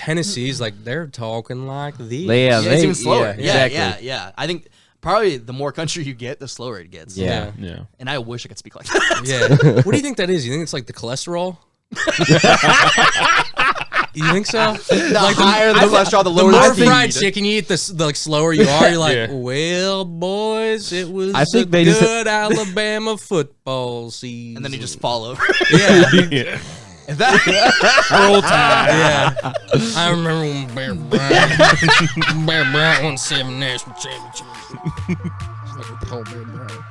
Tennessee's like they're talking like these. It's even slower. Yeah. I think probably the more country you get, the slower it gets. Yeah. And I wish I could speak like that. Yeah. What do you think that is? You think it's like the cholesterol? You think so? Like higher the cholesterol, the The lower more the fried chicken you eat, the slower you are. You're like, well, boys, it was a good Alabama football season. And then you just fall over. Yeah. If that Roll Tide. Yeah. I remember when Bear Bryant won 7 national championships. Like Paul Bear Bryant.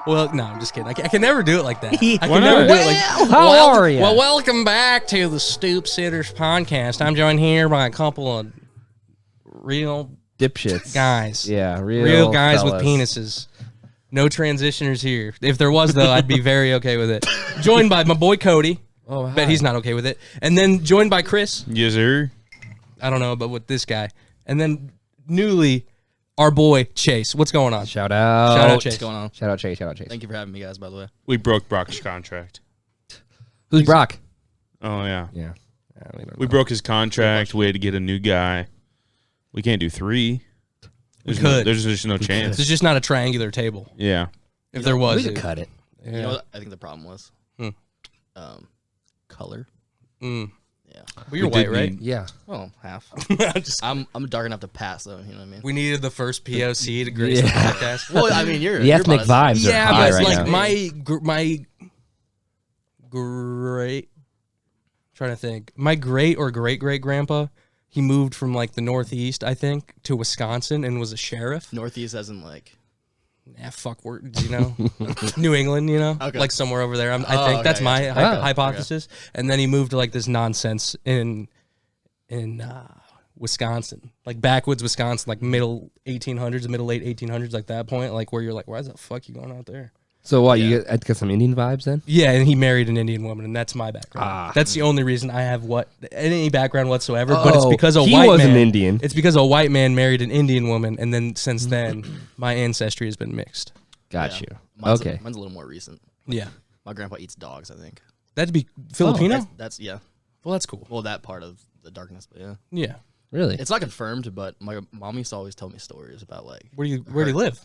Well, no, I'm just kidding. I can never do it like that. I can never do it like How are you? Well, welcome back to the Stoop Sitters podcast. I'm joined here by a couple of real dipshits guys. Yeah, real guys fellas. with penises. No transitioners here. If there was, though, I'd be very okay with it. Joined by my boy Cody. Oh, hi. Bet he's not okay with it. And then joined by Chris. Yes, sir. I don't know, but with this guy. And then newly, our boy Chase. What's going on? Shout out. Shout out Chase. What's going on? Shout out Chase. Shout out Chase. Thank you for having me, guys, by the way. We broke Brock's contract. Who's Brock? Oh, yeah. Yeah. We broke his contract. We had to get a new guy. We can't do 3. There's just no chance. It's just not a triangular table. Yeah. If there was, We could cut it. Yeah. You know what I think the problem was? Color. Mm. Yeah. Well, you're We white, did right? need- Yeah. Well, half. Just- I'm dark enough to pass, though. You know what I mean? we needed the first POC to grace the podcast. Well, I mean, you're The ethnic about vibes Yeah, are high but right like now. my great, trying to think, my great or great great grandpa, he moved from like the Northeast, I think, to Wisconsin and was a sheriff. Northeast as in like. Fuck words, you know, New England, you know, Okay. like somewhere over there. I think okay, that's my gotcha. hypothesis. And then he moved to like this nonsense in Wisconsin, like backwoods Wisconsin, like middle 1800s, middle late 1800s, like that point, like where you're like, why the fuck you going out there? So what? You get some Indian vibes then? Yeah, and he married an Indian woman, and that's my background. Ah. That's the only reason I have any background whatsoever. But it's Oh, because a he white was man. an Indian. It's because a white man married an Indian woman, and then since then, my ancestry has been mixed. Got you. Mine's Okay. mine's a little more recent. Yeah, My grandpa eats dogs, I think. that'd be Filipino. That's yeah. Well, that's cool. Well, that part of the darkness, but yeah. Yeah. Really? It's not confirmed, but my mom used to always tell me stories about like Where do you live?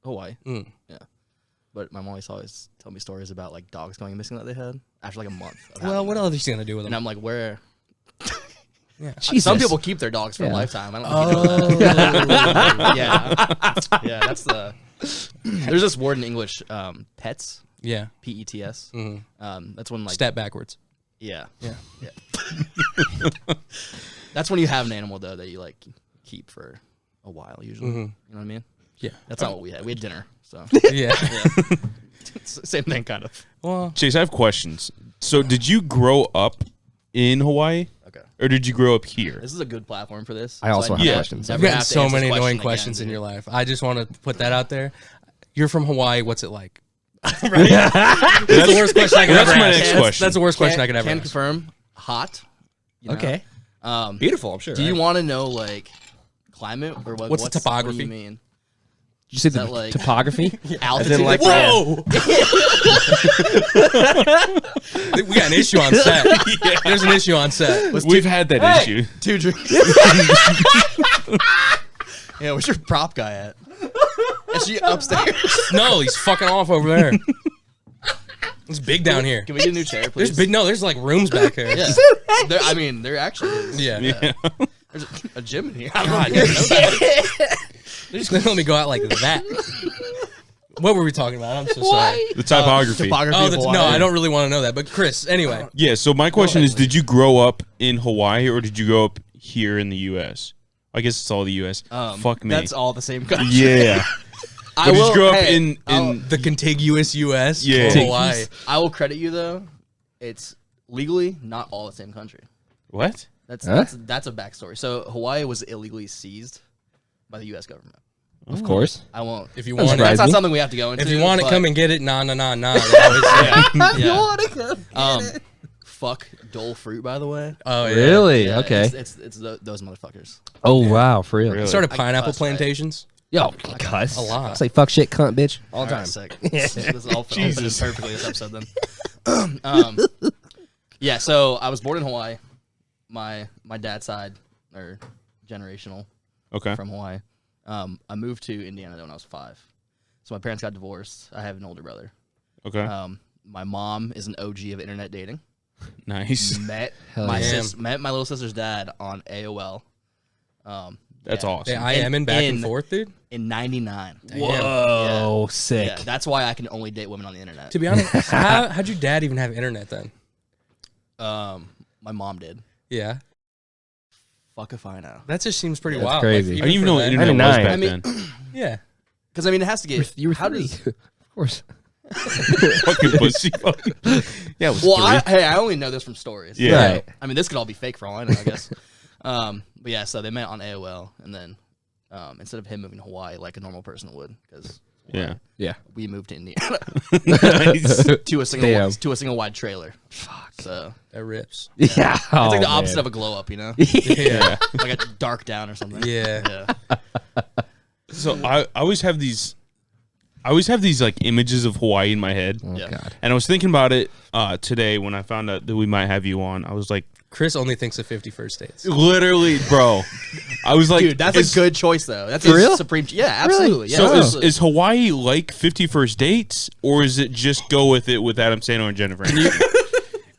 Hawaii. Mm. Yeah. But my mom used to always tell me stories about like dogs going missing that they had after like a month. of Well, having what them. else is he gonna do with And them? I'm like, where? Yeah. Some people keep their dogs for a Yeah. lifetime. I don't know. If you know that. Yeah, that's the. There's this word in English, pets, Yeah. PETS. Mhm. That's when like Step backwards. yeah, Yeah. that's when you have an animal though that you like keep for a while usually. You know what I mean? Yeah. That's not what we had. We had dinner, so Yeah. same thing kind of. Well, Chase, I have questions. So, did you grow up in Hawaii, Okay, or did you grow up here? this is a good platform for this. I also have Yeah. questions. I've never gotten have to so answer many this annoying question questions again, in your dude. life. I just want to put that out there. You're from Hawaii. What's it like? That's the worst question I could That's ever my ask. next That's- question. That's the worst question I could ever Can ask. confirm. Hot. you know? Okay. Beautiful, I'm sure. Do you want to know like climate or what? What's the topography? What do you mean? Did you say that the like- topography? Altitude. like- Whoa! We got an issue on set. There's an issue on set. We've had that issue. 2 drinks. Yeah, where's your prop guy at? Is she upstairs? No, he's fucking off over there. It's big down here. Can we get a new chair, please? There's big. No, there's like rooms back there. Yeah. I mean, there actually is. Yeah. There's a gym in here. I don't know. I didn't know that. They're just gonna let me go out like that. What were we talking about? I'm so sorry. The typography. Topography Oh, of that's, Hawaii. no, I don't really want to know that. But Chris, anyway, Yeah, so my question is, did you grow up in Hawaii, or did you grow up here in the U.S.? I guess it's all the U.S. Fuck me. That's all the same country. Yeah. I But did will, you grow up hey, in the contiguous U.S. Yeah. or Hawaii. I will credit you though. It's legally not all the same country. what? That's Huh? that's a backstory. So Hawaii was illegally seized by the U.S. government. Of course. I won't. If you Doesn't want it, surprise That's not me. something we have to go into. if you want it, but, come and get it. Nah. They always say. Yeah. Fuck Dole fruit, by the way. Oh yeah. Really? Yeah, Okay. It's those motherfuckers. Oh wow, for real. Really? Started I pineapple cuss, right? plantations. Yo, cuss. A lot. Say fuck shit, cunt, bitch. All the All time. right, sick. This is all fit Jesus. perfectly this episode then. Yeah, so I was born in Hawaii. My dad's side, or generational, Okay. from Hawaii. I moved to Indiana when I was 5. So my parents got divorced. I have an older brother. Okay. My mom is an OG of internet dating. Nice. Met Hell my yeah. met my little sister's dad on AOL. That's yeah. awesome. I am in back and in- forth, dude. In '99. Whoa, sick. Yeah, that's why I can only date women on the internet. To be honest, how'd your dad even have internet then? My mom did. Yeah, Fuck if I know. that just seems pretty That's wild. crazy. I didn't even know what for internet was 99. back I mean- then. Yeah, Because I mean, it has to get. You were how 3. does? Of course. Fucking pussy. Yeah, it was Well, 3. I only know this from stories. Yeah. Right. I mean, this could all be fake for all I know, I guess. But yeah, so they met on AOL, and then instead of him moving to Hawaii like a normal person would, because Yeah. Yeah. we moved to Indiana Nice. to a single Damn. to a single wide trailer. Fuck. So that rips. Yeah. it's like the opposite of a glow up, you know, Yeah, like a dark down or something. yeah. So I always have these like images of Hawaii in my head. Oh, Yeah. God. And I was thinking about it today when I found out that we might have you on. I was like, Chris only thinks of 51st dates. literally, bro. I was like, Dude, that's is- a good choice though. That's For a real? supreme. Yeah, absolutely. Yeah, So absolutely. is Hawaii like 51st Dates, or is it just go with it with Adam Sandler and Jennifer Aniston?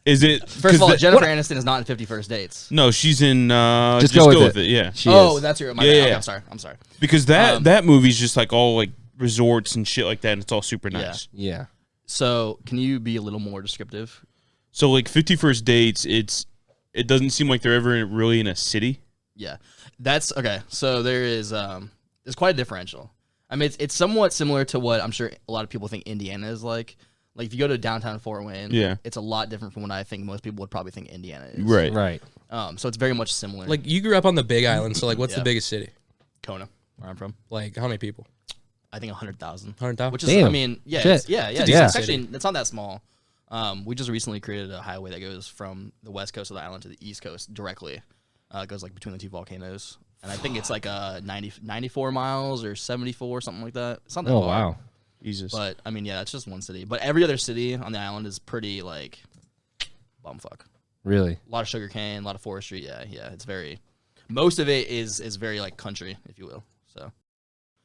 Is it First of all, 'cause Jennifer Aniston is not in 50 First Dates. no, she's in. Just go with it. Yeah, She Oh, is. that's your. My Yeah, bad. yeah, Okay, yeah. I'm sorry. because that movie's just like all like resorts and shit like that, and it's all super nice. Yeah. So, can you be a little more descriptive? So like 51st Dates, it doesn't seem like they're ever really in a city. Yeah, that's okay. So there's quite a differential. I mean, it's somewhat similar to what I'm sure a lot of people think Indiana is like. Like if you go to downtown Fort Wayne, Yeah. it's a lot different from what I think most people would probably think Indiana is. Right. Right. So it's very much similar. Like you grew up on the Big Island, so like, what's Yeah. the biggest city? Kona, where I'm from. Like how many people? I think 100,000. 100,000. Which is, Damn. I mean, yeah, Shit. it's, yeah. decent It's city. actually it's not that small. We just recently created a highway that goes from the west coast of the island to the east coast directly. It goes like between the two volcanoes, and I think it's like 94 miles or 74, something like that. It's not that Oh, far. wow. Jesus. But I mean, yeah, that's just one city. But every other city on the island is pretty like bumfuck. Really? A lot of sugarcane, a lot of forestry. Yeah, yeah. It's very. Most of it is very like country, if you will. So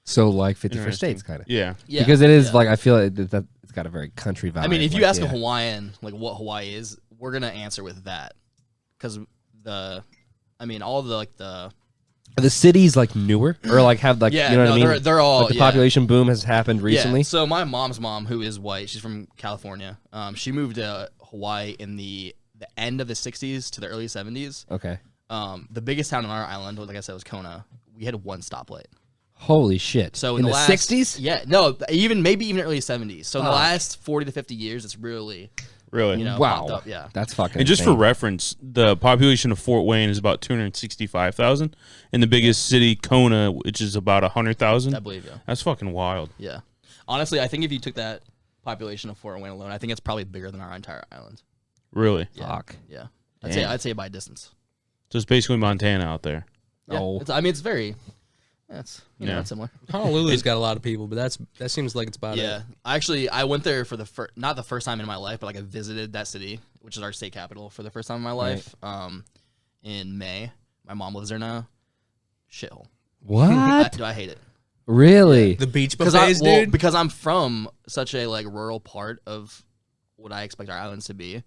So like 51st Interesting. Dates kind of. yeah. yeah, Because it is yeah. like I feel like that it's got a very country vibe. I mean, if you like, ask a yeah. Hawaiian like what Hawaii is, we're gonna answer with that, because all the like the Are the cities like newer or like have like yeah, you know no, what I mean? they're all Like the yeah. population boom has happened recently. Yeah. So my mom's mom, who is white, she's from California. She moved to Hawaii in the end of the '60s to the early '70s. Okay. The biggest town on our island, like I said, was Kona. We had one stoplight. Holy shit. So in the the last 60s? yeah, no, maybe even early '70s. So in the Fuck. last 40 to 50 years, it's really Really. Wow. popped up. Yeah. That's fucking And just for insane. reference, the population of Fort Wayne is about 265,000, and the biggest city, Kona, which is about 100,000. I believe you. That's fucking wild. Yeah. Honestly, I think if you took that population of Fort Wayne alone, I think it's probably bigger than our entire island. Really. Yeah. Fuck. Yeah. Damn. I'd say by distance. So it's basically Montana out there. Yeah. Oh. It's very. It's Yeah. it's similar. Honolulu's got a lot of people, but that seems like it's about Yeah. it. I went there for not the first time in my life, but like I visited that city, which is our state capital, for the first time in my life. In May. My mom lives there now. Shithole. What? I hate it. Really? The beach Because buffets, dude. because I'm from such a like rural part of what I expect our islands to be.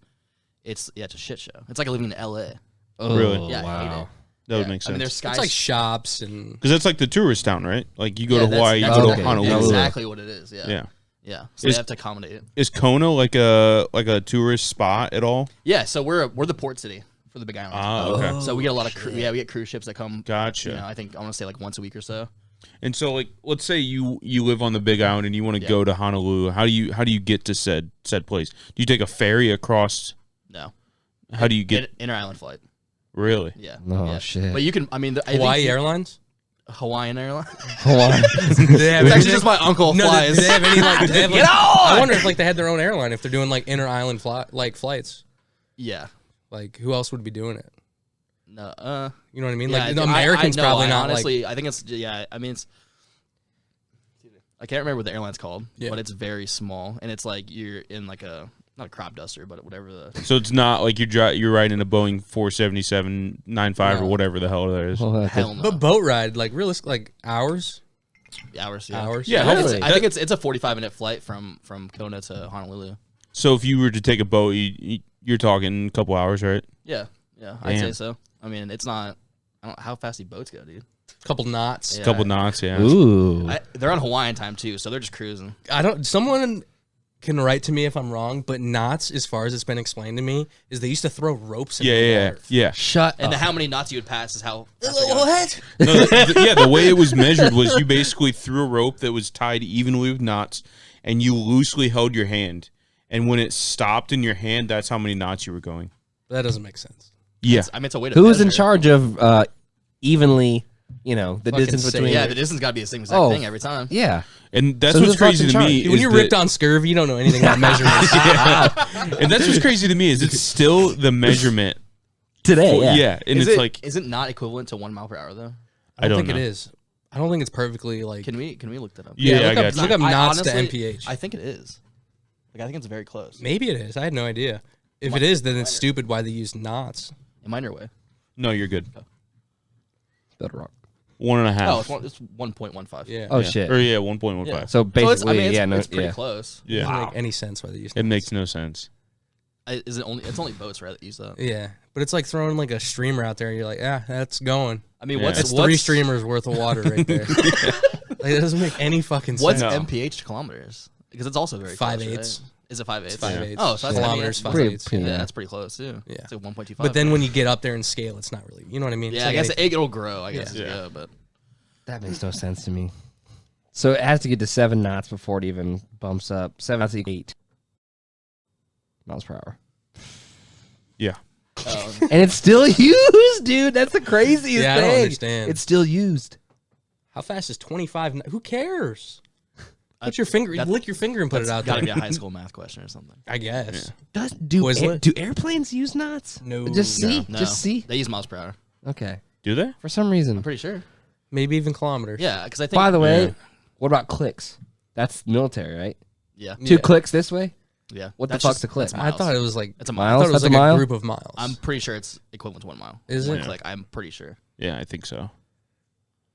It's a shit show. It's like living in LA. Oh, Really? Yeah, I hate wow. it. That would Yeah. make I mean, sense. there's skys. It's like shops and Because that's like the tourist town, right? Like you go to that's- Hawaii, you that's go to okay. Honolulu. exactly what it is. Yeah. Yeah. Yeah. So Is- they have to accommodate it. Is Kona like a tourist spot at all? Yeah. So we're the port city for the Big Island. Ah, okay. So we get a lot of we get cruise ships that come. Gotcha. You know, I think I want to say like once a week or so. And so, like, let's say you live on the Big Island and you want to Yeah. go to Honolulu. How do you get to said place? Do you take a ferry across? No. How do you get? Inter island flight? Really? Yeah. Oh, yeah. shit. But you can. I mean, I Hawaii think Airlines. Hawaiian Airlines. Hawaii. Do they have It's actually anything- just my uncle No, flies. do they have any like? Do they have, Get like on! I wonder if like they had their own airline if they're doing like inter-island flights. Yeah. Like who else would be doing it? No. You know what I mean? Yeah, Like I the think- Americans I know, probably I not. Honestly, I think it's I mean it's. I can't remember what the airline's called, Yeah. but it's very small, and it's like you're in like a not a crop duster, but whatever the. So it's not like you're riding a Boeing 477-95 or whatever the hell that is. Well, Hell no. But boat ride, like realistic, like hours. Hours. Hours? Yeah, I think really? I think it's a 45-minute flight from Kona to Honolulu. So if you were to take a boat, you're talking a couple hours, right? Yeah, I'd say Damn. so. I mean, it's not. I don't how fast do boats go, dude. Couple knots. Yeah. Couple knots, yeah. Ooh. They're on Hawaiian time too, so they're just cruising. I don't. Someone can write to me if I'm wrong, but knots, as far as it's been explained to me, is they used to throw ropes in the Yeah. water. Yeah. Shut And up. how many knots you would pass is how. fast they're going. What? No, the way it was measured was you basically threw a rope that was tied evenly with knots, and you loosely held your hand. And when it stopped in your hand, that's how many knots you were going. That doesn't make sense. Yeah. I mean, it's a way to. Who's in measure. charge of evenly, the Fucking distance say between? Yeah, the distance got to be the same exact Oh. thing every time. Yeah. And that's So what's who's fucking crazy to charge? me. When is you're that- ripped on scurvy, you don't know anything about measurements. And that's what's crazy to me is it's still the measurement. Today, Yeah. And Is it's it like, is it not equivalent to 1 mile per hour though? I don't think know. it is. I don't think it's perfectly like. Can we look that up? Yeah, I look got up, you. look up I knots honestly- to mph. I think it is. Like I think it's very close. Maybe it is. I had no idea. If it is, then it's stupid why they use knots. In minor way. no, you're good. Better rock. 1.5. Oh, it's 1.15. Yeah. Oh Yeah. shit. Or yeah, 1.15. Yeah. So So basically, it's, I mean, it's pretty yeah. close. It doesn't Yeah. make any sense why they use It knots. makes no sense. Is it only? It's only boats, right? That use that. Yeah, but it's like throwing like a streamer out there. And you're like, that's going. I mean, Yeah. what's That's what's, 3 streamers worth of water right there. Like, it doesn't make any fucking What's sense. No. mph to kilometers? Because it's also very 5/8. close, right? Is it 5/8? 5/8. Oh, so that's Kilometers, I mean, 5/8. Pretty- Yeah, that's pretty close too. Yeah. It's like 1.25. But then when you get up there and scale, it's not really. You know what I mean? It's yeah, I like guess anything. it'll grow. I guess. Yeah. Yeah, but That makes no sense to me. So it has to get to 7 knots before it even bumps up. 7 knots equals 8 miles per hour. Yeah. And it's still used, dude. That's the craziest Yeah, I thing. don't understand. It's still used. How fast is 25? Who cares? Put your finger, that's- lick your finger and put it out Got to there. be a high school math question or something. I guess. Do Quizlet? airplanes use knots? No. Just see. No, Just see. They use miles per hour. Okay. Do they? For some reason. I'm pretty sure. Maybe even kilometers. Yeah, because I think. By the way, Yeah. what about clicks? That's military, right? Yeah. 2 Yeah. clicks this way? Yeah. What the That's fuck's just- a click? that's I miles. thought it was like. It's a Miles? I thought it was That's like a a mile? group of miles. I'm pretty sure it's equivalent to 1 mile. Is it? It's like I'm pretty sure. Yeah, I think so.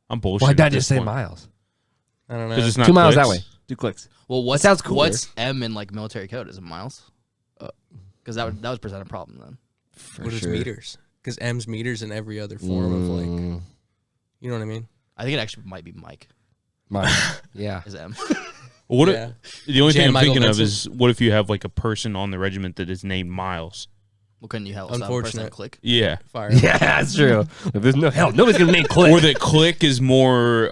I'm bullshit. Why did I just say miles? I don't know. Because it's not 2 miles that clicks. way. 2 clicks. Well, what's sounds cooler. What's M in like military code? Is it miles? Because that would present a problem then. What is meters? Because M's meters in every other form of like. You know what I mean? I think it actually might be Mike. Miles. Yeah. Is M? What Yeah. the only Jan thing I'm Michael thinking of Vincent. is what if you have like a person on the regiment that is named Miles? Well, couldn't you help? Unfortunate. Click. Yeah. Fire. Yeah, that's true. There's no hell. Nobody's gonna name click. Or that click is more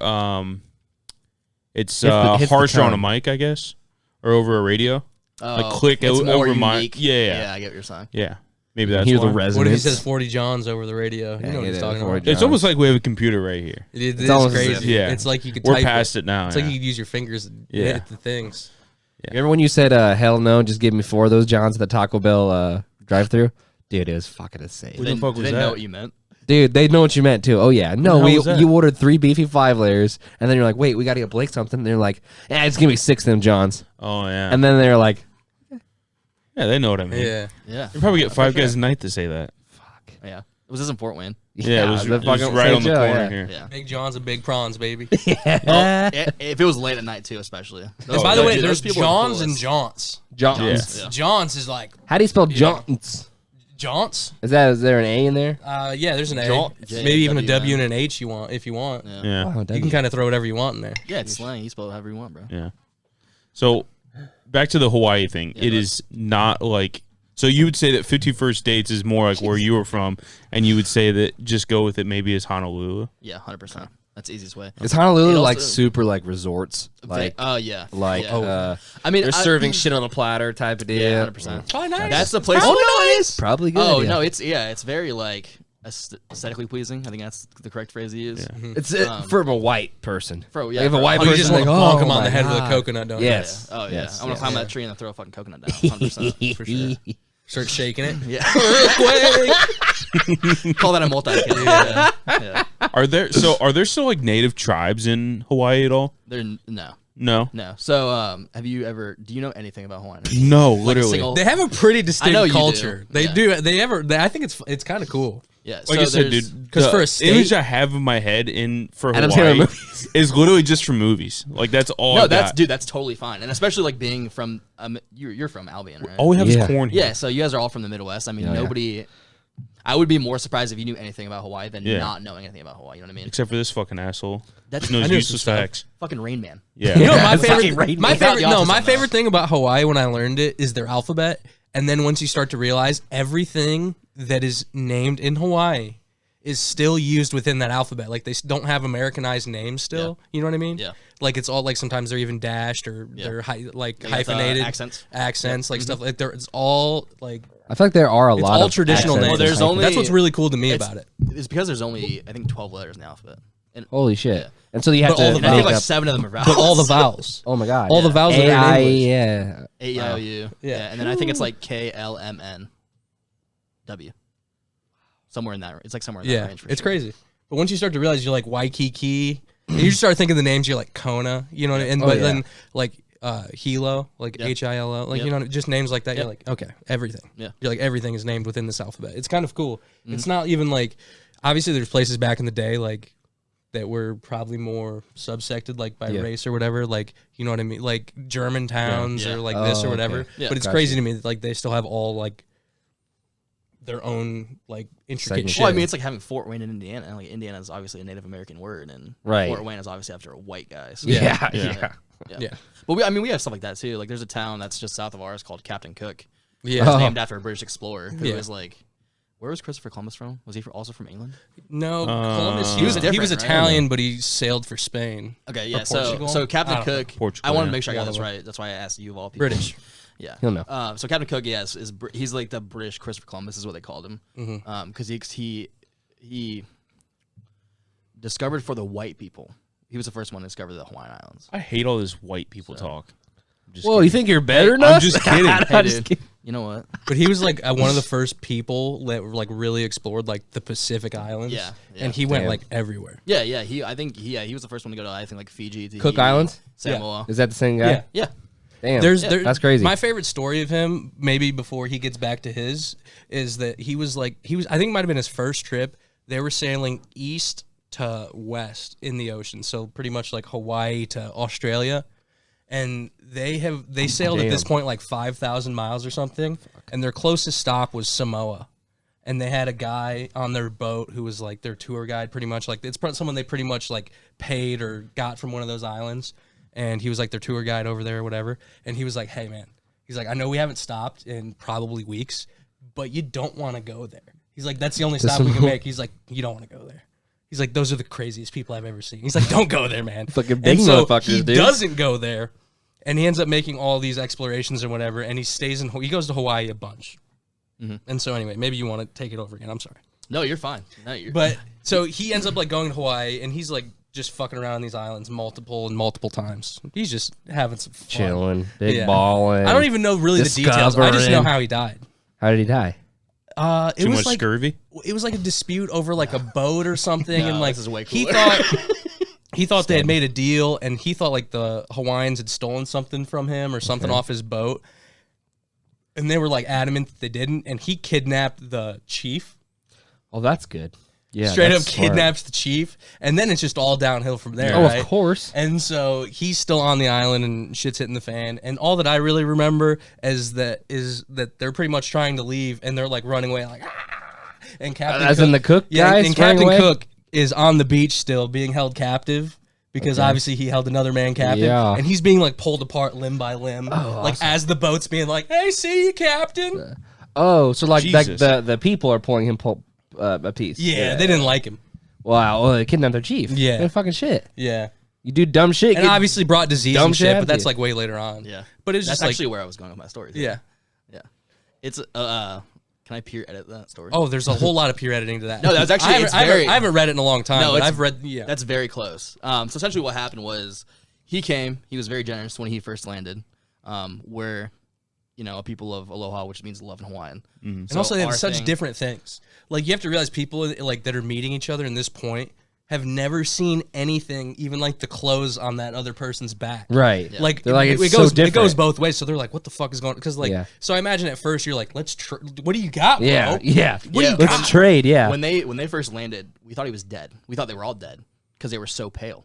it's Hits the harsher on a tone. mic, I guess. Or over a radio. Like click it's more over my unique. yeah. I get what you're saying. Yeah. Maybe that's Hear the why. resonance. What if he says 40 Johns over the radio? Yeah, You know what get he's it, talking 40 about. It's almost like we have a computer right here. It is almost as crazy. if- Yeah. It's like you could We're type past it. it now. It's like you could use your fingers and Yeah. hit the things. Remember when you said hell no, just give me 4 of those Johns at the Taco Bell drive through? Dude, it was fucking insane. What the fuck Did was they know that? what you meant? Dude, they know what you meant too. Oh yeah. the No, hell was that? you ordered 3 beefy 5 layers, and then you're like, wait, we gotta get Blake something. And they're like, just give me 6 of them Johns. Oh yeah. And then they're like, yeah, they know what I mean. Yeah. Yeah. You probably get 5 guys a night to say that. Yeah. Was this in Fort Wayne? Yeah, it was right St. on the Joe, corner yeah. here. Yeah. Big Johns and big prawns, baby. If it was late at night too, especially. Those- By the way, dude, there's those people are the Johns and coolest. Jaunts. Johns. Yeah. Jaunts is like How do you spell Yeah. Johns? Jaunts. Is there an A in there? Yeah, there's an A. Jaunt. Maybe even a J-A-W, W and man. an H if you want. Yeah. Yeah. Wow, You can kind of throw whatever you want in there. Yeah, it's slang. You spell it however you want, bro. Yeah. So back to the Hawaii thing. Yeah, It go is not like so you would say that 51st Dates is more like where you were from, and you would say that just go with it maybe as Honolulu. Yeah, 100%. That's the easiest way. Is Honolulu It like also- super like resorts? Like Yeah. like yeah. I mean, they're serving shit on a platter type of deal. Yeah, 100%. Probably nice. That's the place. Oh no, it is probably good. Oh yeah. no, it's very like aesthetically pleasing. I think that's the correct phrase to use. Yeah. It's Um, from a white person. For yeah, Like if a for- white Oh, you person just want to like, bonk oh him on my the head with a God. coconut, don't Yes. Oh yeah, Yes, I want to yes. climb that tree and then throw a fucking coconut down. 100%. you? For sure. Start shaking it. Yeah. Call that a multi-kid. Yeah. Are there still like native tribes in Hawaii at all? No. No. No. So, do you know anything about Hawaiian? No, Like a literally. single- They have a pretty I know distinct you do. culture. They Yeah. do. I think it's kind of cool. Yeah. Like I said, dude, 'cause the for a state- image I have in my head for Adam Sandler Hawaii movies. is literally just from movies. Like that's all. No, I that's got. dude. That's totally fine, and especially like being from you're from Albion, right? All we have Yeah. is corn here. Yeah, so you guys are all from the Midwest. I mean, Oh, yeah. nobody. I would be more surprised if you knew anything about Hawaii than Yeah. not knowing anything about Hawaii. You know what I mean? Except for this fucking asshole. That's Knows I knew useless some stuff. facts. fucking Rain Man. Yeah. You know, my Fucking favorite, right. my Without favorite, the no, autism, my though. favorite thing about Hawaii when I learned it is their alphabet, and then once you start to realize everything that is named in Hawaii is still used within that alphabet. Like they don't have Americanized names still. You know what I mean? Yeah. Like it's all like sometimes they're even dashed or they're like They got the hyphenated accents. like stuff like it's all like I feel like there are a it's lot all of traditional accents names. Well, there's and only- That's what's really cool to me It's- about it. It's because there's only I think 12 letters in the alphabet, and holy shit. Yeah. And so you have But all to the I think make like up. 7 of them are vowels. But all the vowels. Oh my god. All the vowels that are in AI, English. yeah. A-E-I-O-U. Yeah. Yeah, and then I think it's like KLMNW. Somewhere in that. It's like somewhere in that Yeah, range. For it's sure. crazy. But once you start to realize you're like Waikiki, and you start thinking the names, you're like Kona, you know, and Oh, but yeah. then like Hilo, like Yeah. Hilo, like Yep. you know, just names like that. You're Yep. like, okay, everything. Yeah. You're like everything is named within this alphabet. It's kind of cool. It's not even like obviously there's places back in the day like that were probably more subsected like by Yeah. race or whatever, like you know what I mean, like German towns Yeah. or like this Oh, or whatever. okay. Yeah. But it's Gotcha. crazy to me that like they still have all like their own like intricate Segment. shit. Well, I mean, it's like having Fort Wayne in Indiana. And like Indiana is obviously a Native American word, and Right. Fort Wayne is obviously after a white guy. So Yeah. Yeah. Yeah. But we have stuff like that too. Like there's a town that's just south of ours called Captain Cook. yeah. It's Oh. named after a British explorer who Yeah. was like, where was Christopher Columbus from? Was he also from England? No, Columbus. He He was was he was different, right? Italian, but he sailed for Spain. Okay, yeah. Portugal? So Captain I don't know. Cook. Portugal, I want to yeah. make sure I got One this of them. right. That's why I asked you of all people. British. Yeah. He'll know. So Captain Cook, yes, he's like the British Christopher Columbus is what they called him. Mm-hmm. Because he discovered for the white people. He was the first one to discover the Hawaiian Islands. I hate all this white people talk. I'm just Whoa, kidding. you think you're better than I'm us? just kidding. I'm Hey, just dude. kidding. You know what? But he was like one of the first people that like really explored like the Pacific Islands. Yeah, yeah. And he went Damn. like everywhere. Yeah, yeah. He was the first one to go to I think like Fiji, Cook Tahiti, Islands? Samoa. Is that the same guy? Yeah. Yeah. Damn. That's crazy. My favorite story of him, maybe before he gets back to his, is that he was I think it might have been his first trip. They were sailing east to west in the ocean, so pretty much like Hawaii to Australia. And they sailed at this Damn. point like 5,000 miles or something, and their closest stop was Samoa. And they had a guy on their boat who was like their tour guide, pretty much like it's someone they pretty much like paid or got from one of those islands. And he was like their tour guide over there or whatever. And he was like, "Hey man," he's like, "I know we haven't stopped in probably weeks, but you don't want to go there." He's like, "That's the only stop we can make." He's like, "You don't want to go there." He's like, "Those are the craziest people I've ever seen." He's like, "Don't go there, man." Fucking big And so motherfuckers, he dude. doesn't go there, and he ends up making all these explorations and whatever. And he stays in. He goes to Hawaii a bunch. And so anyway, maybe you want to take it over again. I'm sorry, No, you're fine. No, you're. but so he ends up like going to Hawaii, and he's like just fucking around these islands multiple times. He's just having some fun. Chilling, big Yeah. balling. I don't even know really the details. I just know discovering. how he died. How did he die? It Too was much like scurvy. it was like a dispute over like a boat or something, No, and like this is way he cooler. thought they had made a deal, and he thought like the Hawaiians had stolen something from him or something off his boat, and they were like adamant that they didn't, and he kidnapped the chief. Oh, that's good. Yeah, Straight up that's smart. kidnaps the chief, and then it's just all downhill from there. Oh, right? of course. And so he's still on the island and shit's hitting the fan. And all that I really remember is that they're pretty much trying to leave and they're like running away like "Ah!" And Captain As Cook, in the Cook yeah, guys and running Captain away? Cook is on the beach still being held captive because obviously he held another man captive. Yeah. And he's being like pulled apart limb by limb. Like as the boat's being like, "Hey, see you, Captain." Oh, so like Jesus. the people are pulling him a piece. Yeah, they didn't like him. Wow. Well, they kidnapped their chief. Yeah. Man, fucking shit. Yeah. You do dumb shit. And get- obviously brought disease dumb and shit shit, but happens that's to you. like way later on. yeah. But it's That's just like, actually where I was going with my story. too. yeah. Yeah. It's Can I peer edit that story? Oh, there's a whole lot of peer editing to that. No, that's actually- I haven't read it in a long time. No, but it's- I've read. Yeah, That's very close. So essentially, what happened was he was very generous when he first landed. We're, a people of aloha, which means love in Hawaiian. and also they have our such thing- different things. Like you have to realize people like that are meeting each other in this point have never seen anything, even like the clothes on that other person's back. Right. Yeah. Like They're like, it it's goes, so different. it goes both ways. So they're like, "What the fuck is going?" Because like, Yeah. so I imagine at first you're like, "Let's, what do you got, bro?" Yeah. Yeah. What do you Let's got? trade. Yeah. When they first landed, we thought he was dead. We thought they were all dead because they were so pale.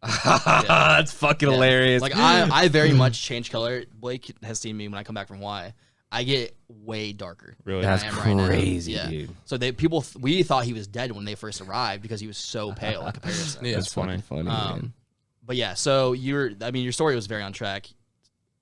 That's fucking hilarious. Like I very much change color. Blake has seen me when I come back from Hawaii. I get way darker. Really? than I That's am right now. crazy, Yeah. dude. So we thought he was dead when they first arrived because he was so pale in comparison. Yeah. That's funny. Funny, man. But yeah, so your story was very on track.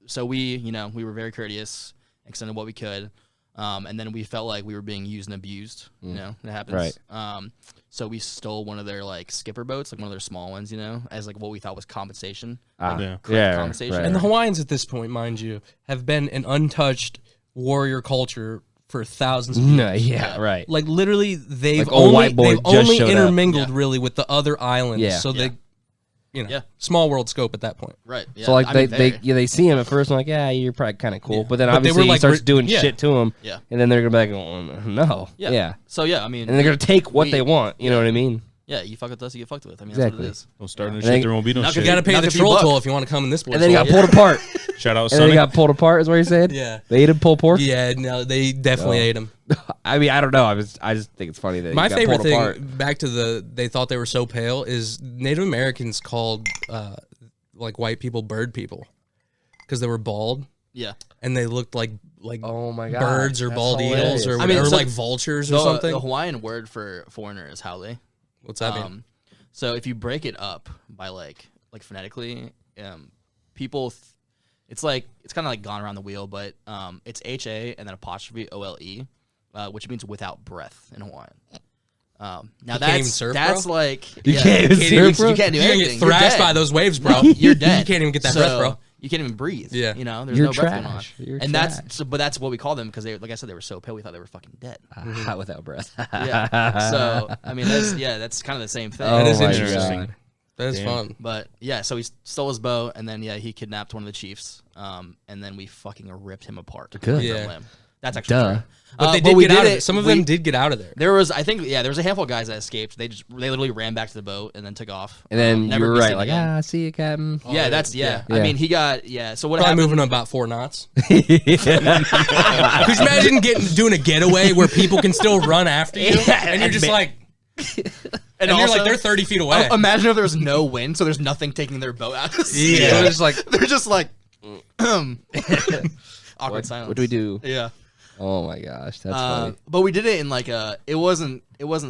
So we were very courteous, extended what we could, and then we felt like we were being used and abused. You know, it happens. Right. So we stole one of their like skipper boats, like one of their small ones, as like what we thought was compensation. Ah, Yeah. Correct compensation. right. And the Hawaiians at this point, mind you, have been an untouched warrior culture for thousands of years. No, yeah, right. Like literally, they've Like, old only white boy they've just only showed up. intermingled Yeah. really with the other islands. Yeah. So Yeah. they, Yeah. small world scope at that point. Right. Yeah. So like I mean, they see him at first and like, yeah, you're probably kind of cool, Yeah. but then But they obviously were, he like, starts doing yeah. shit to him, Yeah. and then they're gonna be like, oh, no, Yeah. yeah, So yeah, I mean, and they're gonna take what we- they want. You know what I mean? yeah, you fuck with us, you get fucked with. I mean, Exactly. that's what it is. Don't start no And shit. they- There won't be no Not shit. You got to pay Not the a few troll bucks. toll if you want to come in this. And then he got pulled apart, Shout out, and then Sonny. he got pulled apart. Is what he said. Yeah. They ate him pulled pork. Yeah, no, they definitely Oh. ate him. I mean, I don't know. I just think it's funny that My he got favorite pulled thing, apart. back to they thought they were so pale, is Native Americans called like white people bird people because they were bald Yeah. and they looked like Oh my god, birds or bald eagles or, I mean, so like vultures or something. The Hawaiian word for foreigner is haole. What's that mean? So if you break it up by like phonetically, people, it's kind of like gone around the wheel, but it's HA and then apostrophe OLE, which means without breath in Hawaiian. Now can't even surf, that's bro? like You yeah, can't even surf, bro? you can't do You're gonna anything. get thrashed You're dead. by those waves, bro. You're dead. You can't even get that So, breath, bro. You can't even breathe. Yeah. there's You're no breath going on. trash. You're and trash. but that's what we call them because they, like I said, they were so pale we thought they were fucking dead. Without breath. Yeah. So I mean, that's kind of the same thing. Oh That is my interesting. God. That is Damn. fun. But yeah, so he stole his boat, and then he kidnapped one of the chiefs, and then we fucking ripped him apart. Good. Like a Yeah. limb. That's actually Duh. true. But they but did we get out of it. it. Some of we- them did get out of there. There was, I think, there was a handful of guys that escaped. They literally ran back to the boat and then took off. And then you Never were be right, seen like, again. see you, Captain. Yeah, that's yeah. I Yeah. mean, he got So what Probably happened? moving about 4 knots. Could you imagine doing a getaway where people can still run after you, and you're just like, and you're like they're 30 feet away. Imagine if there was no wind, so there's nothing taking their boat out. To sea. Yeah. They're just like awkward silence. What do we do? Yeah. Oh my gosh, that's funny. But we did it in like it wasn't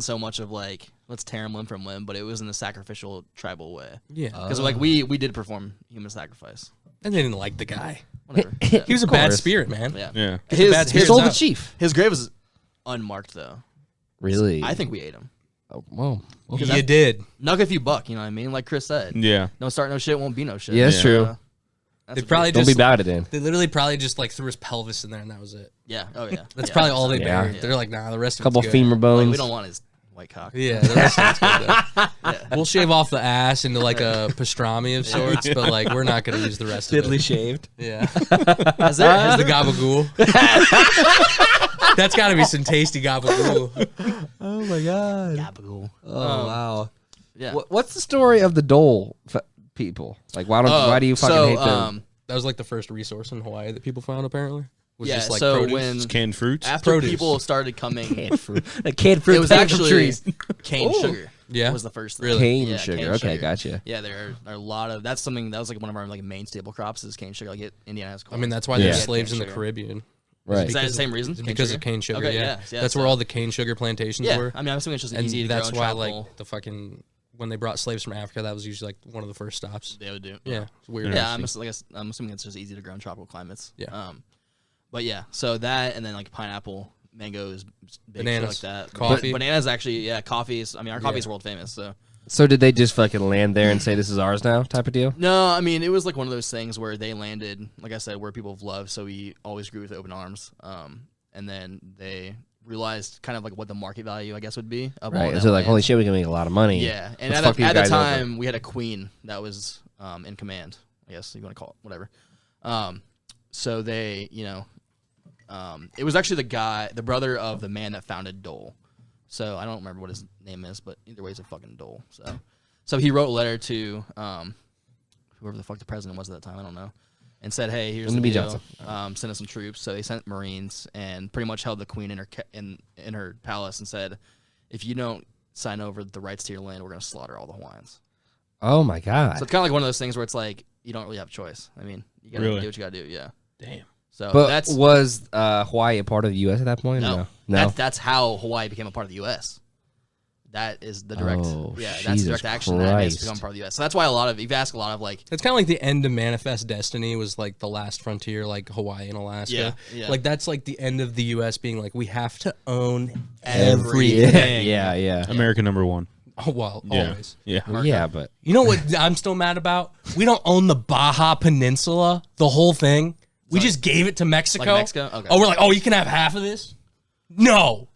so much of like let's tear him limb from limb, but it was in a sacrificial tribal way. Yeah, Because like we did perform human sacrifice. and they didn't like the guy. Whatever. He was a Of bad course. spirit, man. Yeah. Yeah. His bad his, spirit. Stole the out. chief. his grave was unmarked though. Really? I think we ate him. Oh, whoa. You did. Nuck if you buck, you know what I mean? Like Chris said. Yeah. Don't start no shit, won't be no shit. Yeah, that's Yeah. true. That's They probably Don't just be bad at it. They literally probably just like threw his pelvis in there, and that was it. Yeah. Oh yeah. That's Yeah. probably all they Yeah. buried. They're like, nah, the rest of Couple it's good. femur Like, bones. we don't want his white cock. Yeah, the rest of it's good. Though. Yeah. We'll shave off the ass into like a pastrami of sorts, but like we're not gonna use the rest of it. shaved. Yeah, Has as the gabagool. That's got to be some tasty gabagool. Oh my god. Gabagool. Oh wow. Yeah. What's the story of the Dole people? Like, why do you fucking hate them? That was like the first resource in Hawaii that people found. Apparently, was Yeah. just like So produce. when It's canned fruits. after produce. people started coming, Canned fruit. The canned fruit it was came from actually trees. cane sugar. Yeah? Was the first thing. Really? Cane Yeah, sugar. cane Okay, sugar. gotcha. Yeah, there are a lot of that's something that was like one of our like main staple crops is cane sugar. Like Indiana has. I mean, that's why Yeah. there's slaves in the Cane sugar. Caribbean. Right. Is that the same reason? It's because of cane sugar. Okay, yeah. yeah, That's so- where all the cane sugar plantations Yeah, were. I mean, I'm assuming it's just And easy to that's grow why, and travel. like, the fucking when they brought slaves from Africa, that was usually like one of the first stops. They would do. Yeah, it's weird. Yeah, I'm assuming it's just easy to grow in tropical climates. Yeah. But yeah, so that and then like pineapple, mangoes, big Bananas, shit like that. coffee. Bananas actually, yeah, coffees. I mean, our coffee is world famous. So So did they just fucking land there and say this is ours now, type of deal? no, I mean it was like one of those things where they landed, like I said, where people have loved. So we always grew with open arms. And then they realized kind of like what the market value, I guess, would be. Of all Right. that So like, land. holy shit, we can make a lot of money. Yeah, and Let's at fuck the, these at the guys over. time, we had a queen that was in command. I guess you want to call it whatever. So they, it was actually the brother of the man that founded Dole. So I don't remember what his name is, but either way, he's a fucking dole. So he wrote a letter to whoever the fuck the president was at that time. I don't know. And said, "Hey, here's the Lyndon B. deal. Johnson. Send us some troops." So they sent Marines and pretty much held the queen in her palace and said, "If you don't sign over the rights to your land, we're gonna slaughter all the Hawaiians." Oh my god. So it's kind of like one of those things where it's like you don't really have a choice. I mean, you gotta Really? do what you gotta do. Yeah. Damn. So But was Hawaii a part of the U.S. at that point? no, No. That's how Hawaii became a part of the U.S. That is the direct. Oh, that's Jesus direct action that has Christ. become part of the U.S. So that's why you've asked a lot of like. It's kind of like the end of Manifest Destiny was like the last frontier, like Hawaii and Alaska. Yeah, yeah. Like that's like the end of the U.S. being like we have to own Everything. everything. Yeah. America #1. Oh, well, Yeah. always. Yeah. Well, yeah, but You know what I'm still mad about? We don't own the Baja Peninsula, the whole thing. We just gave it to Mexico. Like Mexico? Okay. Oh, we're like, oh, you can have half of this? No.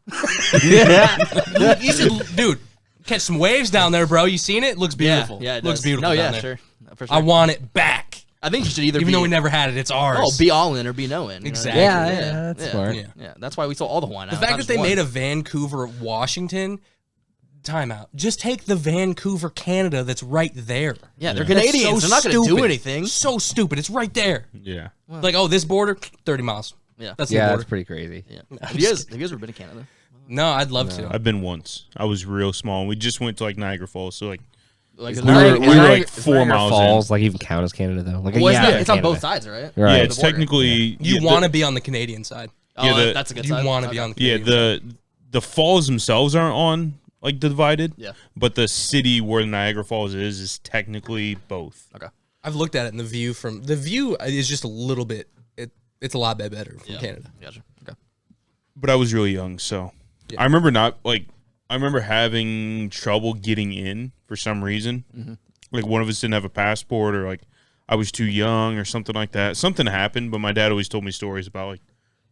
You should, dude, catch some waves down there, bro. You seen it? Looks beautiful. Yeah, it looks does. beautiful. No, down yeah, there. sure. For sure. I want it back. I think you should either Even be, though we never had it, it's ours. be all in or be no in. You know? Exactly. yeah, that's smart. Yeah. Yeah, that's why we sold all the Hawaiian The Islands, fact not that they just made one. a Vancouver, Washington, timeout. Just take the Vancouver, Canada that's right there. Yeah, they're That's Canadians. so They're not going to do stupid. anything. So stupid. It's right there. Yeah. Like, oh, this border, 30 miles. Yeah. That's the Yeah, border. that's pretty crazy. Yeah. Have you guys ever been to Canada? No, I'd love to. I've been once. I was real small. And we just went to like Niagara Falls. So like Like, We were- we were like 4 miles in. Falls, like even count as Canada though. Like well, yeah, it's on Canada. both sides, right? Right. yeah, The it's border. technically You yeah, want to be on the Canadian side. Oh, Yeah, that's a good You side. want to be Okay. on the yeah Canadian the falls themselves aren't on like divided. Yeah. But the city where Niagara Falls is technically both. Okay. I've looked at it, and the view is just a little bit. It's a lot bit better from Yeah. Canada. Gotcha. Okay. But I was really young, so Yeah. I remember having trouble getting in for some reason. Mm-hmm. Like one of us didn't have a passport, or like I was too young, or something like that. Something happened, but my dad always told me stories about like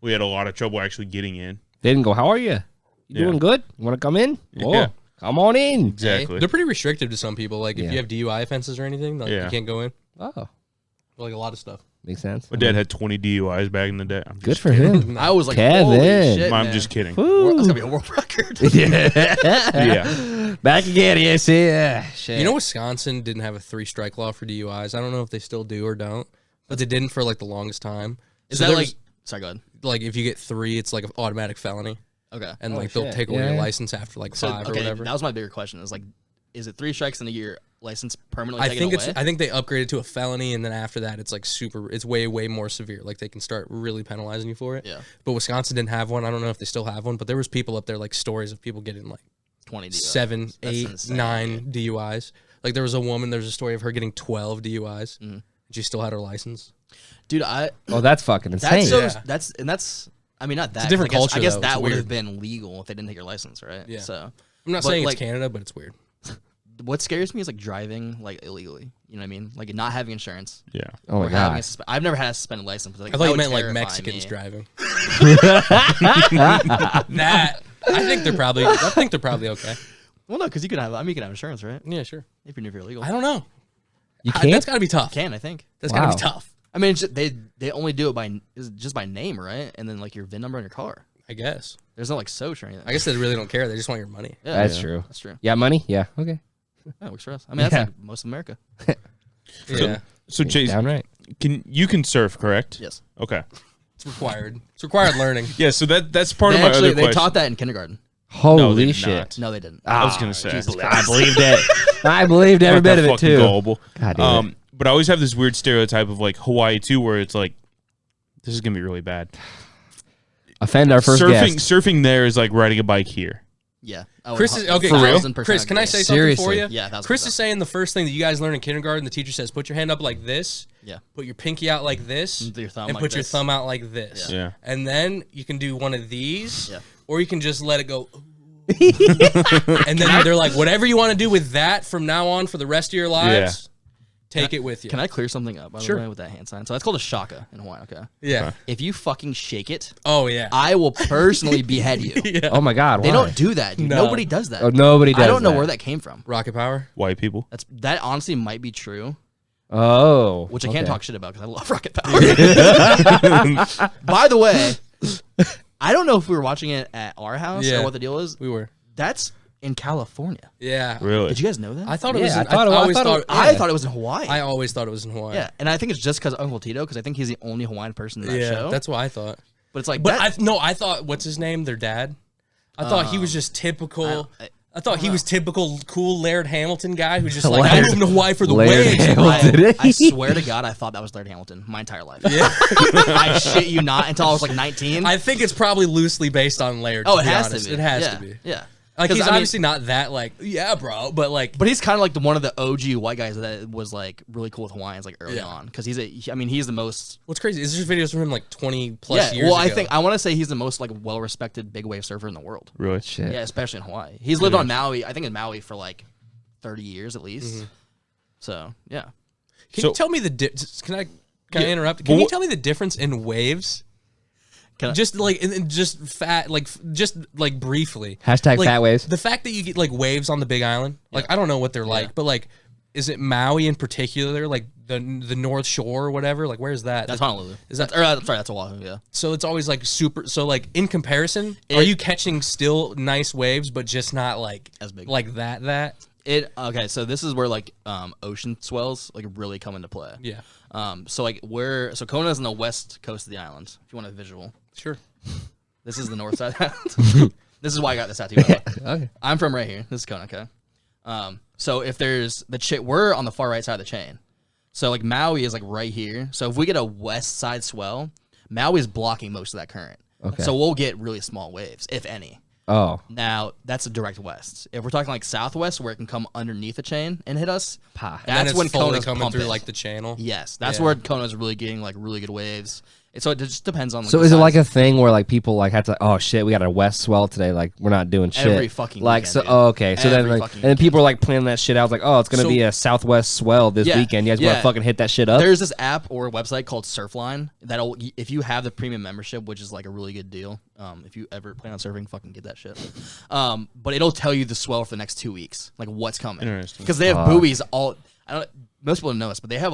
we had a lot of trouble actually getting in. They didn't go. How are you? You Yeah. doing good? You want to come in? Oh, Yeah. come on in. Exactly. They're pretty restrictive to some people. Like if Yeah. you have DUI offenses or anything, like Yeah. you can't go in. Oh, Like a lot of stuff. makes sense. My dad had 20 DUIs back in the day. I'm Good just for him. I was like, Kevin. holy shit, I'm man. just kidding. That's Woo. gonna be a world record. Yeah. Back again. Yeah, see. Shit. You know, Wisconsin didn't have a 3-strike law for DUIs. I don't know if they still do or don't, but they didn't for like the longest time. Is So that there like? was- Sorry, go ahead. like if you get 3, it's like an automatic felony, Okay. and Oh, like they'll shit. take away Yeah, your yeah. license after like 5 or okay, whatever. that was my bigger question. Is like, is it 3 strikes in a year license permanently I taken think away? I think they upgraded to a felony, and then after that, it's like it's way more severe. Like they can start really penalizing you for it. Yeah. But Wisconsin didn't have one. I don't know if they still have one, but there was people up there like stories of people getting like 20 DUIs. 7, That's 8, insane, 9 DUIs. Like there was a woman. There's a story of her getting 12 DUIs. Mm-hmm. And she still had her license. Dude, Oh, that's fucking insane. that's so, Yeah. that's. I mean, not that. a different 'cause culture, I guess though. It's that would weird. have been legal if they didn't take your license, right? Yeah. So, I'm not But, saying like- it's Canada, but it's weird. what scares me is like driving like illegally. You know what I mean? Like not having insurance. Yeah. oh my Or having god. I've never had a suspended license. But like, I thought that you would meant like terrify Mexicans me. driving. That I think they're probably okay. Well, no, because you can have. I mean, you can have insurance, right? Yeah, sure. If you're illegal, I don't know. You That's can't. got to be tough. can I think. That's got to Wow. be tough. I mean, it's just, they only do it just by name, right? And then like your VIN number on your car. I guess. There's no like SOCH or anything. I guess they really don't care. They just want your money. Yeah, That's yeah, true. That's true. Yeah, money. Yeah. Okay. Yeah, it works for us. I mean, that's Yeah. like most of America. Yeah, So Chase, Downright. you can surf, correct? Yes. Okay. it's required. It's required learning. Yeah. So that's part They of my actually other they question. taught that in kindergarten. Holy they did shit. not. No, they didn't. I was gonna say. I believed it. I believed every Not bit that of it fucking too. gullible. God damn it. But I always have this weird stereotype of like Hawaii too, where it's like this is gonna be really bad. Offend our first guest. Surfing there is like riding a bike here. Yeah. Oh, Chris is okay. For real? 1000% Chris, can I agree. say something for Seriously. you? Yeah, 1000%. Chris is saying the first thing that you guys learn in kindergarten, the teacher says, put your hand up like this, Yeah. put your pinky out like this, And do your thumb and like put your this. thumb out like this. Yeah. And then you can do one of these, Yeah. or you can just let it go. And then they're like, whatever you want to do with that from now on for the rest of your lives, take it with you. Can I clear something up by Sure. the way with that hand sign? So that's called a shaka in Hawaii. Okay. Yeah. If you fucking shake it, Oh, yeah. I will personally behead you. Yeah. Oh my god. They why? don't do that. Dude. No. Nobody does that. Oh, nobody does I don't know that. where that came from. Rocket power. White people. That honestly might be true, Oh. which I can't okay. talk shit about because I love rocket power. By the way, I don't know if we were watching it at our house Yeah. or what the deal is. We were. That's in California. Yeah. Really? Did you guys know that? I thought it Yeah, was. I In, thought it- I I always thought thought. it- I thought it was in Hawaii. I always thought it was in Hawaii. Yeah, and I think it's just because Uncle Tito, because I think he's the only Hawaiian person in that Yeah, show. that's what I thought. but it's like, But that, I thought what's his name? Their dad. I thought he was just typical. I thought he was typical cool Laird Hamilton guy who's just like, I'm Laird- moving to Hawaii for the Laird waves. Hamilton. I swear to God, I thought that was Laird Hamilton my entire life. Yeah. I shit you not until I was like 19. I think it's probably loosely based on Laird. oh, to it be has honest. to be. It has yeah. to be. Yeah. Like 'Cause, he's I mean- obviously not that like, yeah, bro, but like, But he's kind of like one of the OG white guys that was like really cool with Hawaiians like early Yeah. on because he's the most. what's crazy is there's videos from him like 20 plus Yeah. years Well, ago. I want to say he's the most like well respected big wave surfer in the world. Really? Shit. Yeah, especially in Hawaii. He's lived on Maui. I think in Maui for like 30 years at least. So yeah. Can So- you tell me the can I Yeah, interrupt? but Can you what- tell me the difference in waves? Can I- Just like just fat like just like briefly. Hashtag Like, fat waves. The fact that you get like waves on the Big Island, like I don't know what they're like, but like is it Maui in particular, like the North Shore or whatever? Like where's that? That's Honolulu. Is that sorry, that's Oahu, yeah. so? It's always like super. So like in comparison, are It- you catching still nice waves, but just not like As big. like that? Okay, so this is where like ocean swells like really come into play. Yeah, So like Kona's on the west coast of the island. If you want a visual, sure. this is the north side of the island. This is why I got this tattoo. by the way. Okay. I'm from right here. This is Kona, okay? So if there's we're on the far right side of the chain. So like Maui is like right here. So if we get a west side swell, Maui is blocking most of that current. Okay. So we'll get really small waves, if any. Oh. Now that's a direct west. If we're talking like southwest, where it can come underneath the chain and hit us, Pa. And then that's it's when fully Kona's coming pumping. through like the channel. Yes, that's Yeah. where Kona's really getting like really good waves. So it just depends on. Like, So the is it like size. a thing where like people like have to oh shit we got a west swell today like we're not doing shit Every fucking like weekend, so dude. oh, okay so then Every like fucking and then people are like planning that shit out like oh it's gonna So- be a southwest swell this Yeah, weekend you guys want yeah. to fucking hit that shit up There's this app or a website called Surfline that'll if you have the premium membership, which is like a really good deal. If you ever plan on surfing, fucking get that shit. But it'll tell you the swell for the next 2 weeks, like what's coming. Interesting. Because they have Fuck. buoys all. I don't. Most people don't know this, but they have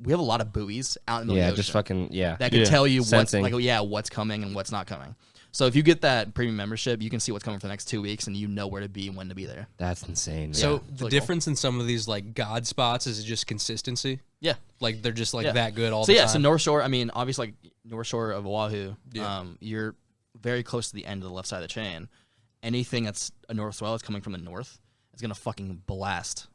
we have a lot of buoys out in the yeah ocean just fucking yeah that can Yeah. tell you what's Sensing. what's coming and what's not coming. So if you get that premium membership, you can see what's coming for the next 2 weeks, and you know where to be and when to be there. that's insane So Yeah, it's the really cool. difference in some of these like god spots is just consistency. Yeah. Like they're just like Yeah. that good all So the yeah, time. so North Shore. I mean, obviously, like North Shore of Oahu. Yeah. You're very close to the end of the left side of the chain. Anything that's a north swell that's coming from the north is gonna fucking blast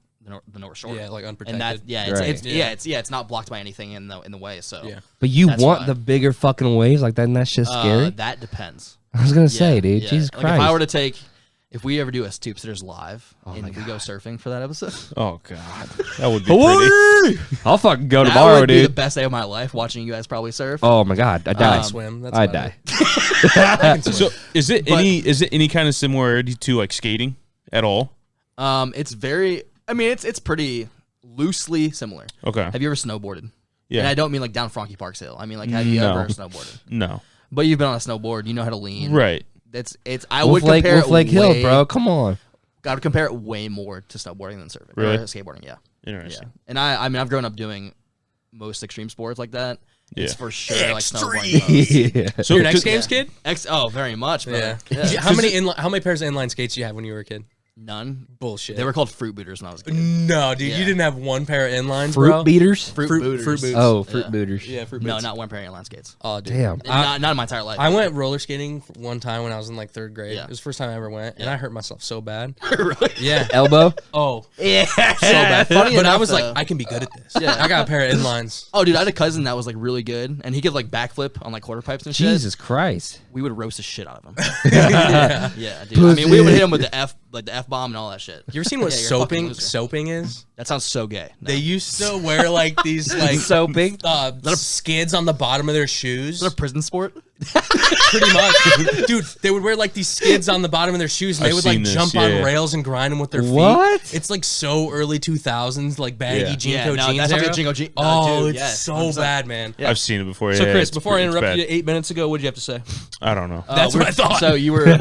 the North Shore. Yeah, like unprotected. And that Right. it's not blocked by anything in the way. So Yeah. but you That's want why. the bigger fucking waves like that and that shit's scary That depends. I was gonna Yeah, say dude yeah. Jesus Like Christ if I were to if we ever do a Stoop Sitters live my and we go surfing for that episode, Oh god, that would be pretty. I'll fucking go that tomorrow would be the dude best day of my life watching you guys probably surf. oh my god I I die swim. That's I about die it. I can swim. So is it But- any kind of similarity to like skating at all? It's very. I mean, it's pretty loosely similar. Okay. Have you ever snowboarded? Yeah. And I don't mean like down Frankie Park's Hill. I mean like have you No. ever snowboarded? No. But you've been on a snowboard. You know how to lean. Right. It's. I would Wolf compare Lake it Hill way- bro come on I would compare it way more to snowboarding than surfing. Really? Or skateboarding. Yeah. Yeah. Interesting. And I mean I've grown up doing most extreme sports like that. It's Yeah. for sure like snowboarding. yeah. So You're an X 'cause- Games kid? Very much. Brother. Yeah. Yeah. How many pairs of inline skates you have when you were a kid? None. Bullshit. They were called fruit booters when I was a kid. No, dude, Yeah. you didn't have one pair of inlines, fruit bro. beaters Fruit Fruit booters. boots. oh fruit Yeah. booters Yeah, fruit No, boots. not one pair of inline skates. Oh, dude. Damn. And not in my entire life. I went roller skating one time when I was in like third grade. Yeah. It was the first time I ever went, and I hurt myself so bad. really? Yeah. elbow Oh, Yeah. so bad. Funny But I enough, was like, though- I can be good at this. Yeah. I got a pair of inlines. Oh, dude, I had a cousin that was like really good, and he could like backflip on like quarter pipes and shit. Jesus Christ We would roast the shit out of him. Yeah. Yeah, dude. I mean, we would Pussy. hit him with the F bomb and all that shit. You ever seen what Yeah, you're a fucking loser. soaping is? That sounds so gay. No. They used to wear like these like soaping skids on the bottom of their shoes. Is that a prison sport? Pretty much, dude. They would wear like these skids on the bottom of their shoes, and they I've would like seen this, jump yeah. on rails and grind them with their feet. What? It's like so early 2000s, like baggy Yeah. Jinko Yeah, no, jeans. that's like era. a Jinko jean- Oh, dude, it's yes, so 100%. bad, man. Yeah. I've seen it before. So, yeah, Chris, it's before I pretty- it's interrupted bad. you 8 minutes ago, what did you have to say? I don't know. That's what I thought. So you were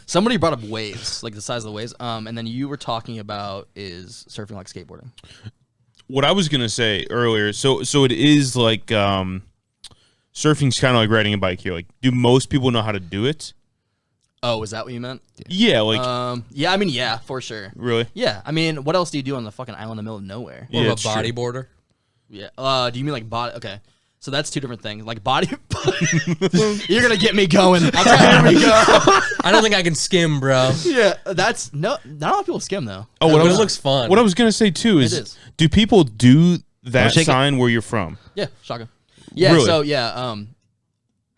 somebody brought up waves, like the size of the waves, and then you were talking about is surfing like skateboarding. What I was gonna say earlier, so it is like surfing's kind of like riding a bike here. Like, do most people know how to do it? Oh, is that what you meant? Yeah, like Yeah, I mean, yeah, for sure. really. Yeah, I mean, what else do you do on the fucking island in the middle of nowhere? More Yeah, of it's a true. bodyboarder. Yeah. Do you mean like body? Okay, so that's two different things. Like body. You're gonna get me going. I'll try to go. I don't think I can skim, bro. Yeah, that's not a lot of people skim though. Oh, But it looks fun. What I was gonna say too It is, is. do people do that shake it. sign where you're from? Yeah, shotgun. Yeah. Really? So yeah.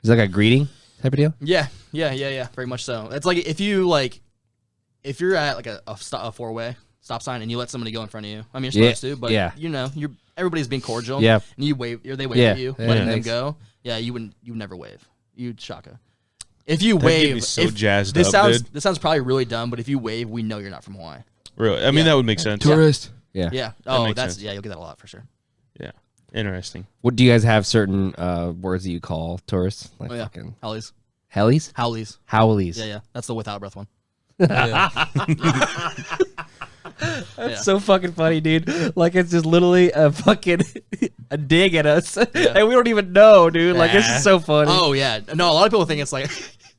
Is that like a greeting type of deal? Yeah. Very much so. It's like if you're at like a four-way stop sign and you let somebody go in front of you. I mean, you're supposed to, but you know, everybody's being cordial. Yeah. And you wave, or they wave Yeah. at you, Yeah, letting them thanks. go. Yeah, you would never wave. You'd shaka. If you That'd get wave, me so if- jazzed this up, sounds dude. this sounds probably really dumb, but if you wave, we know you're not from Hawaii. Really? I mean, Yeah. that would make sense. Tourist. Yeah. Yeah. Oh, makes that's sense. yeah. You'll get that a lot for sure. Yeah. Interesting. What do you guys have certain words that you call tourists? Like Oh yeah. fucking Howlies. hellies? Howlies. Howlies. Yeah. That's the without breath one. Yeah. Yeah. So fucking funny, dude. Like it's just literally a fucking a dig at us, and we don't even know, dude. Like this is so funny. Oh yeah. No, a lot of people think it's like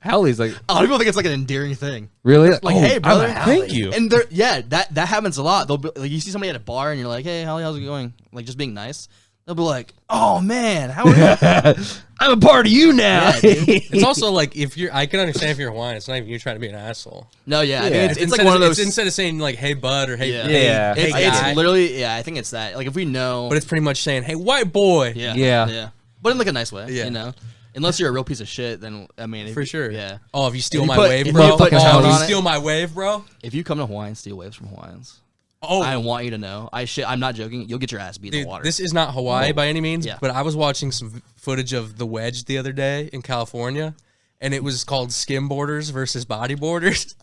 Howlies, like a lot of people think it's like an endearing thing. really? Like, Oh, hey, brother. Thank you. And that happens a lot. They'll be, like, you see somebody at a bar and you're like, hey, Holly, how's it going? Like just being nice. They'll be like, oh man, how are you? I'm a part of you now. Yeah, dude. It's also like I can understand if you're Hawaiian. It's not even you trying to be an asshole. No, yeah, I think it's Instead like one of of- those. it's instead of saying like "Hey bud" or "Hey, Yeah. hey, Yeah. hey It's guy," literally, I think it's that. Like if we know, but it's pretty much saying "Hey white boy." yeah, Yeah. but in like a nice way, Yeah. you know. Unless you're a real piece of shit, then I mean, For sure. yeah. Oh, if you steal If you my put- wave, if bro. you put Oh, town if you on it- steal my wave, bro. If you come to Hawaii and steal waves from Hawaiians, Oh, I want you to know. I'm not joking. You'll get your ass beat in dude, the water. this is not Hawaii by any means. Yeah. But I was watching some footage of the wedge the other day in California, and it was called skimboarders versus bodyboarders.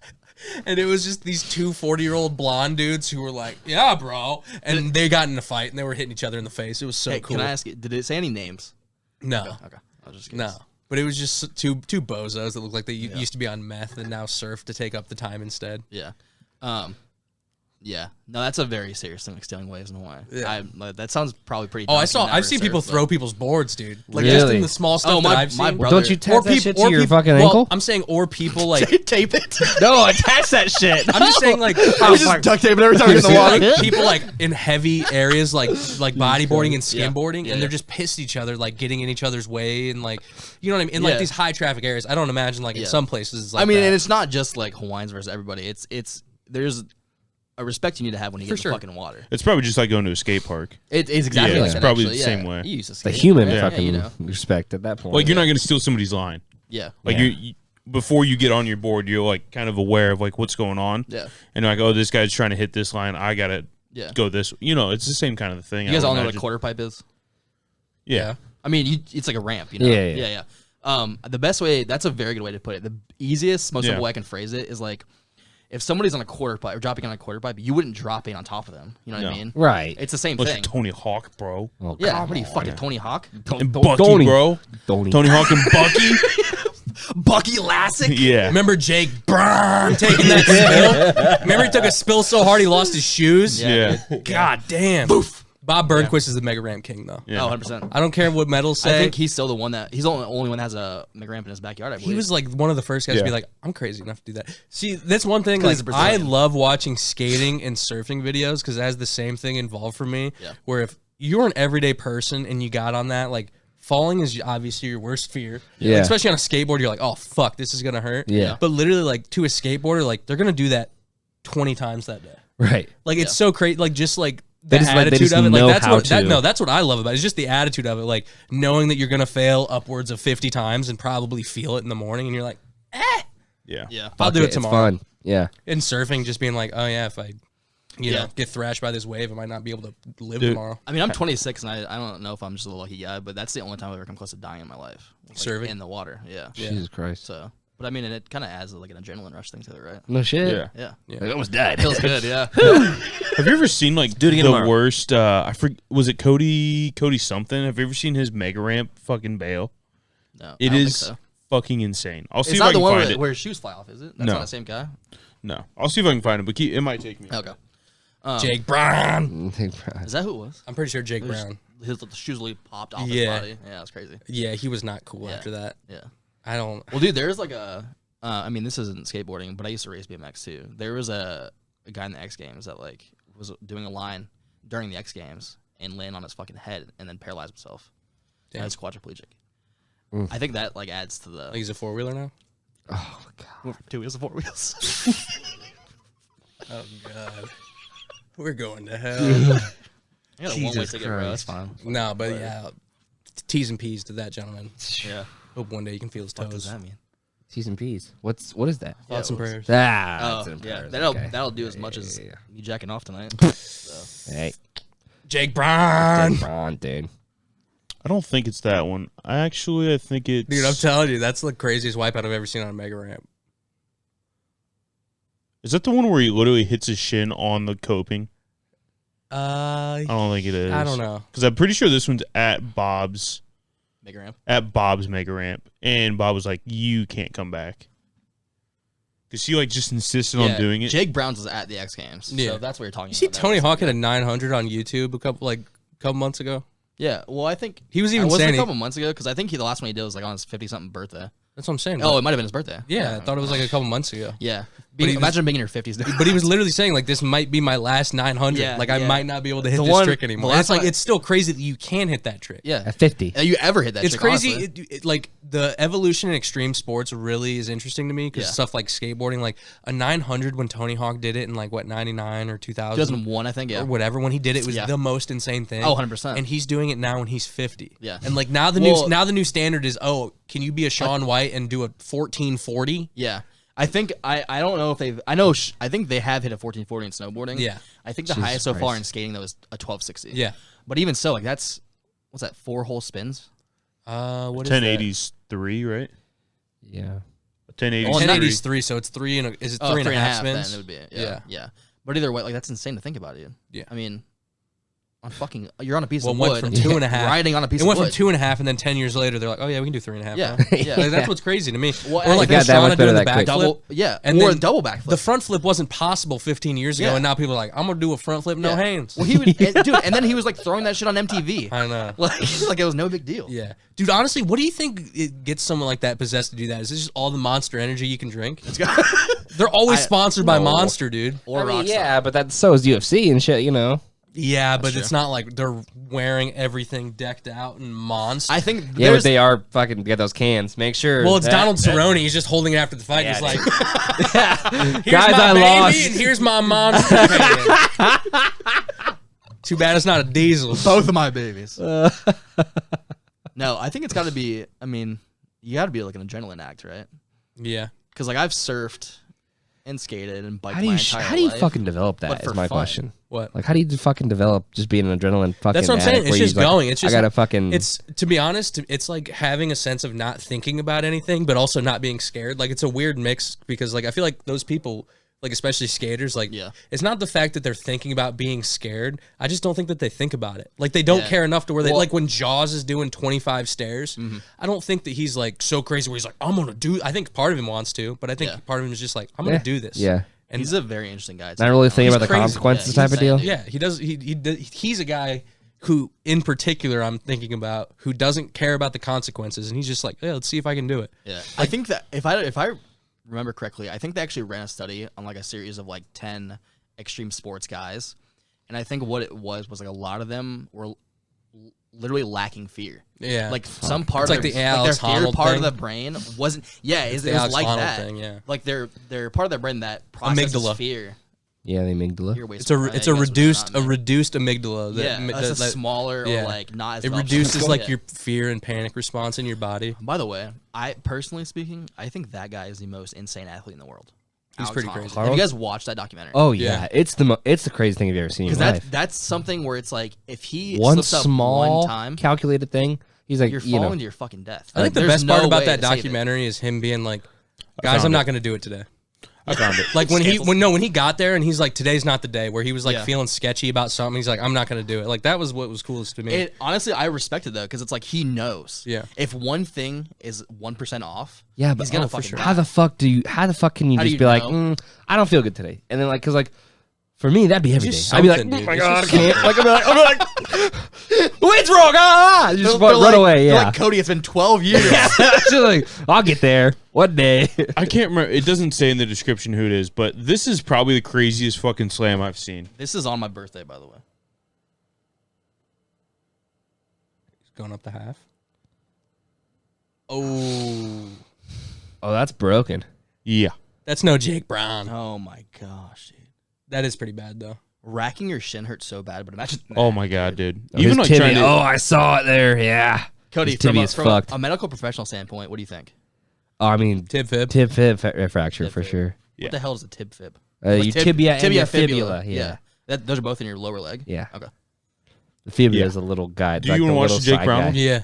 And it was just these two 40-year-old blonde dudes who were like, "Yeah, bro," and they got in a fight and they were hitting each other in the face. It was so Hey, cool. can I ask you? Did it say any names? No, Okay, I was just no. curious. But it was just two bozos that looked like they used to be on meth and now surf to take up the time instead. Yeah. Yeah. No, that's a very serious thing, like stealing waves in Hawaii. Yeah. That sounds probably pretty. Oh, dumb if you never I've seen people surfed, throw but- people's boards, dude. Like just Really? in the small stuff Oh, that I've my seen. brother. Don't you tap that shit to your fucking well, ankle? I'm saying, or people like, tape it. No, attach that shit. I'm just saying like, I just duct tape it every time you get in the water. like people like in heavy areas like bodyboarding and skimboarding, Yeah, and they're yeah. just pissed at each other, like getting in each other's way, and like, you know what I mean? In Yeah. like these high traffic areas, I don't imagine like in Yeah. some places. It's like I mean, that. and it's not just like Hawaiians versus everybody. It's there's a respect you need to have when you get in sure. the fucking water. It's probably just like going to a skate park. It's exactly Yeah, like it's that, probably actually. the same way. You used to The skate, human right? fucking Yeah, you know. respect at that point. Like you're not going to steal somebody's line. Yeah. Like Yeah. you before you get on your board, you're like kind of aware of like what's going on. Yeah. And you're like, oh, this guy's trying to hit this line. I gotta Yeah. go this. You know, it's the same kind of thing. You guys I would all know what a imagine. quarter pipe is? Yeah. I mean, it's like a ramp, you know? Yeah, yeah. The best way, that's a very good way to put it. The easiest, most Yeah. simple way I can phrase it is like, if somebody's on a quarter pipe or dropping on a quarter pipe, you wouldn't drop in on top of them. You know what I No. mean? right. It's the same Unless thing. you're Tony Hawk, bro. Oh, Yeah. come What are you, on. fucking Tony Hawk? And Don't- Bucky, Tony. bro. Tony. Tony Hawk and Bucky. Bucky Lassick? Yeah. Remember Jake Brown taking that spill? Remember he took a spill so hard he lost his shoes? Yeah. Yeah. God damn. Bob Burnquist is the Mega Ramp King, though. Yeah. Oh, 100%. I don't care what medals say. I think he's still the one he's the only one that has a McRamp in his backyard, I believe. he was like one of the first guys to be Yeah. like, I'm crazy enough to do that. See, that's one thing. 'Cause Like, he's a Brazilian. I love watching skating and surfing videos because it has the same thing involved for me. Yeah. Where if you're an everyday person and you got on that, like, falling is obviously your worst fear. Yeah. Like, especially on a skateboard, you're like, oh, fuck, this is going to hurt. Yeah. But literally, like, to a skateboarder, like, they're going to do that 20 times that day. Right. Like, it's so crazy. Like, just like, They the just, like, they attitude just of it, know like that's how what to. that's what I love about it. It's just the attitude of it, like knowing that you're gonna fail upwards of 50 times and probably feel it in the morning, and you're like, Yeah. Yeah. I'll Fuck do it it's tomorrow. fun. Yeah. And surfing, just being like, oh yeah, if I, you Yeah. know, get thrashed by this wave, I might not be able to live Dude. tomorrow. I mean, I'm 26, and I don't know if I'm just a lucky guy, but that's the only time I've ever come close to dying in my life. Like, Surfing? in the water, yeah. Jesus Christ. So, but I mean, and it kind of adds like an adrenaline rush thing to it, right? No shit. Yeah. Yeah. I almost died. Feels good, yeah. Have you ever seen like Do it again the tomorrow. worst? I forget. Was it Cody something? Have you ever seen his mega ramp fucking bail? No, It I don't is think so. fucking insane. I'll see It's if I not can the one find where, it. where his shoes fly off, is it? That's No. not the same guy. No, I'll see if I can find it. But it might take me. Okay. Jake Brown. Is that who it was? I'm pretty sure Jake Brown. His the shoes literally popped off Yeah. his body. Yeah, that's crazy. Yeah, he was not cool Yeah. after that. Yeah. I don't. Well, dude, there's like a I mean, this isn't skateboarding, but I used to race BMX too. There was a guy in the X Games that like was doing a line during the X Games and landed on his fucking head and then paralyzed himself. Damn. And he's quadriplegic. Oof. I think that like adds to the Like he's a 4-wheeler now. Oh god. 2 wheels and 4 wheels. Oh god, we're going to hell. I got a Jesus one-way ticket, bro. That's Christ. fine. No, but yeah, T's and P's to that gentleman. Yeah. Hope one day you can feel his What does toes. that mean? T's and P's. What is that? Thoughts and what's- prayers. Ah, Oh, that's in yeah. prayers, That'll okay. that'll do as Yeah, much yeah, as yeah. me jacking off tonight. Hey, Jake Brown. Ron, dude. I don't think it's that one. I think it's. Dude, I'm telling you, that's the craziest wipeout I've ever seen on a mega ramp. Is that the one where he literally hits his shin on the coping? I I don't think it is. don't know. Because I'm pretty sure this one's at Bob's Mega ramp. mega ramp, and Bob was like, "You can't come back," because he like just insisted on doing it. Jake Brown's was at the X Games. Yeah. So that's what you're talking You see about. Tony Hawk at a 900 on YouTube a couple months ago. Yeah. Well, I think He was even was it saying a couple months ago because I think the last one he did was like on his 50-something birthday. that's what I'm saying. Oh, it might have been his birthday. yeah, I thought it was like a couple months ago. Yeah. he was- Imagine being in your 50s. Dude. But he was literally saying like this might be my last 900. Yeah, like I yeah. might not be able to hit The this one- trick the anymore. last It's like time I- it's still crazy that you can hit that trick. Yeah. At 50. You ever hit that It's trick, crazy. honestly. Like the evolution in extreme sports really is interesting to me because Yeah. stuff like skateboarding, like a 900 when Tony Hawk did it in like what 99 or 2000 2001, I think. Yeah. or whatever when he did it was Yeah. the most insane thing. Oh, 100%. And he's doing it now when he's 50. Yeah. And like now the new standard is can you be a Shaun White and do a 1440? Yeah. I think I don't know if they've I think they have hit a 1440 in snowboarding. Yeah. I think the Jesus highest so far Christ. in skating though is a 1260. Yeah. But even so, like that's what's that 4-hole spins? What is that? 1083, right? Yeah. 1080. Oh, and 1080's 3, so it's 3 and is it 3.5 spins? Then it would be it. Yeah. Yeah. Yeah. But either way, like that's insane to think about, dude. Yeah. I mean, you're on a piece Well, of it went wood. from 2.5. riding on a piece It of went wood. from 2.5, and then 10 years later, they're like, "Oh yeah, we can do 3.5." Yeah. now. Yeah. Like, that's what's crazy to me. Well, Or like I got that Shauna much better doing the that quick. backflip. yeah, And or then a double backflip. The front flip wasn't possible 15 years ago, Yeah. and now people are like, "I'm gonna do a front flip, no Yeah. hands." Well, he would, dude, and then he was like throwing that shit on MTV. I know. like it was no big deal. Yeah, dude. Honestly, what do you think it gets someone like that possessed to do that? Is this just all the Monster Energy you can drink? They're always sponsored by no. Monster, dude. Or I mean, Rockstar. yeah, but that so is UFC and shit, you know. Yeah, but true. it's not like they're wearing everything decked out in Monster. I think Yeah, but there's they are fucking get those cans. Make sure. Well, it's that- Donald Cerrone. He's just holding it after the fight. Yeah, He's like, dude. "Here's Guys, my I baby, lost." and here's my Monster." can." Too bad it's not a diesel. both of my babies. No, I think it's got to be. I mean, you got to be like an adrenaline act, right? Yeah. Because like I've surfed and skated and biked How do my you entire how do you life. fucking develop but that? for Is my fun. question. What? Like, how do you fucking develop just being an adrenaline fucking? That's what I'm saying. addict It's where you just like, going. It's just I gotta fucking. It's to be honest, it's like having a sense of not thinking about anything, but also not being scared. Like it's a weird mix because like I feel like those people, like especially skaters, like Yeah. it's not the fact that they're thinking about being scared. I just don't think that they think about it. Like they don't Yeah. care enough to where they Well- like when Jaws is doing 25 stairs. I don't think that he's like so crazy where he's like I'm gonna do. I think part of him wants to, but I think Yeah. part of him is just like I'm gonna do this. Yeah. And He's a very interesting guy. Not really thinking He's about the crazy. consequences Yeah, type he's of deal. insane, Yeah, he does. He's a guy who, in particular, I'm thinking about who doesn't care about the consequences, and he's just like, yeah, let's see if I can do it. Yeah, I think that if I remember correctly, I think they actually ran a study on like a series of like 10 extreme sports guys, and I think what it was like a lot of them were literally lacking fear. Yeah, Like some part It's of like the their Alex fear Honnold part thing. of the brain wasn't. Yeah, it the was Alex like Honnold that. thing, yeah. Like they're part of their brain that processes Amygdala. fear. Yeah, the amygdala. You're it's a reduced amygdala. Yeah, that, it's a smaller yeah. or like not as it developed. reduces like Yeah. your fear and panic response in your body. By the way, I personally speaking, I think that guy is the most insane athlete in the world. He's Alex pretty Honnold. crazy. Have you guys watched that documentary? Oh Yeah. yeah, it's the craziest thing you've ever seen in because your life. that's something where it's like if he One slips up small one time, calculated thing. He's like, you're you falling know, to your fucking death. I think the There's best part no about way that to save it. documentary is him being like, guys, found I'm it. not going to do it today. I found it. Like when he got there and he's like, today's not the day, where he was like Yeah. feeling sketchy about something. He's like, I'm not going to do it. Like that was what was coolest to me. It honestly, I respect it though, because it's like he knows. Yeah. If one thing is 1% off, yeah, but he's gonna for fucking sure. die. how the fuck can you How do just you be like, know? I don't feel good today, and then like, cause like, For me, that'd be every day. Just I'd be like, something, oh dude. my It's god, I just can't. Like, I'm like, the wind's wrong. Ah! Just run away. They're Yeah. like, Cody, it's been 12 years. Just like, I'll get there one day. I can't remember. It doesn't say in the description who it is, but this is probably the craziest fucking slam I've seen. This is on my birthday, by the way. Going up the half. Oh, Oh, that's broken. Yeah. that's no Jake Brown. Oh my gosh, dude. That is pretty bad though. Racking your shin hurts so bad, but imagine. Oh my god, dude. His Even like tibia. trying to. Oh, I saw it there. Yeah. Cody, His tibia's from fucked. a medical professional standpoint, what do you think? Oh, I mean, Tib fib. tib fib fracture for fib. sure. Yeah. What the hell is a tib fib? Your Like tibia and your fibula. Yeah. Those are both in your lower leg. Yeah. Okay. The fibula Yeah. is a little guy. Do you wanna watch the Jake Brown one? Yeah.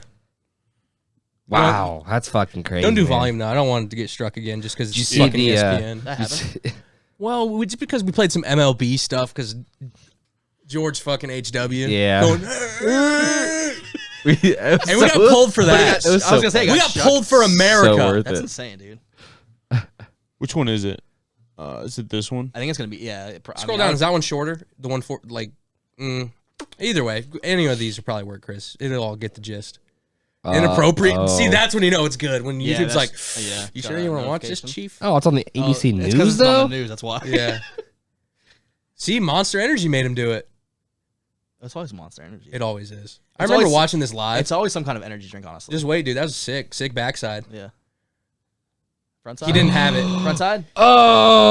Wow, that's fucking crazy. Don't do man. volume now. I don't want it to get struck again just because Did you it's see fucking the, ESPN. That happened. Well, just because we played some MLB stuff because George fucking HW. Yeah. Going, and we got pulled for that. I was gonna say, it we got got shut. pulled for America. So worth That's it. insane, dude. Which one is it? Is it this one? I think it's gonna be Scroll down. Is that one shorter? The one for like. Either way, any of these will probably work, Chris. It'll all get the gist. Inappropriate. See, that's when you know it's good. When Yeah, YouTube's like, yeah. "You sure you want to watch this, Notification. Chief?" Oh, it's on the ABC It's 'cause News it's on though. the news. That's why. Yeah. See, Monster Energy made him do it. It's always Monster Energy. It always is. I It's remember always- watching this live. It's always some kind of energy drink, honestly. Just wait, dude. That was sick. Sick backside. Yeah. Front side. He didn't have it. Front side.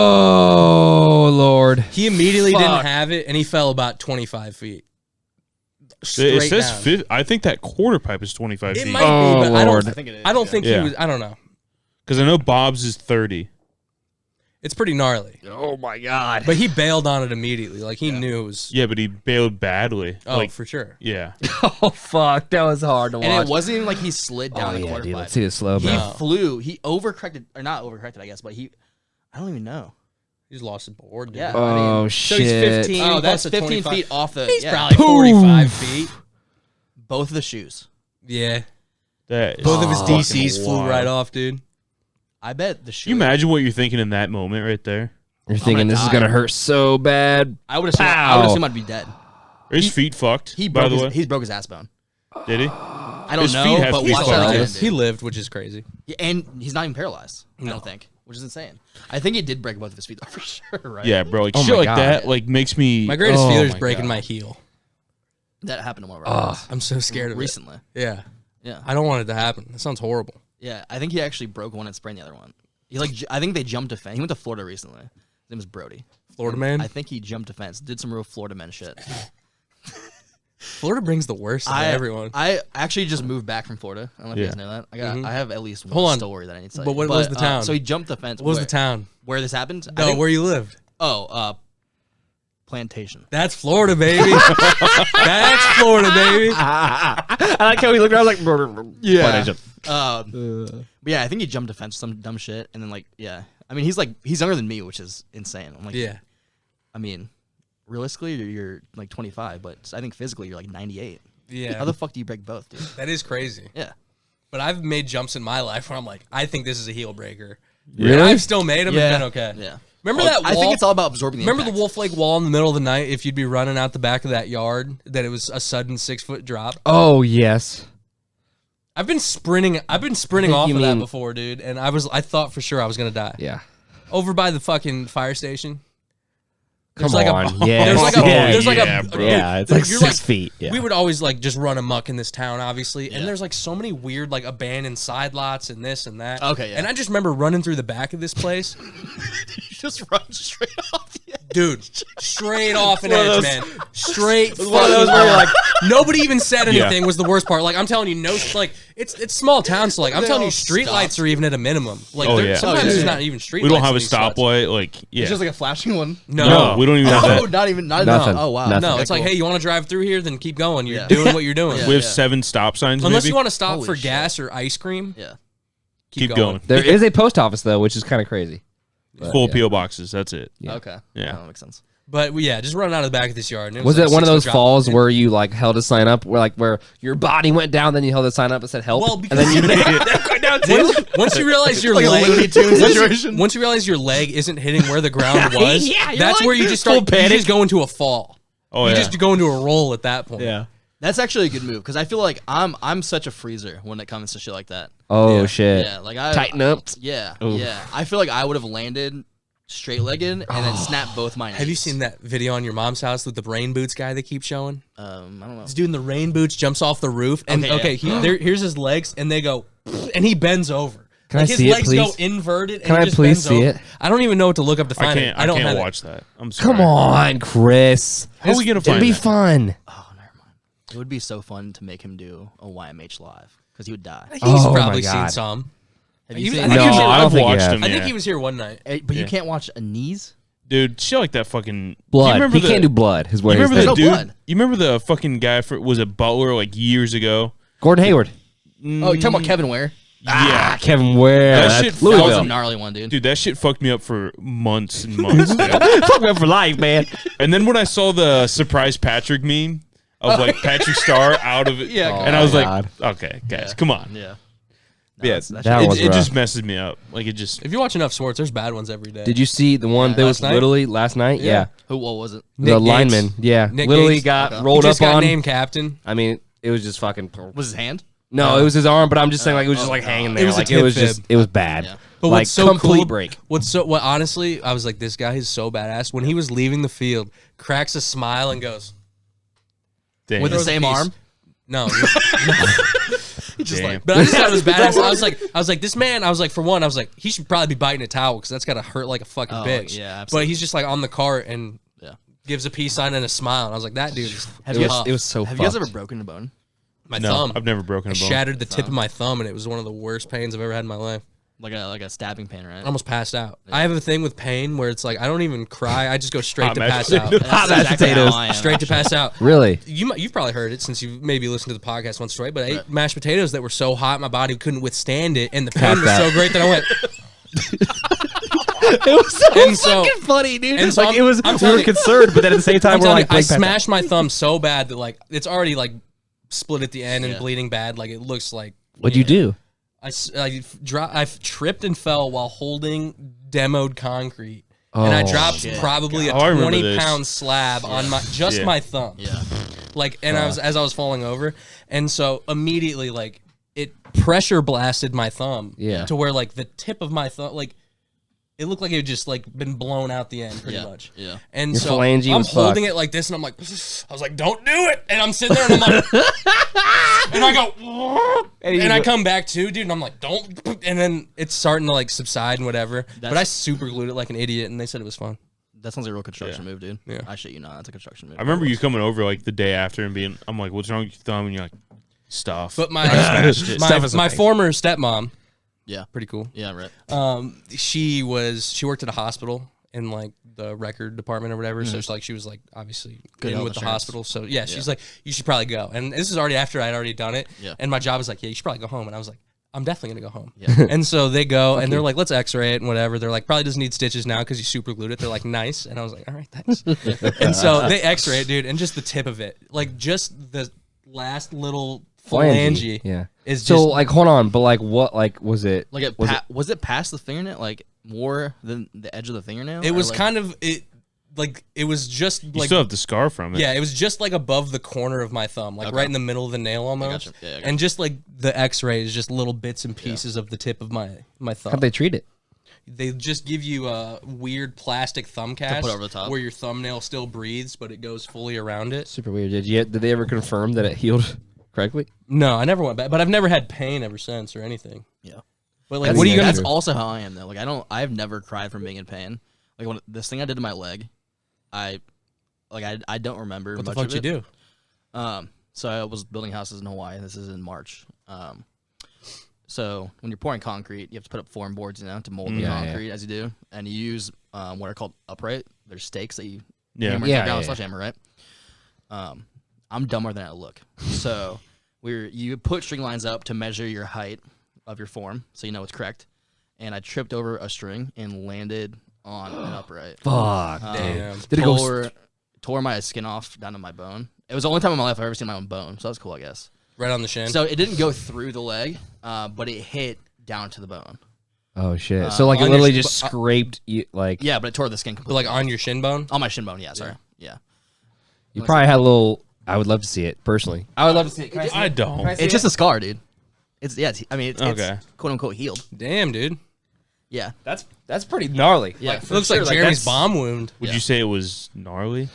Oh Lord. He immediately Fuck. didn't have it, and he fell about 25 feet. It Straight says down. I think that quarter pipe is 25 It feet. might Oh, be, but I Lord. don't. I think it is. I don't think Yeah. he was. I don't know. Because I know Bob's is 30. It's pretty gnarly. Oh my God. But he bailed on it immediately. Like he knew it was. Yeah, but he bailed badly. Oh, like, for sure. yeah. Oh fuck, that was hard to watch. And it wasn't even like he slid down Oh the yeah, quarter dude. pipe. Let's see the slow He mo. No. flew. He overcorrected, or not overcorrected, I guess, but I don't even know. He just lost his board. Dude. Yeah. Oh So he's shit. 15. Oh, that's plus a 15 25. feet off the. He's yeah, probably Poof. 45 feet. both of the shoes. Yeah. That is Both of his fucking DCs flew wild. right off, dude. I bet the shoe. Can you imagine what you're thinking in that moment right there? You're thinking gonna this is die. gonna hurt so bad. I would assume. I Pow. would assume I'd be dead. Are his feet fucked, He by broke the his, way? he broke his ass bone. Did he? I don't His know, feet have but to be watch fucked. that again, He dude. lived, which is crazy. Yeah, and he's not even paralyzed. I No. don't think, which is insane. I think he did break both of his feet though, for sure. Right? Yeah, bro. Like Oh shit my like God. that like makes me My greatest oh fear is my breaking God. my heel. that happened to one of our friends I'm so scared of recently. it. Yeah. Yeah, I don't want it to happen. That sounds horrible. yeah. I think he actually broke one and sprained the other one. He I think they jumped a fence. He went to Florida recently. His name was Brody. Florida man. I think he jumped a fence. Did some real Florida man shit. Florida brings the worst out of everyone. I actually just moved back from Florida. I don't know if you Yeah. guys know that. I have at least one Hold on. story that I need to say. But what was the town? So he jumped the fence. What was the town? Where this happened? I No, think- where you lived. Plantation. That's Florida, baby. That's Florida, baby. I like how he looked around like, Yeah. But yeah, I think he jumped a fence, some dumb shit, and then I mean, he's younger than me, which is insane. I'm like, Yeah. I mean, realistically, you're like 25, but I think physically you're like 98. Yeah. How the fuck do you break both, dude? That is crazy. Yeah. But I've made jumps in my life where I'm like, I think this is a heel breaker. Really? And I've still made them Yeah. and been okay. Yeah. Remember that wall? I think it's all about absorbing the Remember the impact. Wolf Lake wall in the middle of the night? If you'd be running out the back of that yard, that it was a sudden 6-foot drop. Oh yes. I've been sprinting off you of that mean- before, dude. And I thought for sure I was gonna die. Yeah. Over by the fucking fire station. Come There's like on. a, Yes. There's like a. Yeah, There's like yeah, a. bro. dude, Yeah, it's like you're 6 feet. Yeah. We would always like just run amok in this town, obviously, and Yeah. there's like so many weird like abandoned side lots and this and that. Okay, yeah. And I just remember running through the back of this place, You just run straight off the edge. dude, straight off an one of edge, those- man, straight. one of those fucking where you're off. Nobody even said Yeah. anything. Was the worst part. Like I'm telling you, no, like it's small town, so like I'm They telling you, all street stopped. lights are even at a minimum. Like Oh, there- yeah. sometimes Oh, yeah, there's yeah. not even street. We don't lights have in a these spots. stoplight. Like, yeah. It's just like a flashing one. No, we don't even have Oh, that. not even. Not Nothing. Oh wow. Nothing. No, Okay, it's like, cool. hey, you want to drive through here? Then keep going. You're Yeah. doing what you're doing. We have Yeah. 7 stop signs. Unless maybe? you want to stop Holy for shit. gas or ice cream, Yeah. keep, keep going. There is a post office though, which is kind of crazy. But, Full yeah. PO boxes. That's it. Yeah. Okay. Yeah. that makes sense. But yeah, just running out of the back of this yard. And Was like it one of 6 those foot drop. falls where you like held a sign up, where your body went down, then you held a sign up and said help, Well, and because then you went down too? once you realize your Like a leg, Looney Tunes situation. once you realize your leg isn't hitting where the ground was, Yeah, you're that's like where you just full start. You panic. just go into a fall. Oh You yeah. just go into a roll at that point. Yeah. That's actually a good move because I feel like I'm such a freezer when it comes to shit like that. Oh Yeah. shit! Yeah, like I Tighten up. Yeah, Oof. yeah. I feel like I would have landed straight-legged and then snapped both my knees. Have you seen that video on your mom's house with the rain boots guy they keep showing? I don't know. This dude in the rain boots jumps off the roof, and Okay, yeah. here's his legs, and they go, and he bends over. Can like I his see it, legs go please? inverted. Can and I he just please bends see over. it? I don't even know what to look up to I find can't. it. I don't can't have watch that. I'm sorry. Come on, Chris. How are we gonna It'd find be that? fun. Oh, never mind. It would be so fun to make him do a YMH live because he would die. He's Oh my probably seen God. some. Have He you was- seen? I think No, he was here- I don't I've think you watched have. him. I think yeah. he was here one night. But you Yeah. can't watch a knees. Dude, shit like that fucking Do Blood. you remember He can't do blood. Is You what he's remember the There's saying. no dude? blood. You remember the fucking guy was it Butler like years ago? Gordon Hayward. Oh, you're talking about Kevin Ware? Yeah, Kevin Ware. That That's shit That was Louisville. a gnarly one, dude. dude, that shit fucked me up for months and months. dude. Fuck me up for life, man. And then when I saw the surprise Patrick meme of like Patrick Star out of it, Yeah, and I was my like, okay, guys, come on. Yeah. Yeah, That was it rough. just messes me up. Like it just. If you watch enough sports, there's bad ones every day. Did you see the one that was last night? literally last night? Yeah. What was it? The Nick Gates. lineman. Yeah. Nick literally Gates. got Okay. rolled He just up got on. named captain. I mean, it was just fucking. Was his hand? No, it was his arm, but I'm just saying, like, it was just like oh, hanging it there. was a Like, tip it was just, fib. it was bad. Yeah. But like, what's so complete cool, break. What honestly, I was like, this guy is so badass. When he was leaving the field, cracks a smile and goes, Damn. With the Throws a same piece. arm? no. Just Damn. like But I just thought it was badass. I was like, this man. I was like, for one, I was like, he should probably be biting a towel because that's gotta hurt like a fucking Oh, bitch. yeah, But absolutely. he's just like on the cart and yeah. gives a peace sign and a smile. And I was like, that dude is It was so Have you guys fucked. ever broken a bone? my No, thumb. I've never broken I a bone. shattered the tip of my thumb, and it was one of the worst pains I've ever had in my life. Like a stabbing pain, right? I almost passed out. I have a thing with pain where it's like I don't even cry. I just go straight Hot to mashed pass out. potatoes. Hot mashed potatoes. how I am, Straight to pass out. Really? You've probably heard it since you maybe listened to the podcast once, right? But I ate mashed potatoes that were so hot my body couldn't withstand it, and the pain was that. so great that I went. It was so And so- fucking funny, dude. and so like, I'm- it was, I'm we telling were you- concerned, but then at the same time, I'm we're telling like, you, I Blake, pass out. smashed my thumb so bad that like it's already like split at the end and Yeah. bleeding bad. Like it looks like What'd you do? I tripped and fell while holding demoed concrete. And I Oh, dropped shit. probably Oh, I a remember this. 20-pound slab on my Yeah. my thumb. Yeah. Like, and I was as I was falling over, and so immediately like it pressure blasted my thumb. Yeah. To where like the tip of my thumb, like it looked like it had just like been blown out the end pretty Yeah. much. Yeah. And Your so phalange I'm was holding fucked. it like this, and I'm like, I was like, don't do it. And I'm sitting there, and I'm like, and I go, and I come back to, dude, and I'm like, don't. And then it's starting to like subside and whatever. But I super glued it like an idiot, and they said it was fun. That sounds like a real construction move, dude. Yeah. I shit you not. That's a construction move. I remember you coming over like the day after and being, I'm like, what's wrong with your thumb? And you're like, stuff. But my smashed it. my, Stuff is my amazing. former stepmom, Yeah. pretty cool. Yeah, right. She worked at a hospital in like the record department or whatever. So it's like she was like obviously Good in health with the insurance. hospital. So yeah, she's like, you should probably go. And this is already after I'd already done it. Yeah. And my job was like, yeah, you should probably go home. And I was like, I'm definitely gonna go home. Yeah. And so they go and they're like, let's X-ray it and whatever. They're like, probably doesn't need stitches now because you super glued it. They're like, nice. And I was like, all right, thanks. And so they X-ray it, dude, and just the tip of it, like just the last little phalange, Yeah. is So, just like, hold on, but like, what, like, was it? Like it was was it past the fingernail? Like more than the edge of the fingernail? it Or, was like, kind of it. Like it was just you like still have the scar from it. yeah, it was just like above the corner of my thumb, like Okay. right in the middle of the nail almost. gotcha. Yeah, I gotcha. And just like the X-ray is just little bits and pieces of the tip of my thumb. How'd they treat it? They just give you a weird plastic thumb cast over the top? where your thumbnail still breathes, but it goes fully around it. Super weird. Did they ever confirm that it healed correctly? No, I never went back, but I've never had pain ever since or anything. Yeah. But like, That's what are you gonna? That's true. also how I am though. Like I've never cried from being in pain. Like when this thing I did to my leg, I don't remember What the much fuck of you it. do? So I was building houses in Hawaii. This is in March. So when you're pouring concrete, you have to put up form boards, to mold the Yeah, yeah. concrete as you do, and you use what are called upright. There's stakes that you Yeah. hammer Yeah, down with yeah, sledgehammer, right? I'm dumber than I look. So you put string lines up to measure your height of your form, so you know it's correct. And I tripped over a string and landed on an upright. Fuck, Damn. dude. Did it go? Tore my skin off down to my bone. It was the only time in my life I've ever seen my own bone, so that was cool, I guess. Right on the shin. So it didn't go through the leg, but it hit down to the bone. Oh shit! So like it on literally your- just scraped you, like Yeah, but it tore the skin But completely. like on your shin bone. on my shin bone. Yeah, sorry. Yeah. you probably had a little. I would love to see it personally. I would love to see it. I don't. It's just a scar, dude. It's I mean, it's Okay. quote unquote healed. Damn, dude. Yeah. That's pretty gnarly. Yeah. It looks like Jeremy's bomb wound. Would Yeah. you say it was gnarly?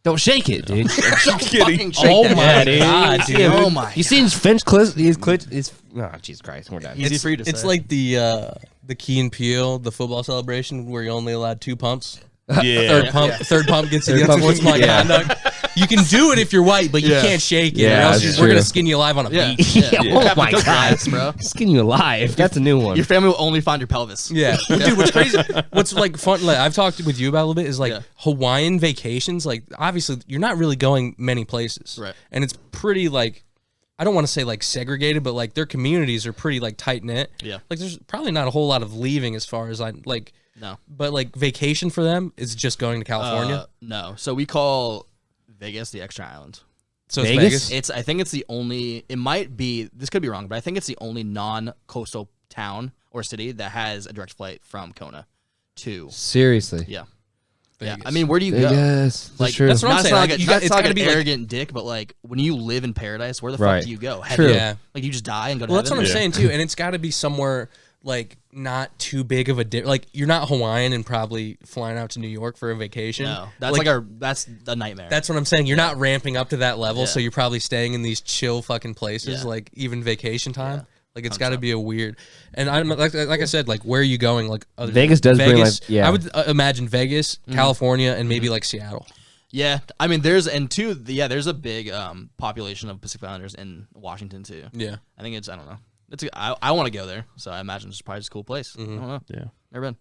Don't shake it, dude. Fucking shake Oh that. my dude. god, dude. Yeah, Oh my. You seen his Finch clip? His clip is. Oh, Jesus Christ, we're done. Easy for you to It's say. like the Key and Peele, the football celebration where you're only allowed 2 pumps. Yeah. Third pump gets you Third the pump unsportsmanlike yeah. conduct. You can do it if you're white, but you Yeah. can't shake it. Yeah, or else that's we're true. gonna skin you alive on a Yeah. beach. Yeah, oh Have my to cook god, grass, bro. Skin you alive. That's a new one. Your family will only find your pelvis. Yeah, dude. What's crazy? What's like fun? Like I've talked with you about a little bit is like Yeah. Hawaiian vacations. Like obviously you're not really going many places, Right. And it's pretty like I don't want to say like segregated, but like their communities are pretty like tight knit. Yeah. Like there's probably not a whole lot of leaving as far as I like. No. But like vacation for them is just going to California. No. So we call Vegas the extra island. So it's Vegas? Vegas. I think it's the only. It might be. This could be wrong, but I think it's the only non-coastal town or city that has a direct flight from Kona to. Seriously. Yeah. Vegas. Yeah. I mean, where do you go? Vegas. That's Like true. that's what I'm not saying. Like Like, a, you got- that's it's not gotta like an be, like- arrogant dick, but like when you live in paradise, where the Right. fuck do you go? True. Heaven? Yeah. Like you just die and go to Well, that's what heaven? I'm saying too, and it's got to be somewhere like not too big of a like you're not Hawaiian and probably flying out to New York for a vacation. No, that's that's a nightmare. That's what I'm saying. You're not ramping up to that level, so Yeah. you're probably staying in these chill fucking places, Yeah. like even vacation time. Yeah. Like it's got to be a weird. And I'm like I said, like where are you going? Like other than Vegas does bring, like- yeah. I would imagine Vegas, California, and maybe like Seattle. Yeah, I mean, there's there's a big population of Pacific Islanders in Washington too. Yeah. I think I don't know. I want to go there, so I imagine it's probably just a cool place. I don't know. Yeah. Never been.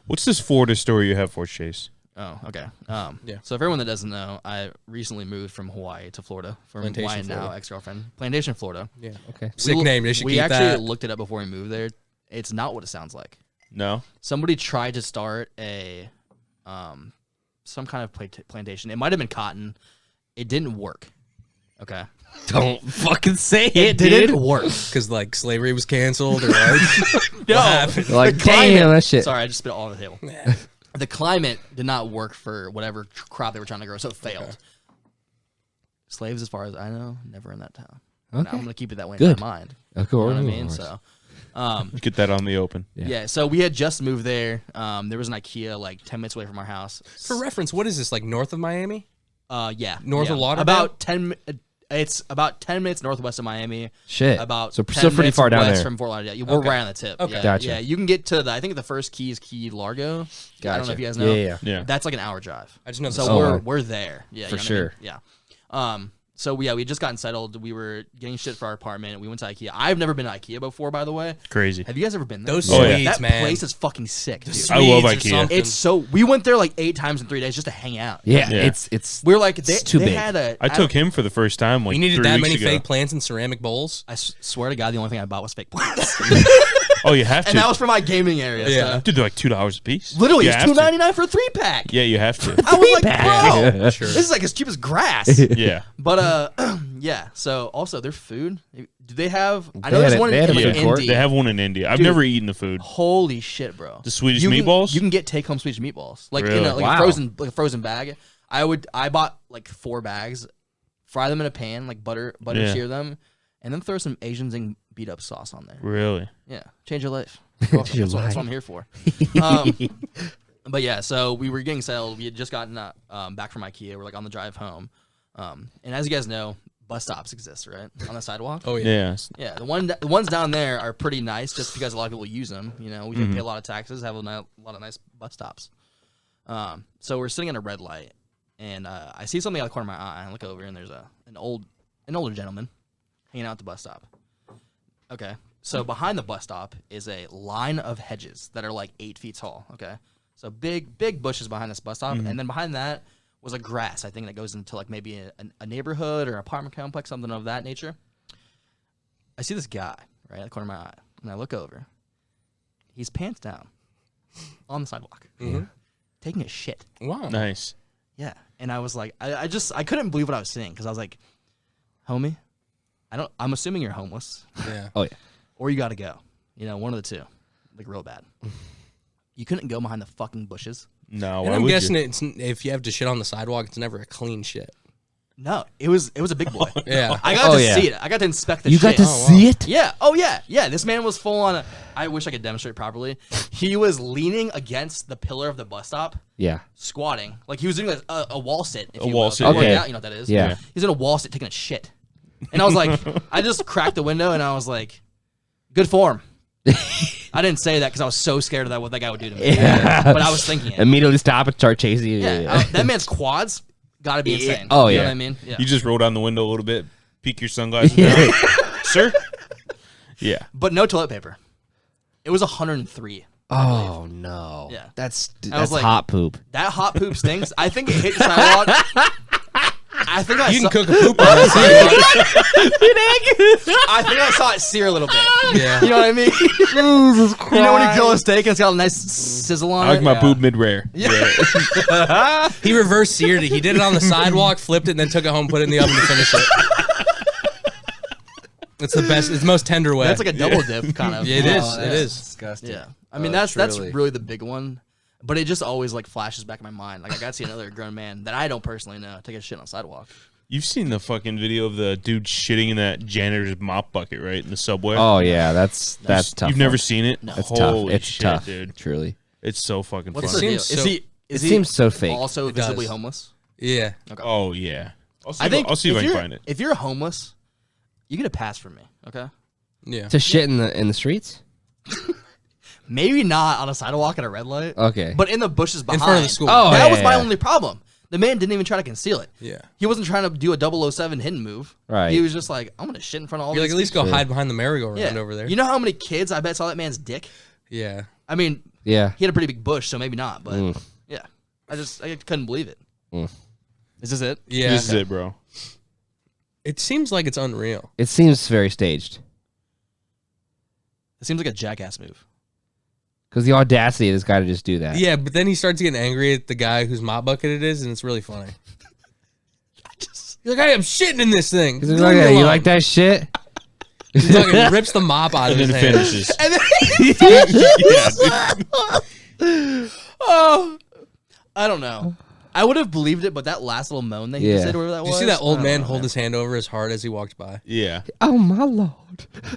What's this Florida story you have for us, Chase? Oh, okay. Yeah. So for everyone that doesn't know, I recently moved from Hawaii to Florida for Plantation, my now Florida. ex-girlfriend. Plantation, Florida. Yeah. Okay. Sick name. They should we keep actually that. looked it up before we moved there. It's not what it sounds like. No. Somebody tried to start a some kind of plantation. It might have been cotton. It didn't work. Okay. Don't fucking say it, It didn't work. Because like slavery was canceled or like No. happened? Like, The climate- damn, that shit. Sorry, I just spit it all on the table. The climate did not work for whatever crop they were trying to grow, so it failed. Okay. Slaves, as far as I know, never in that town. Okay. And I'm going to keep it that way Good. in my mind. Of You know course. what I mean? So, Get that on the open. yeah. So we had just moved there. There was an IKEA like 10 minutes away from our house. For reference, what is this like north of Miami? Yeah. North of yeah. Lauderdale? About 10 it's about 10 minutes northwest of Miami. Shit. About So 10 still pretty minutes far down west there. from Fort Lauderdale. Yeah, we're Okay. right on the tip. Okay. Yeah, Gotcha. Yeah, you can get to I think the first key is Key Largo. I don't know if you guys know. Yeah. Yeah. That's like an hour drive. I just know the So song. Oh. we're there. Yeah, For you know what I mean? sure. Yeah. So we had just gotten settled. We were getting shit for our apartment. We went to IKEA. I've never been to IKEA before, by the way. Crazy. Have you guys ever been there? Those Oh, yeah. Swedes, That man. place is fucking sick, dude. I love Swedes or IKEA. something. It's so. We went there like 8 times in 3 days just to hang out. Yeah. Yeah. It's We were like they too they big. had a. I took him for the first time like you needed 3 that weeks many ago. fake plants in ceramic bowls. I swear to God, the only thing I bought was fake plants, Oh, you have to. and that was for my gaming area. Yeah. So. Dude, they're like $2 a piece. Literally, You it's have to. $2.99 for a 3-pack. Yeah, you have to. I was like, Three-pack. bro, Sure. this is like as cheap as grass. Yeah. But yeah. So also their food. Do they have? I know They there's had a- one they had in a like food court. Indy. They have one in India. I've Dude. never eaten the food. Holy shit, bro! The Swedish You can- meatballs? You can get take home Swedish meatballs, like in Really? a, like Wow. a frozen bag. I bought like 4 bags, fry them in a pan, like butter Yeah. sear them, and then throw some Asian zing beat up sauce on there. Really? Yeah, change your life. That's your what life. I'm here for. But yeah, so we were getting settled. We had just gotten back from IKEA. We're like on the drive home, and as you guys know, bus stops exist, right, on the sidewalk. Oh yeah. Yeah. Yeah, the ones down there are pretty nice, just because a lot of people use them. You know, we pay a lot of taxes, have a lot of nice bus stops. So we're sitting at a red light, and I see something out of the corner of my eye. I look over, and there's an older gentleman hanging out at the bus stop. Okay, so behind the bus stop is a line of hedges that are like 8 feet tall. Okay, so big bushes behind this bus stop, and then behind that was a grass, I think, that goes into like maybe a neighborhood or apartment complex, something of that nature. I see this guy right at the corner of my eye, and I look over. He's pants down on the sidewalk. taking a shit. Wow. Nice. Yeah, and I was like, I couldn't believe what I was seeing because I was like, homie, I'm assuming you're homeless Yeah. Oh yeah. or you got to go. You know, one of the two, like real bad. You couldn't go behind the fucking bushes. No, And why I'm would guessing you? it's if you have to shit on the sidewalk, it's never a clean shit. No, it was a big boy. Yeah. I got Oh, to yeah. see it. I got to inspect the You shit. got to see it? Yeah. Oh yeah. Yeah. This man was full on. I wish I could demonstrate properly. He was leaning against the pillar of the bus stop, Yeah. squatting, like he was doing a wall sit. If A you wall will. sit, If you yeah. work out, you know what that is. Yeah. He's in a wall sit taking a shit, and I was like, I just cracked the window and I was like, good form. I didn't say that because I was so scared of what that guy would do to me. Yeah. But I was thinking it. Immediately stop and start chasing you. Yeah. That man's quads got to be insane. Oh, You know yeah. what I mean? Yeah. You just roll down the window a little bit, peek your sunglasses down. Sir? Yeah. But no toilet paper. It was 103. Oh no. Yeah. That's was like- hot poop. That hot poop stinks. I think it hit the sidewalk. I think I You saw, can cook a poop on that I think I saw it sear a little bit. Yeah. You know what I mean? Jesus Christ. You know when you grill a steak and it's got a nice sizzle on I like it? my poop mid-rare. Yeah. He reverse seared it. He did it on the sidewalk, flipped it, and then took it home, put it in the oven to finish it. It's the best. It's the most tender way. That's like a double dip kind of. Yeah, it is. Oh, It that's is. disgusting. Yeah. I mean, that's really the big one. But it just always like flashes back in my mind. Like I got to see another grown man that I don't personally know take a shit on the sidewalk. You've seen the fucking video of the dude shitting in that janitor's mop bucket, right? In the subway? Oh yeah, that's tough. You've never one. seen it? That's Holy tough. It's shit, tough, dude. Truly. It's so fucking What's funny. the deal? seems so- Is It he seems so fake. also It does. visibly homeless? Yeah. Oh, yeah. I think I'll see if I can you're- find it. If you're homeless, you get a pass from me. Okay. Yeah. To shit in the streets? Maybe not on a sidewalk at a red light. Okay. But in the bushes behind. In front of the school. Oh, that yeah, was my yeah. only problem. The man didn't even try to conceal it. Yeah. He wasn't trying to do a 007 hidden move. Right. He was just like, I'm gonna shit in front of all You're these like, at least go hide behind the merry-go-round yeah. over there. You know how many kids I bet saw that man's dick? Yeah. I mean, Yeah. he had a pretty big bush, so maybe not. But Mm. yeah, I couldn't believe it. Mm. Is this it? Yeah. This is it, bro. It seems like it's unreal. It seems very staged. It seems like a jackass move. Because the audacity of this guy to just do that. Yeah, but then he starts getting angry at the guy whose mop bucket it is, and it's really funny. He's like, I am shitting in this thing. He's Leave like, me "Yeah, you alone." like that shit? He fucking rips the mop out of And his then hand. finishes. And then, Yeah, dude. oh, I don't know. I would have believed it, but that last little moan that he just Yeah. did, whatever that You was. see that old I don't man know, hold his hand over his heart as he walked by? Yeah. Oh my lord.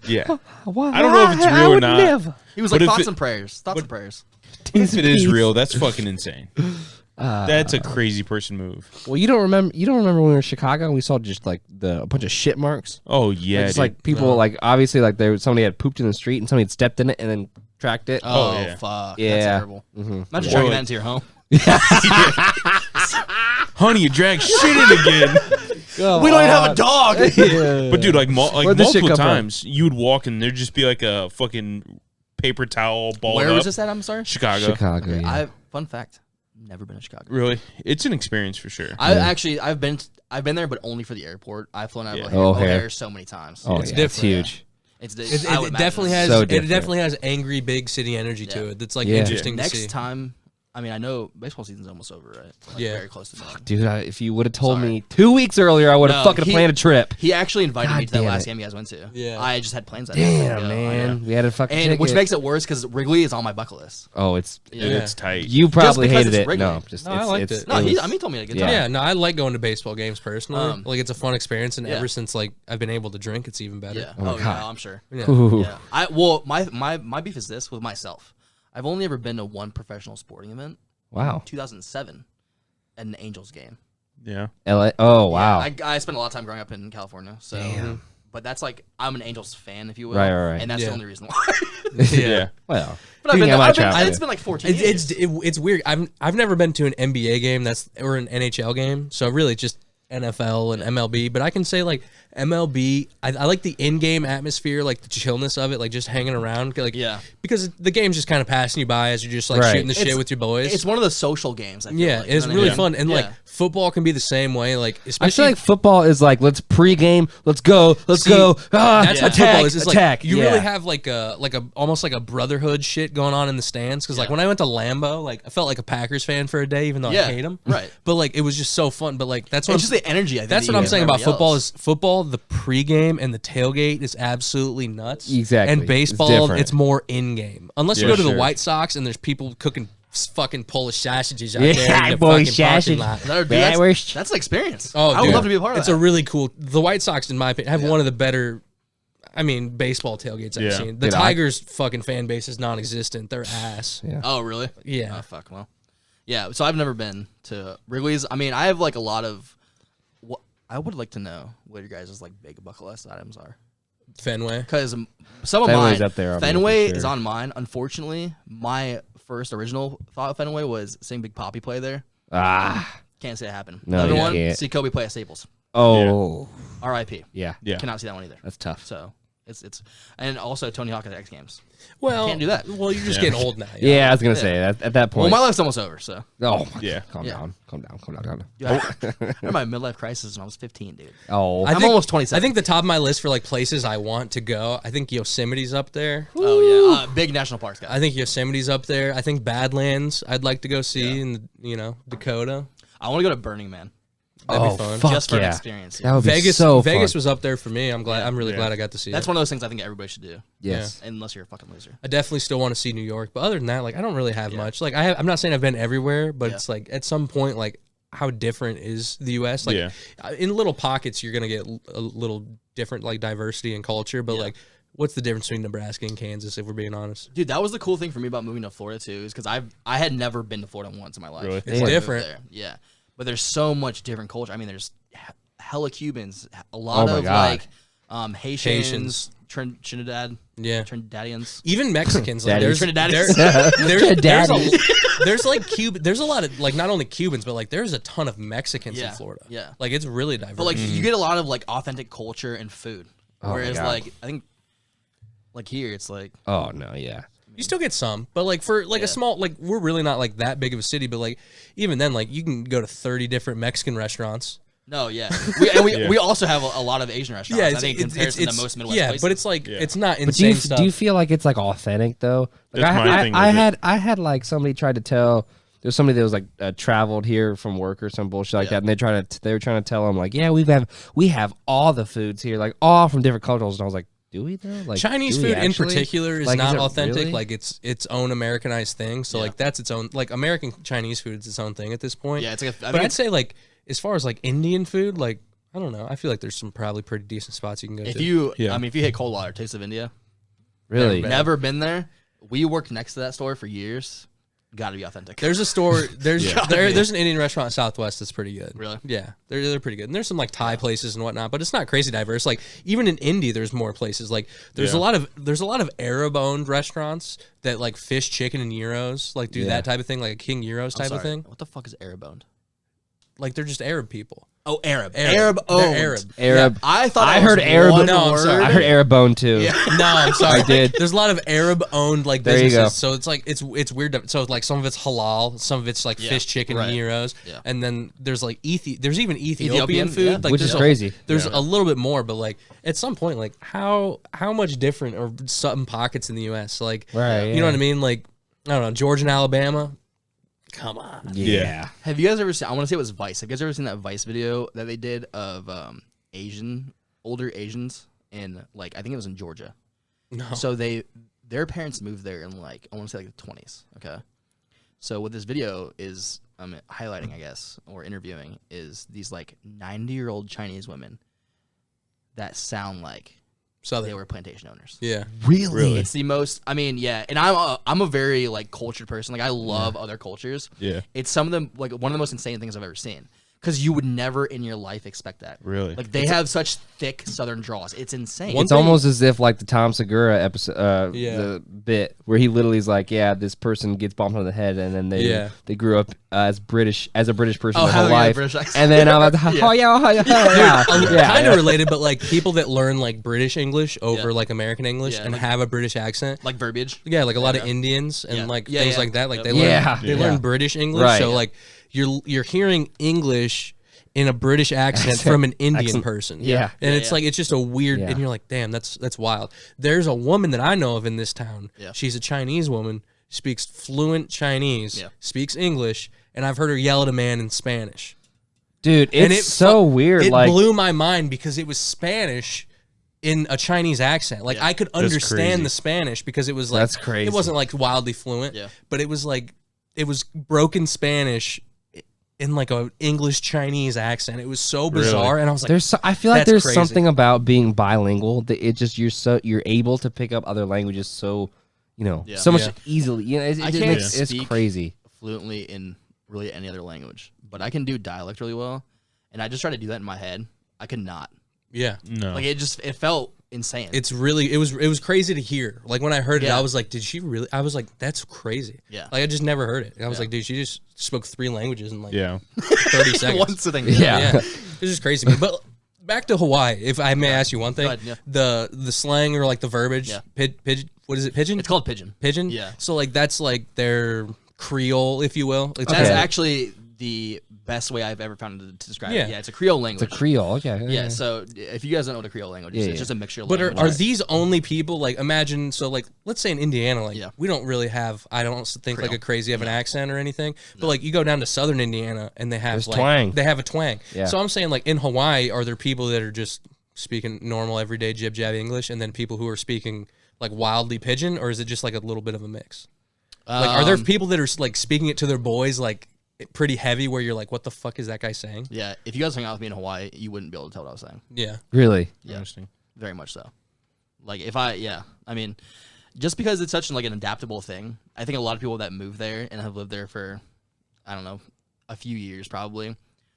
Yeah. Why, I don't know if it's I real or would not. Never. He was But like if thoughts it- and prayers. Thoughts and prayers. If it is real, that's fucking insane. That's a crazy person move. Well, you don't remember when we were in Chicago and we saw just like a bunch of shit marks. Oh, yeah. It's dude. like people like obviously like somebody had pooped in the street and somebody had stepped in it and then tracked it. Oh, yeah. fuck. That's Yeah. terrible. Mhm. Imagine Yeah. dragging Or that like- into your home. honey, you drag shit in again. We don't even have a dog. But dude, like Where'd this shit multiple come from? times, you would walk and there'd just be like a fucking paper towel balled Where up. was this at? I'm sorry. Chicago. Chicago. Yeah. Fun fact. Never been to Chicago. Really, it's an experience for sure. I've been there, but only for the airport. I've flown out Yeah. of O'Hare. O'Hare so many times. Oh, It's yeah, different, huge. It's It, I would imagine definitely it's- has. So It different. definitely has angry big city energy to Yeah. it. That's like Yeah. interesting to Next see. time, I mean, I know baseball season's almost over, right? Like, Yeah. very close to done. Dude, if you would have told Sorry. me 2 weeks earlier, I would have No, fucking he- planned a trip. He actually invited me God to that damn last it. game you guys went to. Yeah. I just had plans that day. Damn, Yeah, man. We had a fucking And ticket. which makes it worse because Wrigley is on my bucket list. Oh, it's Yeah. It's tight. you probably because hated it's it. Wrigley. No, just No, I liked it. No, was- he told me to get Yeah. time. Yeah, no, I like going to baseball games personally. Um, like it's a fun experience, and yeah. ever since like I've been able to drink, it's even better. Yeah. Oh, my yeah, God. I'm sure. Yeah. Ooh. Yeah. My beef is this with myself. I've only ever been to one professional sporting event. Wow. 2007, at an Angels game. Yeah. LA. Oh, wow. Yeah, I spent a lot of time growing up in California, so. Damn. But that's like I'm an Angels fan, if you will. Right, right. And that's Yeah. the only reason why. Yeah. Well, But I've You been, think I might I've been travel, it's yeah. been like 14 years. It's weird. I've never been to an NBA game or an NHL game, so really just NFL and MLB. But I can say like MLB, I like the in-game atmosphere, like the chillness of it, like just hanging around, like because the game's just kind of passing you by as you're just like shooting the shit with your boys. It's one of the social games. I feel yeah, like, it's you know what I really mean? fun, and like football can be the same way. Like I especially feel like football is like let's pregame, let's go. That's what football is. It's attack. like you really have like a almost like a brotherhood shit going on in the stands. Because like when I went to Lambeau, like I felt like a Packers fan for a day, even though I hate them. Right. But like it was just so fun. But like that's what It's just the energy. I think that's that what you I'm get saying from about everybody football. else. Is football the pregame and the tailgate is absolutely nuts. Exactly. And It's baseball, different. it's more in game. Unless you Yeah, go to the sure. White Sox and there's people cooking fucking Polish sausages out Yeah, there in the Polish fucking parking sausage. lot. Dude, Bratwurst. that's an experience. Oh, I would dude. love to be a part of It's that. a really cool. The White Sox, in my opinion, have one of the better. I mean, baseball tailgates I've Yeah. seen. The Dude, Tigers' fucking fan base is non-existent. They're ass. Yeah. Oh, really? Yeah. Oh, fuck. Well, yeah. So I've never been to Wrigley's. I mean, I have like a lot of. What I would like to know what your guys' like big bucket list items are, Fenway. because some of Fenway's mine up there, I mean, Fenway for is sure. on mine. Unfortunately, my first original thought of Fenway was seeing Big Papi play there. Ah. Can't say it happened. No, Another you one, can't. see Kobe play at Staples. Oh. R.I.P. Yeah. Yeah. Cannot see that one either. That's tough. So it's and also Tony Hawk at X Games. Well, Can't do that. Well, you're just Yeah. getting old now. Yeah, I was gonna say that at that Well, point. my life's almost over. So oh, my Yeah. God. Calm Yeah. down. Calm down. Calm down. dude, I remember my midlife crisis when I was 15, dude. Oh. I'm almost 27. I think the top of my list for like places I want to go. I think Yosemite's up there. Oh yeah, big national parks guy. I think Yosemite's up there. I think Badlands I'd like to go see in Dakota. I want to go to Burning Man That'd be fun. fuck just for an yeah. experience. That would be Vegas so Vegas fun. was up there for me. I'm glad. Yeah. I'm really Yeah. glad I got to see That's it. one of those things I think everybody should do, Yes. unless you're a fucking loser. I definitely still want to see New York, but other than that, like I don't really have much. Like I'm not saying I've been everywhere, but Yeah. it's like at some point, like how different is the U.S. Like Yeah. in little pockets, you're gonna get a little different like diversity and culture, but like what's the difference between Nebraska and Kansas if we're being honest? Dude, that was the cool thing for me about moving to Florida too, is because I had never been to Florida once in my life. Really? It's Before I moved different. there. Yeah, but there's so much different culture. I mean, there's hella Cubans, a lot my of God. like Haitians, Trinidad, Yeah. Trinidadians. Even Mexicans, like Daddies. there's Trinidadians. there's like there's a lot of like not only Cubans but like there's a ton of Mexicans in Yeah, Florida. yeah. like it's really diverse. But like you get a lot of like authentic culture and food, my whereas God. like I think like here it's like Oh no, yeah. you still get some, but like for like a small like we're really not like that big of a city, but like even then like you can go to 30 different Mexican restaurants. no, yeah. We also have a lot of Asian restaurants. I think in comparison to most Midwest yeah, places. but it's like it's not But do you, insane stuff. do you feel like it's like authentic though? Like That's my thing with it. I had like somebody tried to tell there's somebody that was like traveled here from work or some bullshit like that, and they were trying to tell them like, yeah, we have all the foods here, like all from different cultures, and I was like, do we though? Like Chinese do we food in actually? particular is Like, not it authentic. really? Like it's own Americanized thing. So like that's its own like American Chinese food is its own thing at this point. yeah, it's like But I'd say like as far as like Indian food, like I don't know. I feel like there's some probably pretty decent spots you can go if to. you Yeah. I mean if you hit Coldwater, Taste of India, Really? never been there. We worked next to that store for years. Got to be authentic. There's a store. There's Yeah. there's an Indian restaurant in Southwest that's pretty good. Really? Yeah, they're pretty good. And there's some like Thai places and whatnot, but it's not crazy diverse. Like even in Indy, there's more places. Like there's Yeah. a lot of Arab owned restaurants that like fish, chicken, and gyros, like do that type of thing, like a King Gyros type of thing. What the fuck is Arab owned? Like they're just Arab people. Oh, Arab. Arab. Arab They're owned. Arab. Arab. I thought I that heard was Arab. one No, I'm word. sorry. I heard Arab bone too. No, I'm sorry. I did. There's a lot of Arab owned like There you businesses, go. so it's like it's weird. So like some of it's halal, some of it's like fish, chicken, right. and gyros, Yeah. and then there's like there's even Ethiopian food, yeah. like Which there's is a- crazy. There's a little bit more, but like at some point, like how much different are some pockets in the U.S. Like, Right, you yeah. know what I mean? Like I don't know, Georgia and Alabama. Come on, Yeah. Have you guys ever seen? I want to say it was Vice. Have you guys ever seen that Vice video that they did of older Asians in like I think it was in Georgia. no. So their parents moved there in like I want to say like the 20s. Okay. So what this video is highlighting, I guess, or interviewing is these like 90-year-old Chinese women that sound like So they were plantation owners. yeah, Really? It's the most. I mean, yeah, and I'm a very like cultured person. Like I love other cultures. Yeah. It's some of them like one of the most insane things I've ever seen. because you would never in your life expect that. Really? Like they have such thick Southern draws. It's insane. It's almost as if like the Tom Segura episode, Yeah. the bit where he literally is like, yeah, this person gets bumped on the head, and then they grew up as a British person their whole yeah, life, British accent. and then I'm like, yeah. Kind of related, but like people that learn like British English over Yeah. like American English Yeah, and like- have a British accent. like verbiage. Yeah, like a lot of Indians and Yeah. like Yeah, things yeah. like that. Like Yep. they learn Yeah. they Yeah. learn British English. Right. So like you're hearing English in a British accent from an Indian person. Yeah. And Yeah, it's yeah. like it's just a weird Yeah. and you're like, damn, that's wild. There's a woman that I know of in this town. Yeah. She's a Chinese woman, speaks fluent Chinese, Yeah. speaks English, and I've heard her yell at a man in Spanish. Dude, And it's so weird. It Like, blew my mind because it was Spanish in a Chinese accent. Like Yeah. I could That's understand crazy. the Spanish because it was like That's crazy. It wasn't like wildly fluent, Yeah. but it was like it was broken Spanish in like a English Chinese accent. It was so bizarre, and I was like, I feel like that's there's crazy. something about being bilingual that it just you're able to pick up other languages so Yeah. so much Yeah. easily. You know, it I just can't makes it's speak crazy. fluently in really any other language, but I can do dialect really well, and I just try to do that in my head. I could not. yeah. No. Like it felt insane. It's really it was crazy to hear. Like when I heard it, Yeah. I was like, did she really? I was like, that's crazy. Yeah. Like I just never heard it. And I was Yeah. like, dude, she just spoke 3 languages in like yeah. 30 seconds. one sitting. Yeah. Yeah, it's just crazy. But back to Hawaii, if I may ask you one thing, Go ahead, yeah. the slang or like the verbiage, Yeah. pigeon. What is it? Pigeon. It's called pigeon. Pigeon. Yeah. So like that's like their Creole, if you will. It's That's Okay. actually the best way I've ever found to describe Yeah. it. Yeah, it's a Creole language. It's a Creole. Okay. Yeah, so if you guys don't know what a Creole language is, Yeah, it's yeah. just a mixture of But are languages. these only people like imagine so like let's say in Indiana like Yeah. we don't really have I don't think like Creole. a crazy of an accent or anything but like you go down to southern Indiana and they have There's like twang. they have a twang Yeah. so I'm saying like in Hawaii are there people that are just speaking normal everyday jib jab English and then people who are speaking like wildly pigeon or is it just like a little bit of a mix like are there people that are like speaking it to their boys like pretty heavy where you're like what the fuck is that guy saying Yeah, if you guys hung out with me in Hawaii, you wouldn't be able to tell what I was saying. yeah Really? Yeah, Interesting. very much so. Like I mean, just because it's such like an adaptable thing, I think a lot of people that move there and have lived there for, I don't know, a few years probably,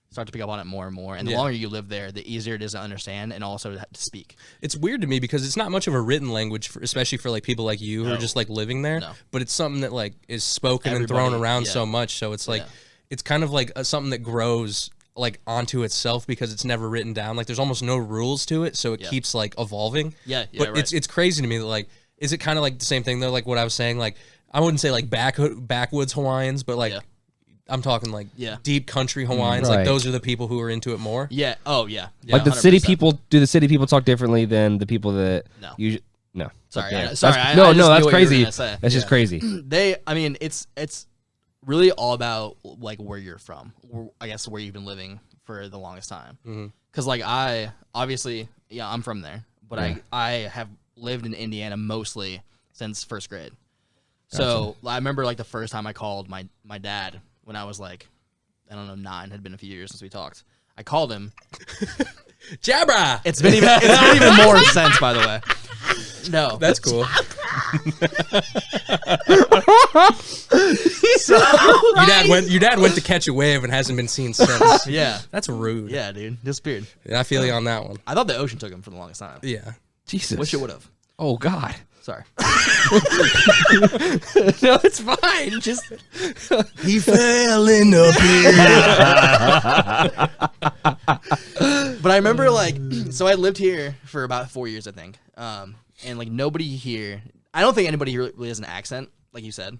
start to pick up on it more and more. And the Yeah. longer you live there, the easier it is to understand and also to speak. it's weird to me because it's not much of a written language, for, especially for like people like you who are No. just like living there. No. But it's something that like is spoken and thrown Everybody, around yeah. so much. So it's like Yeah. it's kind of like something that grows like onto itself because it's never written down. Like there's almost no rules to it, so it Yeah. keeps like evolving. Yeah, yeah, But right. it's crazy to me that like is it kind of like the same thing though? Like what I was saying, like I wouldn't say like backwoods Hawaiians, but like Yeah. I'm talking like Yeah. deep country Hawaiians. Right. Like those are the people who are into it more. Yeah. Oh yeah. Yeah, Like the city 100%. people, do the city people talk differently than the people that No. usually? No. Sorry, Okay. I- sorry, That's- I- no, I just no, knew that's what you were crazy. gonna say. That's just crazy. I mean, it's really all about like where you're from. I guess where you've been living for the longest time. Because like obviously, I'm from there, but I have lived in Indiana mostly since first grade. So I remember like the first time I called my dad when I was like, I don't know, 9. Had been a few years since we talked. I called him. Jabra. It's been even more since, by the way. No, That's cool. Your dad went to catch a wave and hasn't been seen since. yeah, That's rude. yeah, dude, disappeared. Yeah, I feel you on that one. I thought the ocean took him for the longest time. Yeah. Jesus. Wish it would have. Oh God. Sorry. No, it's fine. Just He fell in the pit. But I remember like, so I lived here for about 4 years, I think. And like nobody here, I don't think anybody here really has an accent, like you said.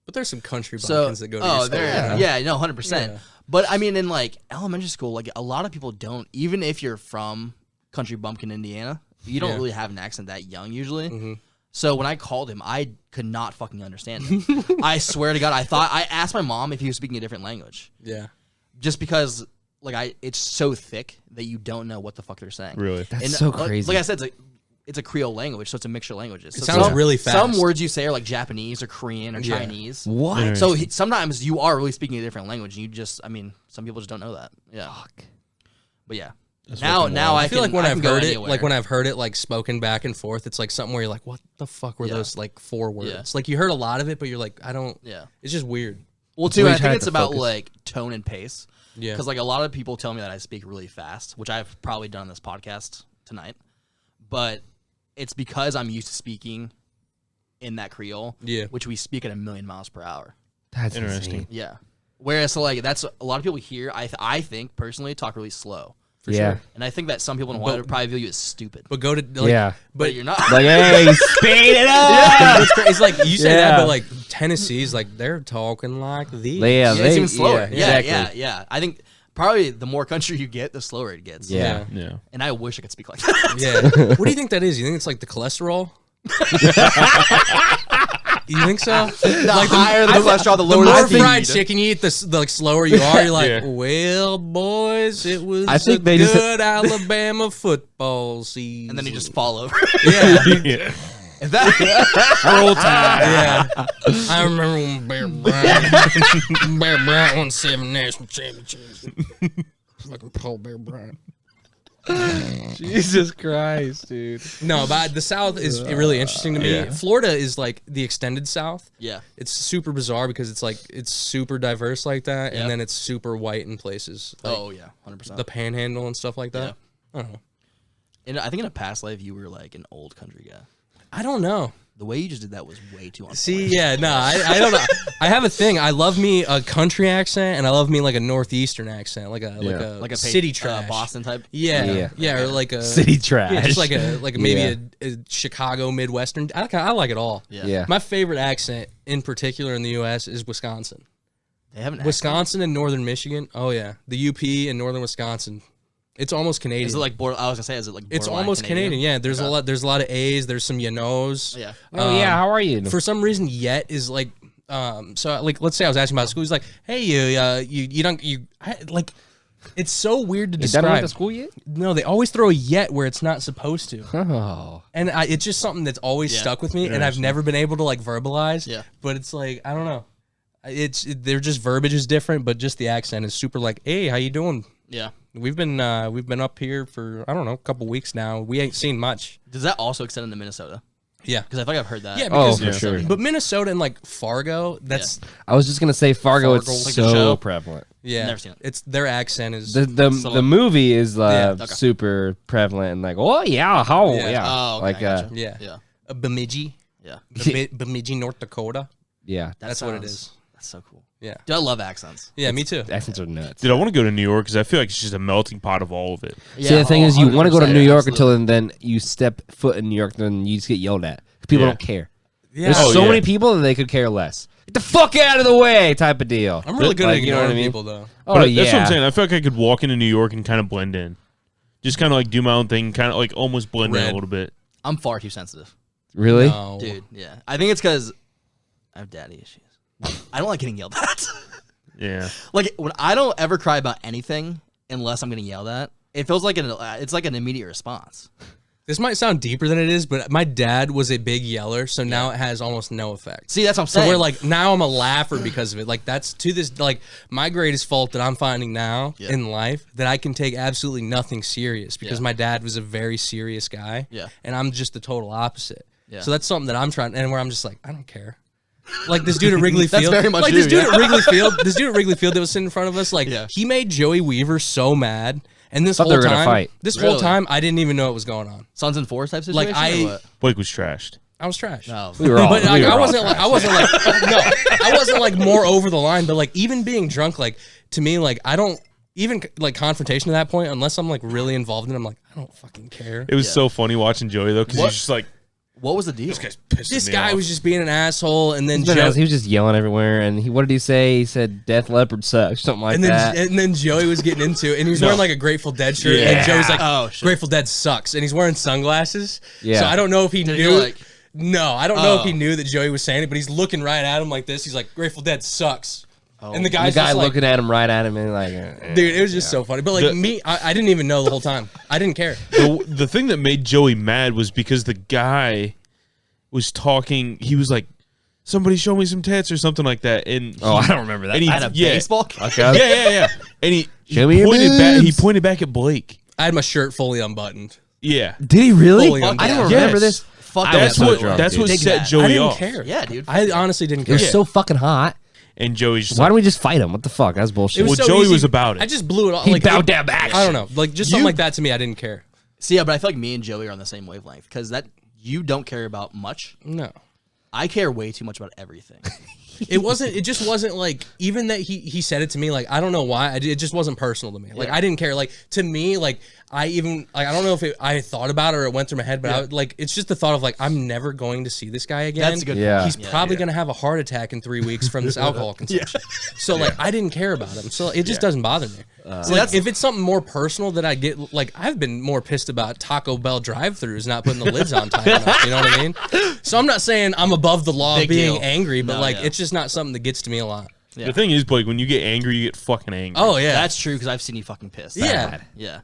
But there's some country So, bumpkins that go to your school. there, yeah, no, 100%. Yeah. But I mean, in like elementary school, like a lot of people don't, even if you're from country bumpkin, Indiana, you don't Yeah. really have an accent that young usually. Mm-hmm. So when I called him, I could not fucking understand him. I swear to God, I asked my mom if he was speaking a different language, Yeah. just because like it's so thick that you don't know what the fuck they're saying. Really? That's so like- crazy. Like I said, it's a Creole language, so it's a mixture of languages. It So sounds some- really fast. Some words you say are like Japanese or Korean or Yeah. Chinese. what? So sometimes you are really speaking a different language, and you just, I mean, some people just don't know that. Yeah. But yeah. Now I feel like when I've go heard it, anywhere. like when I've heard it like spoken back and forth, it's like something where you're like, what the fuck were Yeah. those like 4 words? Yeah. Like you heard a lot of it, but you're like, I don't. Yeah. It's just weird. Well, too, Well, I you try think not it's to about focus. like tone and pace. Yeah. Because like a lot of people tell me that I speak really fast, which I've probably done on this podcast tonight. But it's because I'm used to speaking in that Creole, Yeah. which we speak at 1,000,000 miles per hour. That's Interesting. insane. Yeah. Whereas so like that's a lot of people here. I think personally talk really slow, Yeah. and I think that some people in Hawaii would probably view you as stupid. But go to like, Yeah. But you're not. Like, hey, speed it up. Yeah, it's like you say that, Yeah. but like Tennessee's like they're talking like these. Yeah, Yeah, they, it's even slower. Yeah, Yeah, exactly. yeah. I think probably the more country you get, the slower it gets. Yeah. Yeah. And I wish I could speak like that. Yeah. What do you think that is? You think it's like the cholesterol? You think so? The higher the cholesterol, the The lower more the fried speed. chicken you eat, the like slower you are. You're like, Yeah. well, boys, it was I think a they good just- Alabama football season. And then you just fall over. yeah, Yeah. If that, Roll Tide. yeah. I remember when Bear Bryant won 7 national championships. Fucking Paul Bear Bryant. Jesus Christ, dude. No, but the South is really interesting to me. Yeah. Florida is like the extended South. yeah. It's super bizarre because it's like it's super diverse like that, Yeah. and then it's super white in places. Like Oh yeah, 100%. the Panhandle and stuff like that. I don't know. And I think in a past life you were like an old country guy. I don't know. The way you just did that was way too on See, point. yeah, no, I don't know. I have a thing. I love me a country accent, and I love me like a northeastern accent, like a Like a city trash, Boston type. Yeah, Yeah. or like a City trash. Yeah, just like maybe Yeah. a Chicago Midwestern. I like it all. Yeah. Yeah. My favorite accent in particular in the U.S. is Wisconsin. They haven't. Wisconsin and northern Michigan. Oh yeah, the UP and northern Wisconsin. It's almost Canadian. Is it like border? I was gonna say, is it like? it's borderline almost Canadian. Yeah, there's a lot. There's a lot of A's. There's some yanos. Yeah. Oh, yeah, how are you? For some reason, yet is like. So like, let's say I was asking about school. He's like, "Hey, you don't like." It's so weird to You done with describe. the school yet? No, they always throw a yet where it's not supposed to. Oh. And it's just something that's always Yeah. stuck with me, and I've never been able to like verbalize. Yeah. But it's like I don't know. They're just verbiage is different, but just the accent is super like, hey, how you doing? Yeah. We've been up here for I don't know a couple weeks now. We ain't seen much. Does that also extend into Minnesota? Yeah. Because I feel like I've heard that. Yeah, Oh, because for sure. but Minnesota and like Fargo, that's I was just gonna say Fargo. Fargo. It's Like the show? so prevalent. yeah. Never seen it. It's their accent is The movie is Yeah, okay. super prevalent and like, oh yeah, how Yeah. yeah, Oh, okay, like I gotcha. yeah. Yeah. Bemidji, Yeah. Bemidji, North Dakota. yeah. That's what it sounds- is. That's so cool. Yeah. Dude, I love accents. Yeah, me too. Accents are nuts. Dude, I want to go to New York because I feel like it's just a melting pot of all of it. Yeah, See, the thing is, you want to go to 100%, New York absolutely. until then you step foot in New York, then you just get yelled at. People Yeah. don't care. Yeah. There's Oh, so yeah. many people that they could care less. Get the fuck out of the way, type of deal. I'm really good Like, at you know what I ignoring mean? people though. Oh But yeah, that's what I'm saying. I feel like I could walk into New York and kind of blend in. Just kind of like do my own thing, kind of like almost blend in Red. a little bit. I'm far too sensitive, Really? No. dude. Yeah. I think it's because I have daddy issues. I don't like getting yelled at. Yeah. Like when I don't ever cry about anything unless I'm getting yelled at. It feels like it's like an immediate response. This might sound deeper than it is, but my dad was a big yeller, so now it has almost no effect. See, that's what I'm So saying. we're like now I'm a laugher because of it. Like that's to this like my greatest fault that I'm finding now Yeah. in life that I can take absolutely nothing serious because Yeah. my dad was a very serious guy. Yeah. And I'm just the total opposite. Yeah. So that's something that I'm trying and where I'm just like, I don't care. Like this dude at Wrigley That's Field. very much like you, this dude yeah. at Wrigley Field. This dude at Wrigley Field that was sitting in front of us, like Yeah. he made Joey Weaver so mad. And this Thought they whole were gonna time, fight. this whole Really? time, I didn't even know what was going on. Sons and Force type situation. Like, I- or what? Blake was trashed. I was trash. No. We were all. But like, we were I all wasn't like trash. I wasn't like no, I wasn't like more over the line. But like even being drunk, like to me, like I don't even like confrontation to that point unless I'm like really involved in it. I'm like I don't fucking care. It was Yeah. so funny watching Joey though because What? he's just like, What was the deal? this guy's pissing This me guy off. was just being an asshole, and then He Joe, was just yelling everywhere, and what did he say? He said, "Death Leopard sucks," something like that. and then Joey was getting into it, and he was wearing like a Grateful Dead shirt, Yeah. and Joey's like, Oh, shit. Grateful Dead sucks, and he's wearing sunglasses. Yeah. So I don't know if he Did knew. he, like- No, I don't know if he Oh. knew that Joey was saying it, but he's looking right at him like this. He's like, Grateful Dead sucks. Oh. And the And guy's the guy just like, looking at him right at him and like, dude, it was just so funny. But like The- me, I didn't even know the whole time. I didn't care. the thing that made Joey mad was because the guy was talking. He was like, "Somebody show me some tits" or something like that. And Oh, I don't remember that. And he, At a yeah, baseball? Okay. yeah. And he Show me your pointed back. He boobs. pointed back at Blake. I had my shirt fully unbuttoned. Yeah, Did he really? Fully I undone. don't Yes. remember this. Fuck I that. was that's so what drunk, that's dude. what Dig set that. Joey I didn't off. care. Yeah, dude. I honestly didn't It care. was so fucking hot. and Joey's just Why like, don't we just fight him? What the fuck? That's bullshit. Well, Joey was about it. I just blew it off. He like, bowed down to action. I don't know. Like just something like that to me, I didn't care. See, yeah, but I feel like me and Joey are on the same wavelength because that you don't care about much. No. I care way too much about everything. It just wasn't like, even that he said it to me, like, I don't know why, it just wasn't personal to me. Like, I didn't care. Like, to me, like, I don't know if I thought about it or it went through my head, but it's just the thought of, like, I'm never going to see this guy again. That's a good Yeah. point. He's probably going to have a heart attack in 3 weeks from this alcohol consumption. So, like, I didn't care about him. So, it just doesn't bother me. So like, if it's something more personal that I get, like, I've been more pissed about Taco Bell drive-thrus not putting the lids on tight enough. You know what I mean? So, I'm not saying I'm above the law of being angry, but, it's just not something that gets to me a lot. The thing is, Blake, when you get angry, you get fucking angry. Oh, yeah. That's true because I've seen you fucking pissed. Yeah. Yeah.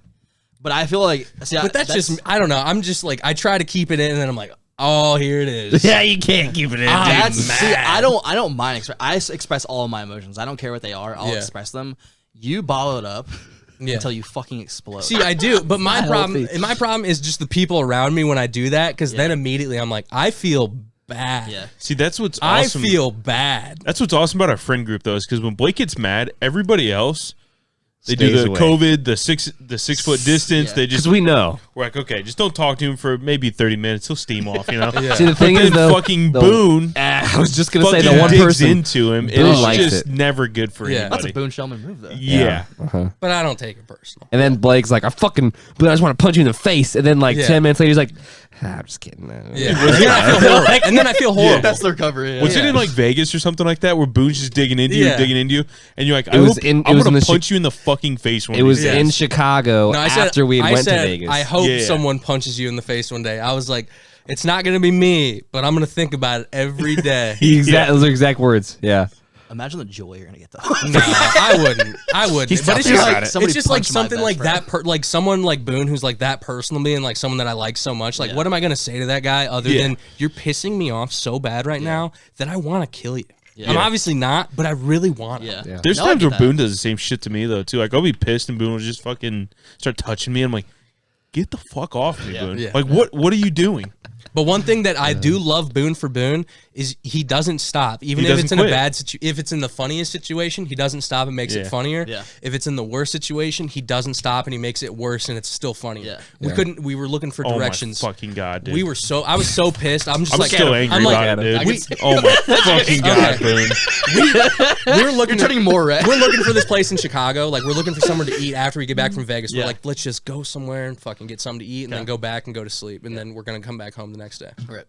But I feel like, see, But that's just, I don't know. I'm just like, I try to keep it in, and then I'm like, oh, here it is. Yeah, you can't keep it in. That's see, I don't mind. I express all of my emotions. I don't care what they are. I'll express them. You bottle it up until you fucking explode. See, I do, but my problem is just the people around me when I do that, because then immediately I'm like, I feel bad. Yeah. See, that's what's awesome. I feel bad. That's what's awesome about our friend group, though, is because when Blake gets mad, everybody else, they Stays do the away. COVID, the 6 foot distance. Yeah. They just Because we know. we're like, okay, just don't talk to him for maybe 30 minutes. He'll steam off, you know. See, the thing But is, then though, fucking Boone I was just gonna say fucking the one digs person into him. Boone It's likes just it. never good for Yeah. That's a anybody. Boone Shellman move, though. Yeah. But I don't take it personal. And then Blake's like, I just want to punch you in the face. And then like 10 minutes later, he's like, I'm just kidding. Yeah. And then I feel horrible. That's the recovery. Yeah. Was it in like Vegas or something like that where Boone's just digging into you, and you're like, It was I'm in gonna the punch you in the fucking face one It was day. in Chicago No, I said, after we had I went said, to Vegas. I hope Yeah. someone punches you in the face one day. I was like, it's not going to be me, but I'm going to think about it every day. Those are exact words. Yeah. Imagine the joy you're gonna get though. No, I wouldn't. But it's talking just about like, it. Somebody it's just like punched my something best like friend. that. Like someone like Boone, who's like that personal to me, and like someone that I like so much. Like, what am I gonna say to that guy other than you're pissing me off so bad right now that I want to kill you? I'm obviously not, but I really want to. Yeah. There's No, I times get where that. Boone does the same shit to me though too. Like I'll be pissed and Boone will just fucking start touching me. And I'm like, get the fuck off me, Boone. Yeah. Like what are you doing? But one thing that I do love Boone for Boone is he doesn't stop. Even He if it's doesn't in a quit. bad situation, if it's in the funniest situation, he doesn't stop and makes it funnier. Yeah. If it's in the worst situation, he doesn't stop and he makes it worse and it's still funnier. Yeah. We were looking for Oh directions. my fucking god, dude. I was so pissed. I'm just I'm like, still angry I'm like, about it, we- dude. Oh my fucking god, Boone. we're looking You're turning more red. We're looking for this place in Chicago. Like, we're looking for somewhere to eat after we get back from Vegas. Yeah. We're like, let's just go somewhere and fucking get something to eat and then go back and go to sleep. And then we're going to come back home the next day. Right.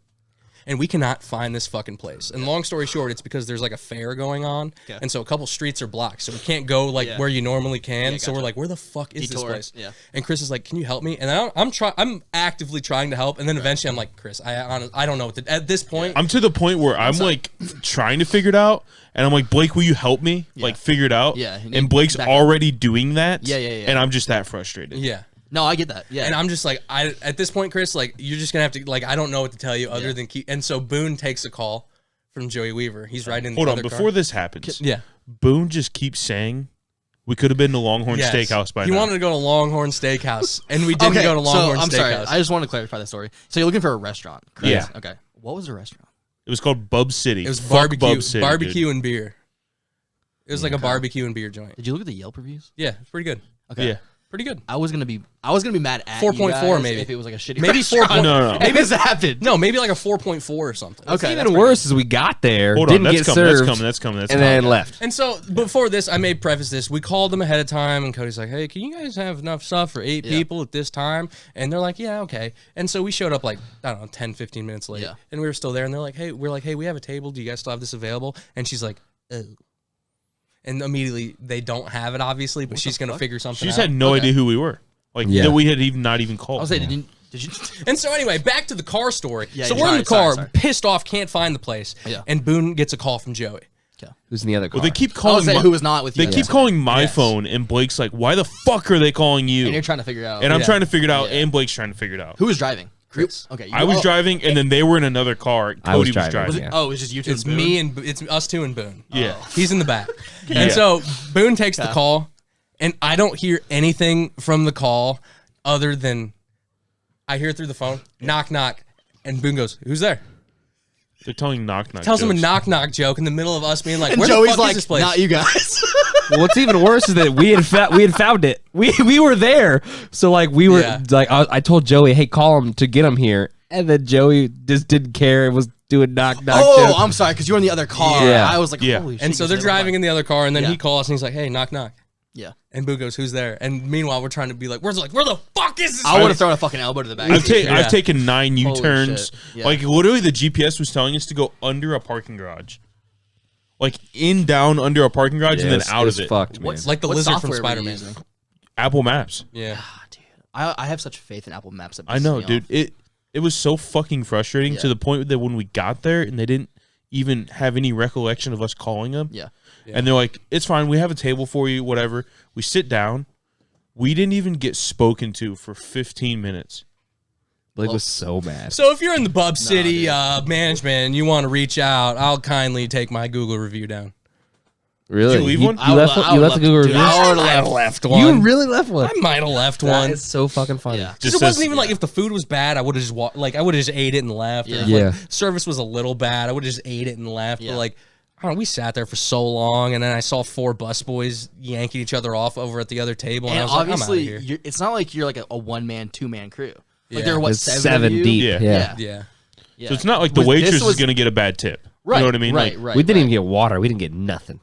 And we cannot find this fucking place. And long story short, it's because there's like a fair going on. Okay. And so a couple streets are blocked. So we can't go like where you normally can. So we're gotcha. like, where the fuck is Detour, this place? yeah. And Chris is like, can you help me? And I'm actively trying to help. And then eventually I'm like, Chris, I don't know what to, at this point. I'm to the point where I'm like trying to figure it out, and I'm like, Blake, will you help me? Like figure it out. Yeah, And Blake's back up. already doing that. Yeah. And I'm just that frustrated. Yeah. No, I get that. Yeah. And I'm just like, at this point, Chris, like, you're just gonna have to, like, I don't know what to tell you other than keep. And so Boone takes a call from Joey Weaver. He's right in. Hold the on, other before car. this happens, Yeah. Boone just keeps saying we could have been to Longhorn Yes. Steakhouse by He now. wanted to go to Longhorn Steakhouse, and we didn't go to Longhorn so I'm sorry. Steakhouse. I just want to clarify the story. So you're looking for a restaurant, correct? Yeah. Okay. What was the restaurant? It was called Bub City. It was Fuck barbecue, Bub City, barbecue dude. and beer. It was like a barbecue and beer joint. Did you look at the Yelp reviews? Yeah, it's pretty good. Okay. Yeah. Pretty good. I was gonna be mad at 4.4 you guys maybe. if it was like a shitty Maybe restaurant. 4. No. Maybe it's happened. No, maybe like a 4.4 or something. Okay. Even worse is we got there, Hold on, didn't that's get coming. served, That's coming. and then left. And so before this, I may preface this. We called them ahead of time, and Cody's like, "Hey, can you guys have enough stuff for 8 people at this time?" And they're like, "Yeah, okay." And so we showed up like, I don't know, 10, 15 minutes late. Yeah. And we were still there, and they're like, "Hey," we're like, "Hey, we have a table. Do you guys still have this available?" And she's like, "Oh." And immediately they don't have it, obviously, but she's gonna figure something She just out. had no idea who we were. Like Yeah. that we had not even called. I was saying, did you? And so anyway, back to the car story. Yeah, so yeah, we're in the sorry, car, sorry. pissed off, can't find the place. Yeah. And Boone gets a call from Joey. Who's in the other car? Well, they keep I was calling. saying My, who was not with you. they keep calling my phone, and Blake's like, "Why the fuck are they calling you?" And you're trying to figure out. And I'm Yeah. trying to figure it out, Yeah. and Blake's trying to figure it out. Who was driving? Chris. Okay. I was driving, and then they were in another car. I was Cody was driving, driving. Was it, Yeah. Oh, it's just you two. It's and Boone? me and it's us two and Boone. Yeah. He's in the back. Yeah. And so Boone takes the call, and I don't hear anything from the call other than I hear it through the phone, knock, knock, and Boone goes, "Who's there?" They're telling knock tells him a jokes. knock joke in the middle of us being like, And where the Joey's fuck like, is this place? not you guys. Well, what's even worse is that we had found it. We were there, so like we were Yeah. like I told Joey, hey, call him to get him here, and then Joey just didn't care and was doing knock Oh, jokes. I'm sorry, because you were in the other car. Yeah. I was like, Yeah. holy shit. And so you they're guys driving never in the other car, and then Yeah. he calls and he's like, hey, knock. mind. Yeah. And Boo goes, who's there? And meanwhile, we're trying to be like, where the fuck is this? I would have thrown a fucking elbow to the back. I've taken 9 U-turns. shit. Yeah. Like literally, the GPS was telling us to go under a parking garage, like in down under a parking garage and then out of it. Fucked, man. What's like the what lizard from software were you Spider-Man. using? Apple Maps. Yeah. I have such faith in Apple Maps. That I know, pisses me dude. off. It was so fucking frustrating to Yeah. the point that when we got there and they didn't even have any recollection of us calling them. Yeah. And they're like, "It's fine. We have a table for you. Whatever." We sit down. We didn't even get spoken to for 15 minutes. Blake was so mad. So if you're in the Bub City management and you want to reach out, I'll kindly take my Google review down. Really? Did you leave one? You left I you would left the love Google to. review. I would've I left one. You really left one. I might have left That one. is so fucking funny. Yeah. Because it wasn't even like if the food was bad, I would have just I would have just ate it and left. Or if, Yeah. like, service was a little bad, I would have just ate it and left. Yeah. But like, I don't know, we sat there for so long, and then I saw 4 busboys yanking each other off over at the other table, and, And I was like, I'm obviously, out of here. it's not like you're like a 1-man, 2-man crew. Like Yeah. there are what It's 7 of you? deep. Yeah. Yeah. Yeah. Yeah. So it's not like the This waitress was- is going to get a bad tip. Right. You know what I mean? Right. Like, Right. We didn't right. even get water. We didn't get nothing.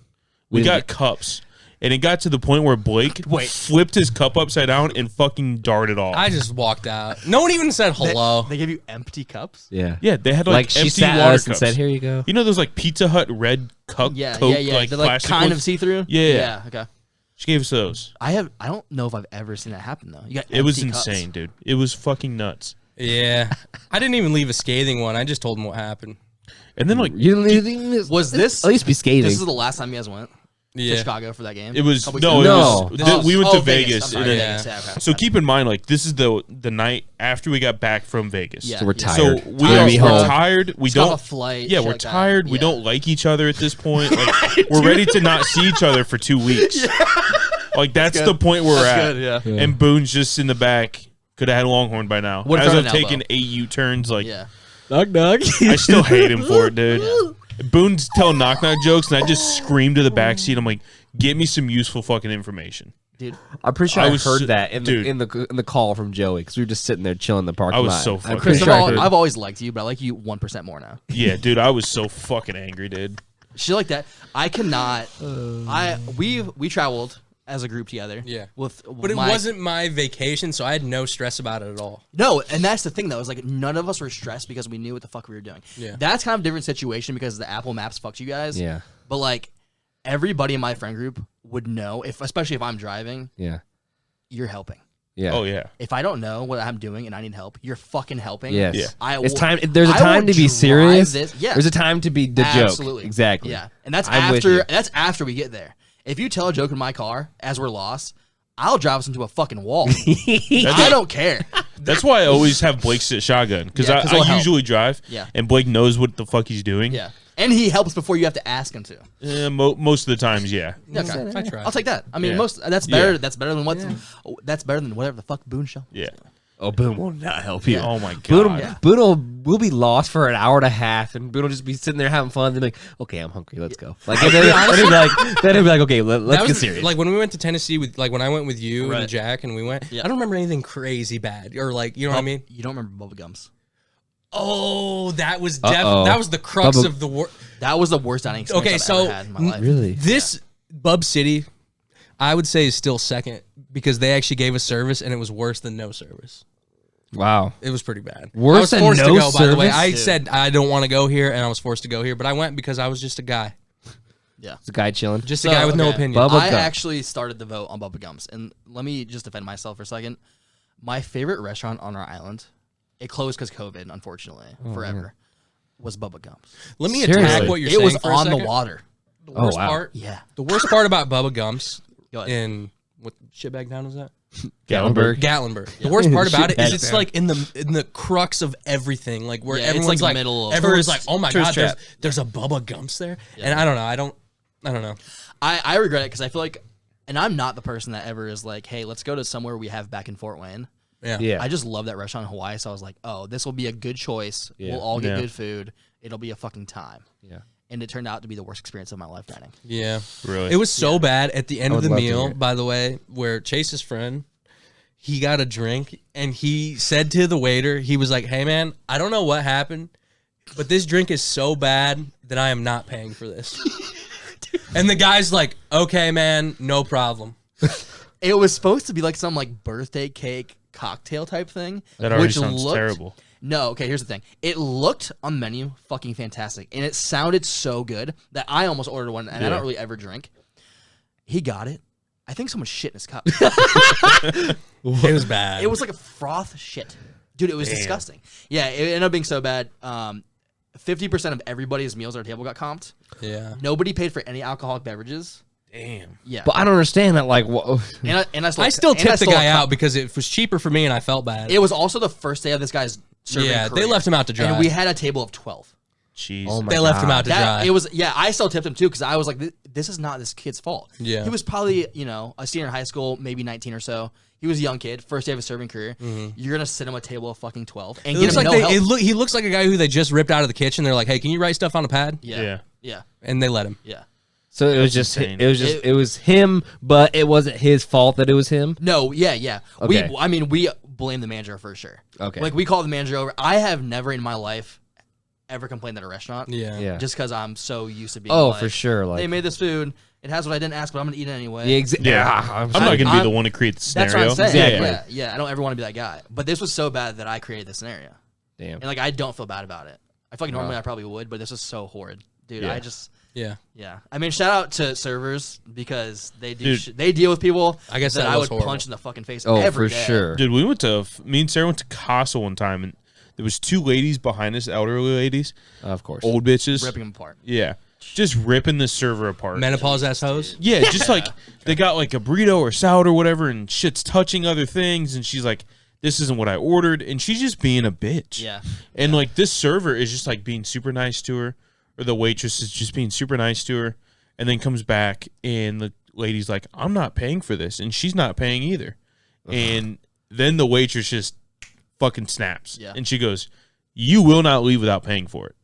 we didn't got cups. And it got to the point where Blake flipped his cup upside down and fucking darted off. I just walked out. No one even said hello. They give you empty cups. Yeah. yeah, they had Like, like, she empty sat water us and cups. said, "Here you go." You know those like Pizza Hut red cup Yeah. Coke yeah. like They're like plastic kind of ones? see through. Yeah. Yeah. Okay. She gave us those. I don't know if I've ever seen that happen though. You got It was empty cups. insane, dude. It was fucking nuts. Yeah. I didn't even leave a scathing one. I just told them what happened. And then like You didn't Was this at least be scathing? This is the last time you guys went to Yeah. Chicago for that game? it was Couple no, weeks it ago? No. was we went to Vegas. I'm sorry, and then- Vegas. Yeah, okay. So keep in mind, like this is the night after we got back from Vegas. Yeah. So we're Yeah. tired. So Time to be we're home. tired. We Just got don't. a flight. Yeah, shit we're like that. tired. We Yeah. don't like each other at this point. Like, we're ready to not see each other for 2 weeks. Like that's the point we're at. Good, yeah. And Boone's just in the back. Could have had Longhorn by now. Would've As thrown I've an taken elbow. 8 U-turns, like Yeah. knock knock. I still hate him for it, dude. Boone's telling knock jokes, and I just screamed to the backseat. I'm like, get me some useful fucking information. Dude. I'm pretty sure I I was heard so- that in dude. the call from Joey because we were just sitting there chilling in the parking I was lot. so I'm fucking pretty First sure of I all, heard. I've always liked you, but I like you 1% more now. Yeah, dude, I was so fucking angry, dude. Shit like that. I cannot. We traveled as a group together. Yeah. With But it wasn't my vacation, so I had no stress about it at all. No, and that's the thing though. Is like none of us were stressed because we knew what the fuck we were doing. Yeah. That's kind of a different situation because the Apple Maps fucked you guys. Yeah. But like everybody in my friend group would know especially if I'm driving, Yeah. you're helping. Yeah. Oh yeah. If I don't know what I'm doing and I need help, you're fucking helping. Yes. Yeah. It's time. There's a time to be serious. Yeah. There's a time to be the Absolutely. joke. Exactly. Yeah. And that's I'm with you. after we get there. If you tell a joke in my car as we're lost, I'll drive us into a fucking wall. I don't care. That's why I always have Blake sit shotgun because Yeah, 'cause he'll I help. usually drive. Yeah. And Blake knows what the fuck he's doing. Yeah. And he helps before you have to ask him to. Most of the times, yeah. Okay. I tried. I'll take that. I mean, Yeah. that's better. Yeah. That's better than that's better than whatever the fuck Boone show. Yeah. Oh, Boone will not help you. Oh my Boone, god. will be lost for an hour and a half, and Boone will just be sitting there having fun. Then be like, "Okay, I'm hungry. Let's go." Like, and then he'll be like, "Okay, let's That get was serious." like when we went to Tennessee with when I went with you Right. and Jack and we went. Yeah. I don't remember anything crazy bad or like you know what I mean. You don't remember Bubba Gums? Oh, that was Uh-oh. that was the crux Bubba- of the war. That was the worst dining experience Okay, I've so ever had in my life. really, This Bub City, I would say is still second because they actually gave us service and it was worse than no service. wow. It was pretty bad. Worse I was than forced no to go. By the way, service? I Dude. said I don't want to go here, and I was forced to go here. But I went because I was just a guy, Yeah. It's a guy chilling. just So, a guy with no okay. opinion. Bubba I Gum. actually started the vote on Bubba Gums, and let me just defend myself for a second. My favorite restaurant on our island, it closed because COVID, unfortunately, forever, was Bubba Gums. Let me Seriously? attack what you're It saying was for a on the second. water. The worst wow. part, Yeah. the worst part about Bubba Gums Go ahead. in what shitbag town is that? Gatlinburg. Gatlinburg. The worst part about it is Shitbag it's town. like in the crux of everyththing, like where Yeah, it's everyone's like like, middle of- everyone's tourist- like, oh my tourist god, trap. there's a Bubba Gumps there, and I don't know, I don't know. I regret it because I feel like, and I'm not the person that ever is like, hey, let's go to somewhere we have back in Fort Wayne. Yeah, Yeah. I just love that restaurant in Hawaii, so I was like, oh, this will be a good choice. Yeah. We'll all get Yeah. good food. It'll be a fucking time. Yeah. And it turned out to be the worst experience of my life dining. Yeah. Really? It was so bad at the end I of would the love to hear meal, it. by the way, where Chase's friend, he got a drink and he said to the waiter, he was like, "Hey man, I don't know what happened, but this drink is so bad that I am not paying for this." And the guy's like, "Okay, man, no problem." It was supposed to be like some like birthday cake cocktail type thing. That already which sounds looked, terrible. No, okay, here's the thing. It looked on the menu fucking fantastic. And it sounded so good that I almost ordered one, and I Yeah. don't really ever drink. He got it. I think someone shit in his cup. It was bad. It was like a froth shit. Dude, it was disgusting. Yeah, it ended up being so bad. 50% of everybody's meals at our table got comped. yeah. Nobody paid for any alcoholic beverages. Damn. Yeah. But I don't understand that. Like, what? I still tipped the guy out because it was cheaper for me and I felt bad. It was also the first day of this guy's serving Yeah, they career. left him out to dry. And we had a table of 12. Jeez. Oh my They left him God. out to That, dry. it was, yeah, I still tipped him too because I was like, this is not this kid's fault. Yeah. He was probably, a senior in high school, maybe 19 or so. He was a young kid, first day of his serving career. You're going to sit him a table of fucking 12 and It get looks him like no help. he looks like a guy who they just ripped out of the kitchen. They're like, "Hey, can you write stuff on a pad?" Yeah. Yeah. Yeah. And they let him. Yeah. So it was just insane. it was him, but it wasn't his fault that it was him. No, yeah. Okay. We blame the manager for sure. Okay. Like we call the manager over. I have never in my life ever complained at a restaurant. Yeah. Yeah. Just because I'm so used to being Oh, like, for sure. Like they made this food. It has what I didn't ask, but I'm gonna eat it anyway. yeah. I'm not going to be I'm- the one to create the That's scenario. what I'm saying. Exactly. Yeah. I don't ever want to be that guy. But this was so bad that I created the scenario, Damn. and like I don't feel bad about it. I feel like normally Wow. I probably would, but this was so horrid, dude. Yeah. I just. Yeah. Yeah, I mean, shout out to servers because they do. Dude. They deal with people. I guess that that I was would horrible. punch in the fucking face. Oh, every for day. sure. Dude, me and Sarah went to Casa one time, and there was two ladies behind us, elderly ladies, Of course. old bitches. Ripping them apart. Yeah. Just ripping the server apart. Menopause ass hoes. Yeah, just like they got like a burrito or salad or whatever, and shit's touching other things, and she's like, "This isn't what I ordered," and she's just being a bitch. Yeah. And like this server is just like being super nice to her, or the waitress is just being super nice to her, and then comes back and the lady's like, "I'm not paying for this," and she's not paying either. And then the waitress just fucking snaps, Yeah. and she goes, "You will not leave without paying for it."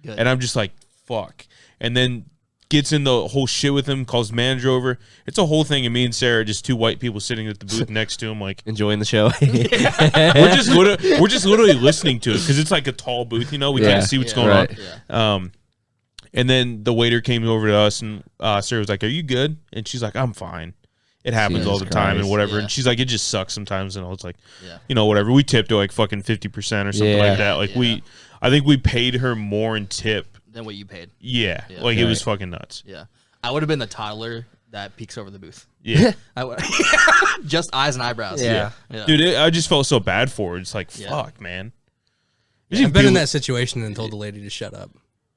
Good. And I'm just like, "Fuck." And then gets in the whole shit with him, calls the manager over. It's a whole thing, and me and Sarah are just two white people sitting at the booth next to him, like Enjoying the show. we're just literally listening to it because it's like a tall booth, we Yeah. can't see what's Yeah. going Right. Yeah. on. And then the waiter came over to us, and Sarah was like, "Are you good?" And she's like, "I'm fine. It happens all the Jesus time and Christ. whatever." Yeah. And she's like, "It just sucks sometimes." And I was like, Yeah. whatever. We tipped her like fucking 50% or something Yeah. like that. Like Yeah. I think we paid her more in tip. Than what you paid. Yeah, Yeah. like it was Right. fucking nuts. Yeah. I would have been the toddler that peeks over the booth. Yeah. I would. Just eyes and eyebrows. Yeah. Yeah. Dude, I just felt so bad for her. It's like, Yeah. fuck, man. I've been in that situation and told the lady to shut up.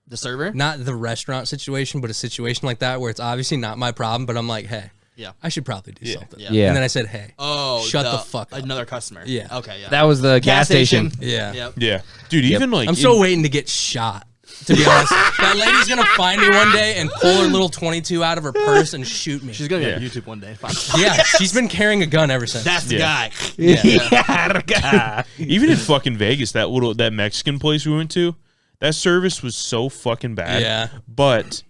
The server. Not the restaurant situation, but a situation like that where it's obviously not my problem, but I'm like, "Hey, Yeah. I should probably do Yeah. something." Yeah. Yeah. And then I said, "Hey, Oh, shut the fuck up." Another customer. Yeah. Okay. Yeah. That was the gas station. Yeah. Yep. Yeah. Dude, even like I'm so waiting to get shot. To be honest, that lady's gonna find me one day and pull her little 22 out of her purse and shoot me. She's gonna be on Yeah. YouTube one day. Fine. Yeah, she's been carrying a gun ever since. That's the Yeah. guy. Yeah. even in fucking Vegas, that Mexican place we went to, that service was so fucking bad. Yeah. But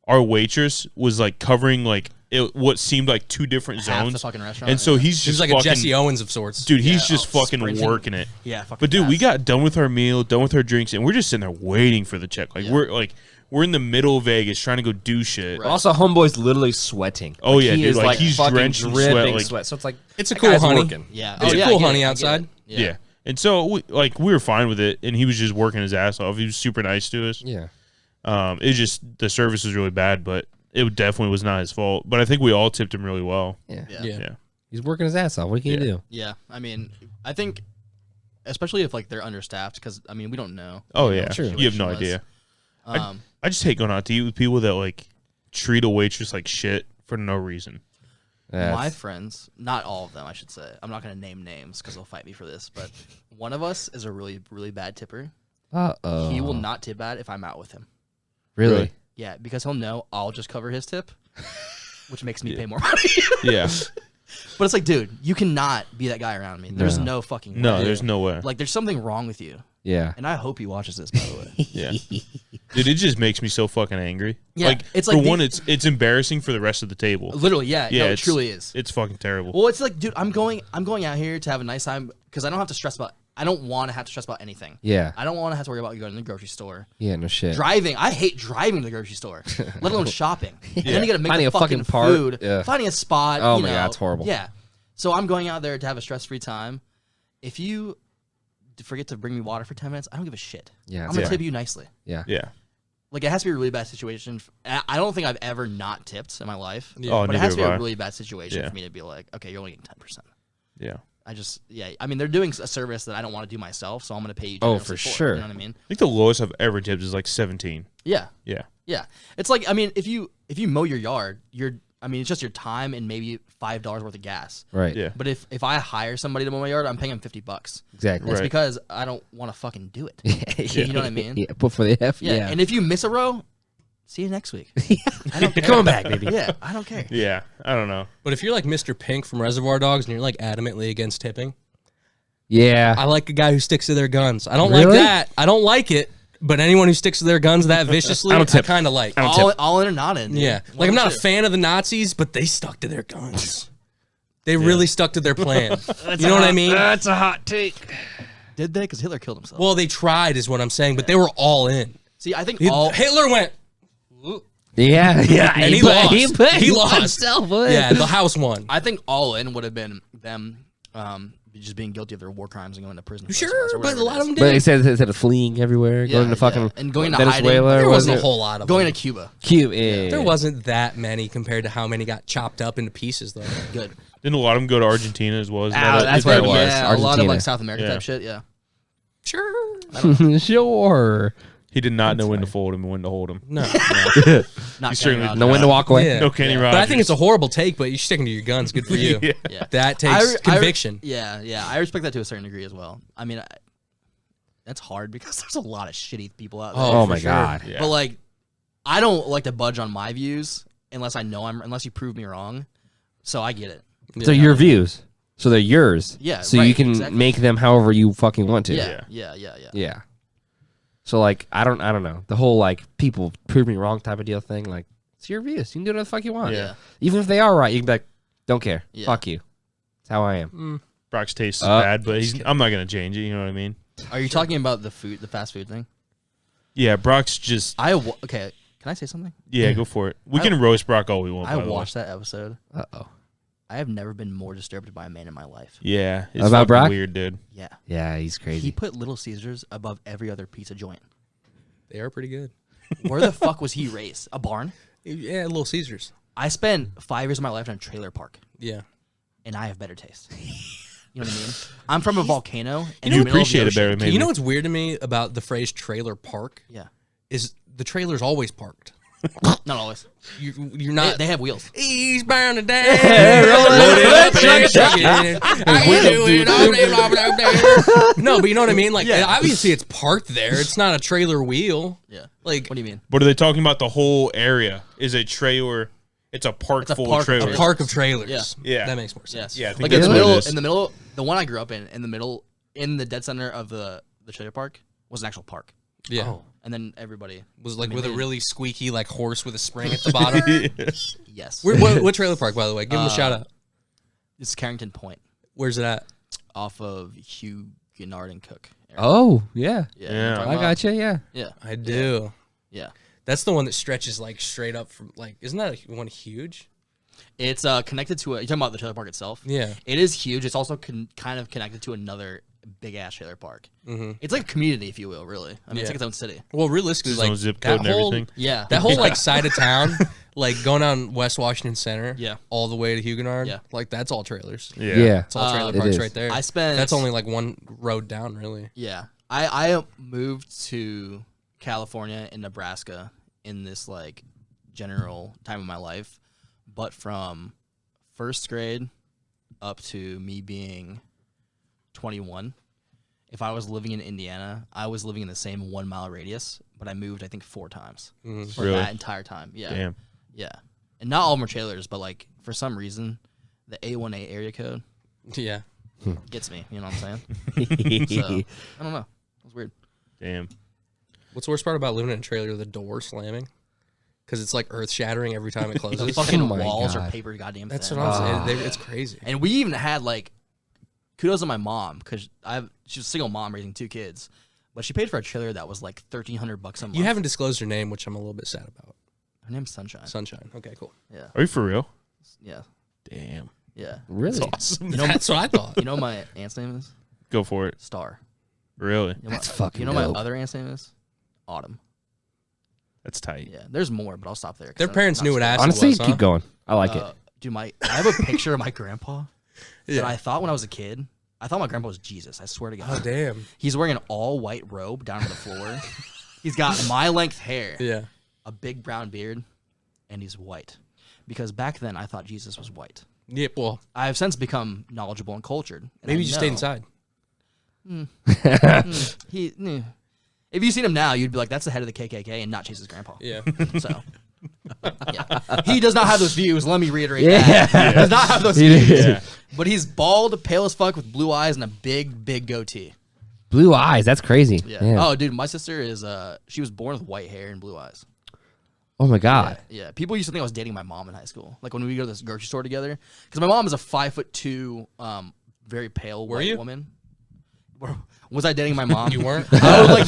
our waitress was like covering like what seemed like two different Half the zones. fucking restaurant. And so yeah. he's She's just like fucking, a Jesse Owens of sorts. dude, he's Yeah, just fucking sprinting. working it. Yeah. Fucking But dude, we fast. got done with our meal, done with our drinks, and we're just sitting there waiting for the check. Like we're in the middle of Vegas trying to go do shit. Right. Also, homeboy's literally sweating. Oh, yeah, he dude, is like, he's fucking drenched in dripping sweat, like- So it's like It's a that cool guy's honey. working. Yeah. It's oh, yeah, cool I get honey it, I get it. outside. Yeah. And so we were fine with it, and he was just working his ass off. He was super nice to us. Yeah. It just the service was really bad, but it definitely was not his fault. But I think we all tipped him really well. Yeah. Yeah. Yeah. Yeah. He's working his ass off. What can you do? Yeah, I mean, I think, especially if like they're understaffed, because I mean, we don't know. Oh you know, yeah. what the True. You have no situation was. idea. I just hate going out to eat with people that like treat a waitress like shit for no reason. My That's- friends, not all of them, I should say. I'm not gonna name names because they'll fight me for this, but one of us is a really, really bad tipper. Uh-oh. He will not tip bad if I'm out with him. Really? Really? Yeah, because he'll know I'll just cover his tip, which makes me pay more money. Yeah. But it's like, dude, you cannot be that guy around me. There's No. no fucking No, way. there's no way. Like, there's something wrong with you. Yeah. And I hope he watches this, by the way. Yeah. Dude, it just makes me so fucking angry. Yeah, Like, it's for like one, it's embarrassing for the rest of the table. Literally, yeah. Yeah, No, it it's- truly is. It's fucking terrible. Well, it's like, dude, I'm going out here to have a nice time because I don't have to stress about. I don't want to have to stress about anything. Yeah. I don't want to have to worry about going to the grocery store. Yeah. No shit. Driving, I hate driving to the grocery store, let alone shopping. And then you got to make Finding the a fucking part, food, yeah. finding a spot. Oh you my know. God, it's horrible. Yeah. So I'm going out there to have a stress-free time. If you forget to bring me water for 10 minutes, I don't give a shit. Yeah. I'm it's gonna fine. tip you nicely. Yeah. Yeah. Like it has to be a really bad situation. I don't think I've ever not tipped in my life. Yeah. Oh, But it neither has to be have a I. really bad situation Yeah. for me to be like, okay, you're only getting 10%. Yeah. I mean, they're doing a service that I don't want to do myself, so I'm going to pay you. Oh, generously for it, sure. You know what I mean? I think the lowest I've ever tipped is like 17. Yeah, Yeah. yeah. It's like, I mean, if you mow your yard, it's just your time and maybe $5 worth of gas. Right. Yeah. But if I hire somebody to mow my yard, I'm paying them $50. Exactly. That's Right. because I don't want to fucking do it. You know what I mean? Yeah. But for the F. Yeah. Yeah. And if you miss a row, see you next week. I don't care. Coming back, baby. Yeah, I don't care. Yeah. I don't know. But if you're like Mr. Pink from Reservoir Dogs and you're like adamantly against tipping, Yeah. I like a guy who sticks to their guns. I don't like Really? that. I don't like it. But anyone who sticks to their guns that viciously, I I, don't tip. kind of like. All in or not in. dude. Yeah, One like I'm of not the a two. fan of the Nazis, but they stuck to their guns. They really stuck to their plan. You know what I mean? That's a hot take. Did they? Because Hitler killed himself. Well, they tried, is what I'm saying, but they were all in. See, I think Hitler went. Yeah. Yeah. And he lost. He lost. himself, boy. Yeah, the house won. I think all in would have been them just being guilty of their war crimes and going to prison. for Sure, 6 months or but whatever a lot it of is. them But did. instead of fleeing everywhere, going to fucking and going to Venezuela, hiding. There or wasn't a was it- whole lot of Going them. to Cuba. Cuba. Yeah. There wasn't that many compared to how many got chopped up into pieces, though. Good. Didn't a lot of them go to Argentina as well? Isn't Ah, that that's is what that it was. Yeah, a lot of Argentina. like South America Yeah. type shit. Yeah. Sure. Sure. He did not know when to fold him and when to hold him. No. Not You Kenny certainly Rogers. No when to walk away. Yeah. No Kenny Rogers. But I think it's a horrible take, but you're sticking to your guns. Good for you. Yeah. Yeah. That takes I- conviction. Yeah. I respect that to a certain degree as well. I mean, that's hard because there's a lot of shitty people out there. Oh for my sure. God. Yeah. But like, I don't like to budge on my views unless unless you prove me wrong. So I get it. So your views. So they're yours. Yeah, So right, you can exactly. make them however you fucking want to. Yeah. Yeah. So like I don't know. The whole like people prove me wrong type of deal thing, like it's your views. You can do whatever the fuck you want. Yeah. Even if they are right, you can be like, don't care. Yeah. Fuck you. That's how I am. Brock's taste is Uh, bad, but I'm not gonna change it. You know what I mean? Are you talking about the fast food thing? Yeah, Brock's just Okay. Can I say something? go for it. We can roast Brock all we want. I by the way. watched that episode. Uh-oh. I have never been more disturbed by a man in my life. Yeah, it's About fucking Brock? weird, dude. Yeah. Yeah, he's He crazy. put Little Caesars above every other pizza joint. They are pretty good. Where the fuck was he raised? A barn? Yeah, Little Caesars. I spent 5 years of my life in a trailer park, Yeah. and I have better taste. You know what I mean? I'm from a volcano. In You the middle of the appreciate it ocean. better, maybe. You know what's weird to me about the phrase trailer park Yeah. is the trailer's always parked. Not always. You're not. They have wheels. Eastbound and down. Load it up and chuck it in. I can do it all day long, blah, blah, blah. No, but you know what I mean? Like, obviously it's parked there. It's not a trailer wheel. Yeah. Like, What do you mean? But are they talking about the whole area? Is a trailer? It's a park a full park of of trailers. a park of trailers. Yeah. Yeah. That makes more sense. Yes. Yeah, I think like that's in what it the middle, is. the one I grew up in the middle, in the dead center of the trailer park was an actual park. Yeah. Oh. And then everybody Was like I mean, with a they- really squeaky like horse with a spring at the bottom. yes. What trailer park, by the way? Give him a shout out. It's Carrington Point Where's it at? off of Huguenot and Cook. area. Oh, yeah. Yeah. Yeah. you know what I'm I talking about? got you. Yeah. Yeah. I do. Yeah. That's the one that stretches like straight up from like. Isn't that one huge? It's connected to you're talking about the trailer park itself. Yeah. It is huge. It's also kind of connected to another big ass trailer park. Mm-hmm. It's like a community, if you will, really. I mean, it's Yeah. like its own city. Well, realistically, His like own zip that code and whole everything. Yeah. that whole like side of town, like going down West Washington Center, Yeah. all the way to Huguenot, Yeah. like that's all trailers. Yeah. Yeah. It's all trailer It parks is. right there. I spent. That's only like one road down, really. Yeah. I moved to California and Nebraska in this like general time of my life, but from first grade up to me being 21, if I was living in Indiana, I was living in the same 1 mile radius, but I moved I think 4 times for Really? that entire time. Yeah. Damn. Yeah. And not all of them are trailers, but like for some reason, the A1A area code Yeah. gets me. You know what I'm saying? So I don't know. was weird. Damn. What's the worst part about living in a trailer? The door slamming, because it's like earth shattering every time it The closes. fucking Oh my walls are God. paper goddamn That's thin. what I'm saying. It's crazy. And we even had like, kudos to my mom because she's a single mom raising 2 kids, but she paid for a trailer that was like $1,300 a month. You haven't disclosed her name, which I'm a little bit sad about. Her name's Sunshine. Sunshine. Okay, cool. Yeah, Are you for real? yeah, Damn. yeah. Really? Awesome. That's what I thought. You know what my aunt's name is? Go for it. Star. Really? You know That's what- fucking You know dope. my other aunt's name is? Autumn. That's tight. Yeah, there's more, but I'll stop there. 'cause Their I'm parents not knew what sure. acid Honestly, was, huh? keep going. I like it. Dude, I have a picture of my grandpa that Yeah. I thought when I was a kid. I thought my grandpa was Jesus. I swear to God. Oh damn. He's wearing an all white robe down to the floor. He's got my length hair, Yeah. a big brown beard, and he's white. Because back then I thought Jesus was white. Yeah. Well, I have since become knowledgeable and cultured. and maybe I you just stayed know- inside. If you seen him now, you'd be like, "That's the head of the KKK and not Chase's grandpa." Yeah. So, yeah, he does not have those views. Let me reiterate Yeah. that. He does not have those He views. did. Yeah. But he's bald, pale as fuck, with blue eyes and a big goatee. Blue eyes. That's crazy. Yeah. Man. Oh, dude, my sister is she was born with white hair and blue eyes. Oh my God. Yeah. People used to think I was dating my mom in high school. Like when we go to this grocery store together, because my mom is a 5'2", very pale Were white you? woman. Was I dating my mom? You weren't. I would like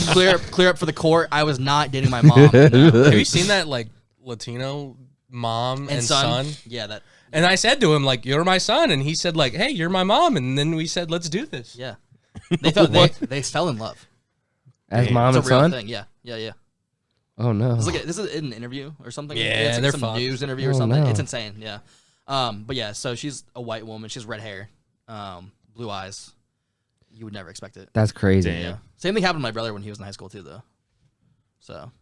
clear up for the court. I was not dating my mom. No. Have you seen that like Latino mom and son? Yeah, that. And I said to him like, "You're my son," and he said like, "Hey, you're my mom," and then we said, "Let's do this." Yeah. They fell in love. As mom It's and a real son. thing. Yeah. Oh no. This is an interview or something. Yeah, it's like they're some fucked. news interview or Oh, something. no. It's insane. Yeah. But yeah, so she's a white woman. She has red hair, blue eyes. You would never expect it. That's crazy. Damn. Yeah. Same thing happened to my brother when he was in high school too, though. So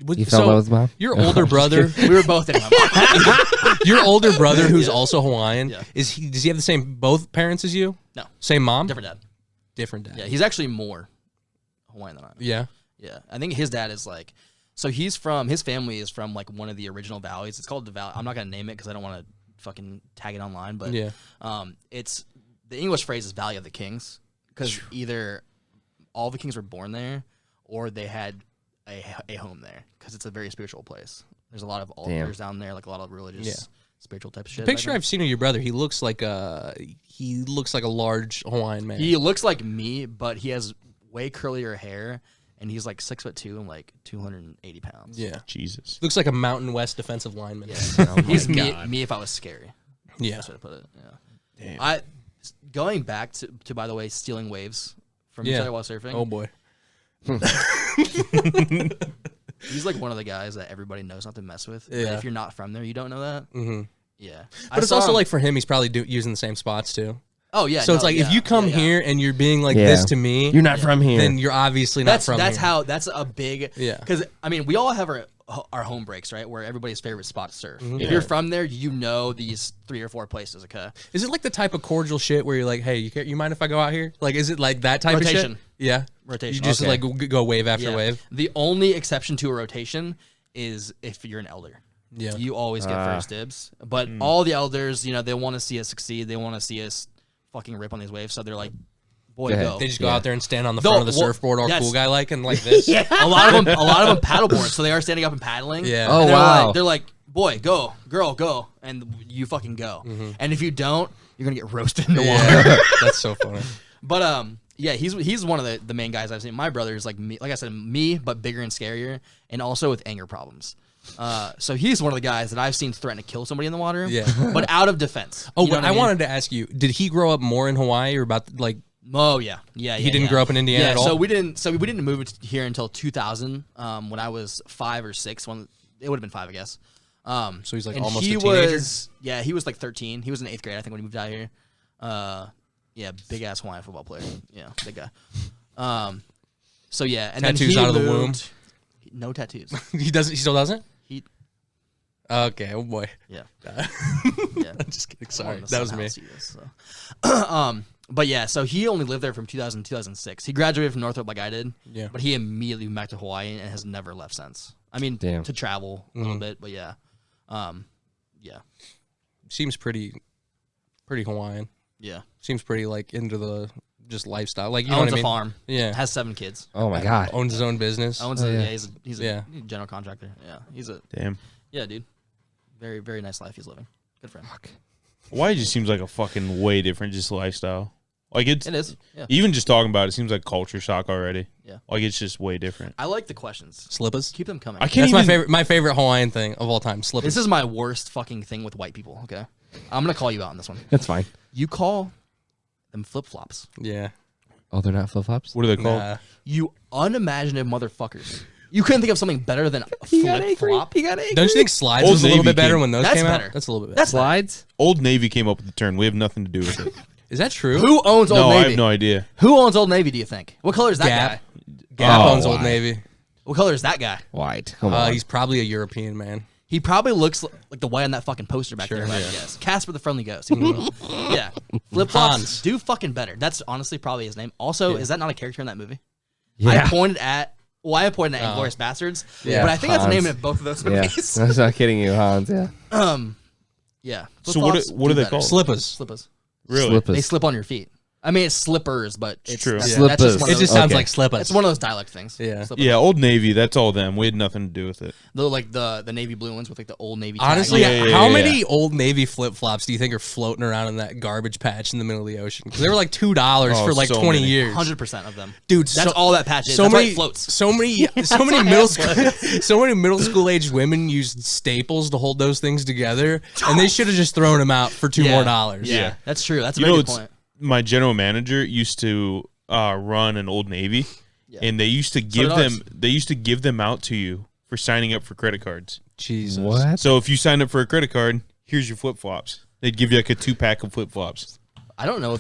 You fell in love with mom? Your older brother, we were both dating my mom. your older brother, who's also Hawaiian, Yeah. does he have the same both parents as you? No, Same mom? different dad. Different dad. Yeah, he's actually more Hawaiian than I am. Yeah. Yeah, I think his dad is like, so his family is from like one of the original valleys. It's called the Valley. I'm not gonna name it because I don't want to fucking tag it online, but Yeah. it's the English phrase is Valley of the Kings because either all the kings were born there or they had a home there because it's a very spiritual place. There's a lot of altars down there, like a lot of religious, spiritual type of shit. Picture back I've seen of your brother. He looks like a large Hawaiian man. then. He looks like me, but he has way curlier hair, and he's like 6'2" and like 280 pounds. Yeah. Jesus. Looks like a Mountain West defensive lineman. Yeah. He's me if I was scary. Yeah. That's what I put it. Yeah. Damn. Going back to by the way, stealing waves from each Yeah. other while surfing. Oh boy. He's like one of the guys that everybody knows not to mess with. But Yeah. If you're not from there, you don't know that. Mm-hmm. Yeah. But it's also like for him, he's probably using the same spots too. oh yeah. So it's like if you come here and you're being like Yeah. this to me, You're not from here. then you're obviously not from that's here. how that's a big Yeah. Because I mean, we all have our home breaks, right? Where everybody's favorite spot to surf. Mm-hmm. If you're from there, you know these 3 or 4 places. Okay. Is it like the type of cordial shit where you're like, hey, you mind if I go out here? Like, is it like that type of Rotation. shit? Yeah. Rotation. You just Okay. like go wave after Yeah. wave. The only exception to a rotation is if you're an elder. Yeah. You always get first dibs. But all the elders, they want to see us succeed. They want to see us fucking rip on these waves. So they're like, boy, Go ahead. go. They just go Yeah. out there and stand on the No, front of the well, surfboard, all yes. cool guy like, and like this. A lot of them paddleboard. So they are standing up and paddling. Yeah. Oh, And they're wow. Like, they're like, boy, go, girl, go. And you fucking go. And if you don't, you're going to get roasted in the water. Yeah. That's so funny. But yeah, he's one of the main guys I've seen. My brother is like me, like I said, me, but bigger and scarier, and also with anger problems. So he's one of the guys that I've seen threaten to kill somebody in the water. Yeah. But out of defense. Oh, You know but what I mean? wanted to ask you, did he grow up more in Hawaii or about like Oh yeah, He didn't grow up in Indiana yeah, at all? So we didn't move it here until 2000. When I was 5 or 6. When it would have been 5, I guess. So he's like and almost he a teenager? he was like 13. He was in 8th grade, I think, when he moved out here. Yeah, big ass Hawaiian football player. Yeah, big guy. So yeah, and Tattoos then he out of the womb? moved- No tattoos. He still doesn't? He Okay, oh boy. yeah. I'm Yeah. just kidding. I Sorry. wanted to That was somehow me. see this, so. But yeah, so he only lived there from 2000 to 2006. He graduated from Northrop like I did. Yeah. But he immediately went back to Hawaii and has never left since. I mean, Damn. to travel a little bit, but yeah. Yeah. Seems pretty Hawaiian. Yeah. Seems pretty like into just lifestyle. Like you know Owns what I mean? a farm. Yeah. Has 7 kids. Oh my god. Owns his own business. Owns Oh, a, yeah. yeah. He's a Yeah. general contractor. Yeah. He's a Damn. yeah, dude. Very very nice life he's living. Good for him. Why just seems like a fucking way different just lifestyle. Like it's It is. Yeah. even just talking about it seems like culture shock already. Yeah. Like it's just way different. I like the questions. Slippers. Keep them coming. I can't That's even. my favorite Hawaiian thing of all time. Slippers. This is my worst fucking thing with white people. Okay. I'm gonna call you out on this one. That's fine. You call them flip flops. yeah. Oh, they're not flip flops. What are they called? Nah. You unimaginative motherfuckers. You couldn't think of something better than a flip flop. He got angry. Don't you think slides Old was a little Navy bit better came- when those That's came better. out? That's a little bit better. That's Slides? Old Navy came up with the term. We have nothing to do with it. Is that true? Who owns Old No, I Navy? have no idea. Who owns Old Navy? Do you think? What color is that Gap. guy? Gap Oh, owns Old why? Navy. What color is that guy? White. Come on. He's probably a European man. He probably looks like the white on that fucking poster back Sure, there. I yeah. guess Casper the Friendly Ghost. Yeah, flip flops Hans. do fucking better. That's honestly probably his name. Also, is that not a character in that movie? yeah. I pointed at Inglourious Bastards, Yeah, but I think that's the Hans. name of both of those yeah. movies. I was not kidding you, Hans. Yeah. Yeah. So what Flip-flops are do they better. called? Slippers. Slippers. Really? Slippers. They slip on your feet. I mean, it's slippers, but it's true. That's, Yeah. that's just one It of just those, sounds Okay. like slippers. it's one of those dialect things. Yeah. Slippers. Yeah, Old Navy. That's all them. We had nothing to do with it. Like the navy blue ones with like the Old Navy. tag Honestly, on it. Yeah, how yeah, many Old Navy flip flops do you think are floating around in that garbage patch in the middle of the ocean? Because they were like $2 Oh, for like so 20 many. years. 100% of them, Dude, That's all that patch is. So That's why many it floats. So many so many middle school aged women used staples to hold those things together, and they should have just thrown them out for $2 more. Yeah, that's true. That's a You very know, good it's point. my general manager used to run an Old Navy, and they used to give did ours. them. They used to give them out to you for signing up for credit cards. Jesus. What? So if you signed up for a credit card, here's your flip flops. They'd give you like a 2-pack of flip flops. I don't know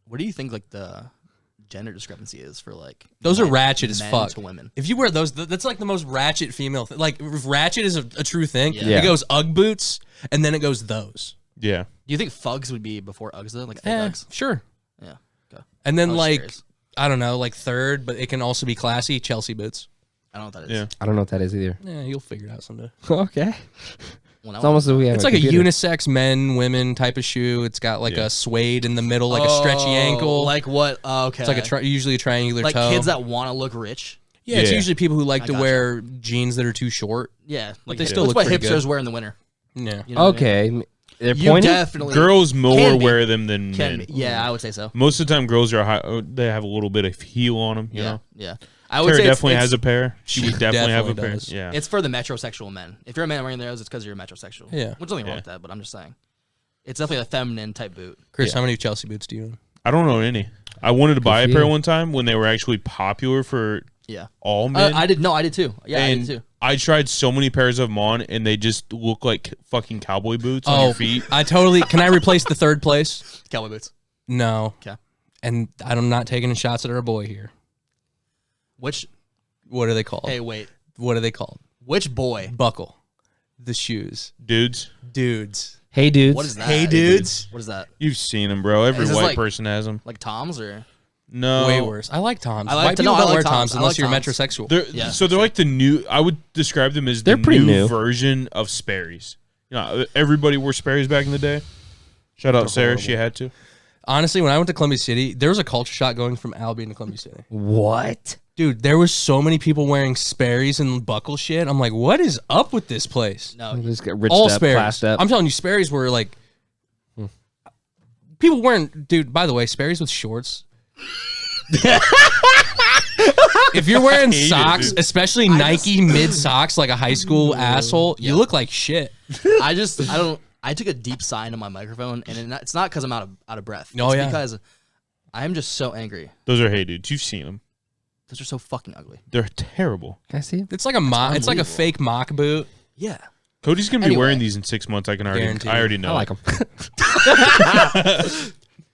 what do you think like the gender discrepancy is for like Those are men- ratchet as men fuck. to women? If you wear those, that's like the most ratchet female thing. Like, if ratchet is a true thing, Yeah. it goes Ugg boots, and then it goes those. Yeah. Do you think Fugs would be before Uggs though? Like fake Uggs? Sure. Yeah. Okay. And then, I was like, curious. I don't know, like third, but it can also be classy, Chelsea boots. I don't know what that is. Yeah. I don't know what that is either. Yeah, you'll figure it out someday. Okay. Well, It's almost as we have It's a like a computer. unisex men, women type of shoe. It's got like Yeah. a suede in the middle, like a stretchy ankle. Like what? Okay. it's like usually a triangular like toe. kids that want to look rich. yeah, it's Yeah. usually people who like I to gotcha. wear jeans that are too short. Yeah, like they still that's look what pretty hipsters good. wear in the winter. Yeah. You know what I mean? Okay. They're You pointing. definitely Girls more Can be. wear them than can men. be. Yeah, I would say so. Most of the time, girls are high. They have a little bit of heel on them. You Yeah, know. yeah. I would Tara say definitely it's, has a pair. She would definitely have a definitely pair. does. Yeah. It's for the metrosexual men. If you're a man wearing those, it's because you're a metrosexual. Yeah. Which is nothing wrong Yeah. with that, but I'm just saying. It's definitely a feminine type boot. Chris, Yeah. how many Chelsea boots do you own? I don't know any. I wanted to buy a for pair you. one time when they were actually popular for Yeah. all men. I did. No, I did too. Yeah, I and did too. I tried so many pairs of them on, and they just look like fucking cowboy boots on your feet. I totally. Can I replace the third place? Cowboy boots. No. Okay. And I'm not taking shots at our boy here. Which? What are they called? Hey, wait. What are they called? Which boy? Buckle. The shoes. Dudes, Dudes. Hey, dudes. What is that? Hey, dudes. What is that? you've seen them, bro. Every Is this white like- person has them. Like Toms or? No, Way worse. I like Toms. I like White to- people no, I don't like wear Toms. Toms I unless like you're Toms. metrosexual. They're, Yeah, so they're like the new. I would describe them as They're the pretty new. version of Sperry's. You know, everybody wore Sperry's back in the day. Shout out Sarah, she had to. Honestly, when I went to Columbia City, there was a culture shock going from Albion to Columbia City. What? Dude, there was so many people wearing Sperry's and buckle shit. I'm like, what is up with this place? No. They just get rich All up, Sperry's. classed up. I'm telling you, Sperry's were like people wearing. Dude, by the way, Sperry's with shorts. If you're wearing hate it, socks, dude. especially Nike mid socks, like a high school asshole, you look like shit. I don't. I took a deep sigh into my microphone, and it's not because I'm out of breath. Oh, It's yeah. because I'm just so angry. Those are hey dudes. You've seen them. Those are so fucking ugly. They're terrible. Can I see? It's like a mock. It's like a unbelievable. fake mock boot. Yeah. Cody's gonna be Anyway. wearing these in 6 months. I Guaranteed. already know. I like them.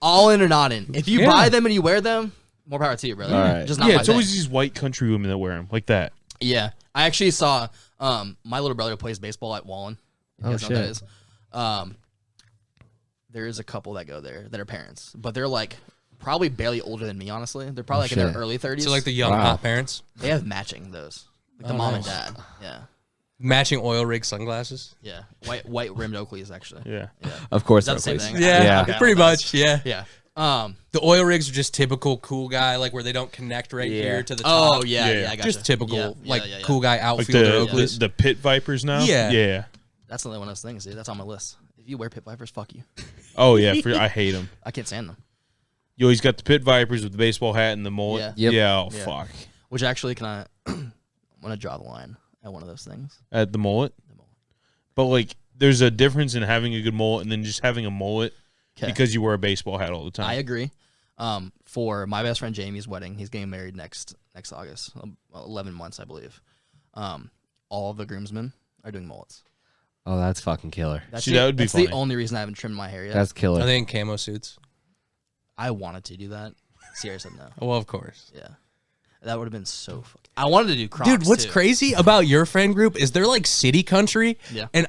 All in or not in. If you Yeah. buy them and you wear them, more power to you, brother. All right. Just not Yeah, my it's thing. always these white country women that wear them like that. Yeah. I actually saw my little brother plays baseball at Wallen. If you Oh, guys know what that shit. is. There is a couple that go there that are parents, but they're like probably barely older than me, honestly. They're probably like in shit. their early 30s. So like the young Wow. hot parents they have matching those. Like the Oh, mom nice. and dad. Yeah. matching oil rig sunglasses. Yeah. White rimmed Oakleys actually. Yeah. Yeah. Of course. Is that the same Oakleys. thing? Yeah, Yeah. Okay, pretty well, much. Yeah. Yeah. The oil rigs are just typical cool guy, like where they don't connect right Yeah. here to the top. Oh yeah, Yeah. yeah, I gotcha. Just typical, Yeah, cool guy Like outfielder the Oakleys. pit vipers now. Yeah. Yeah. That's another one of those things, dude. That's on my list. If you wear pit vipers, fuck you. Oh yeah. I hate them. I can't stand them. Yo, he's got the pit vipers with the baseball hat and the mullet. Yeah. Yep. Yeah. Oh Yeah. fuck. Which actually, can I? I'm gonna draw the line at one of those things. At the mullet. The mullet. But like, there's a difference in having a good mullet and then just having a mullet 'Kay. because you wear a baseball hat all the time. I agree. For my best friend Jamie's wedding, he's getting married next August, 11 months, I believe. All of the groomsmen are doing mullets. Oh, that's fucking killer. That's See, that would be that's funny. the only reason I haven't trimmed my hair yet. That's killer. Are they in camo suits? I wanted to do that. Sierra said no. Well, of course. Yeah, that would have been so fucking. I wanted to do Crocs. Dude, what's too. crazy about your friend group is they're like city country. Yeah. And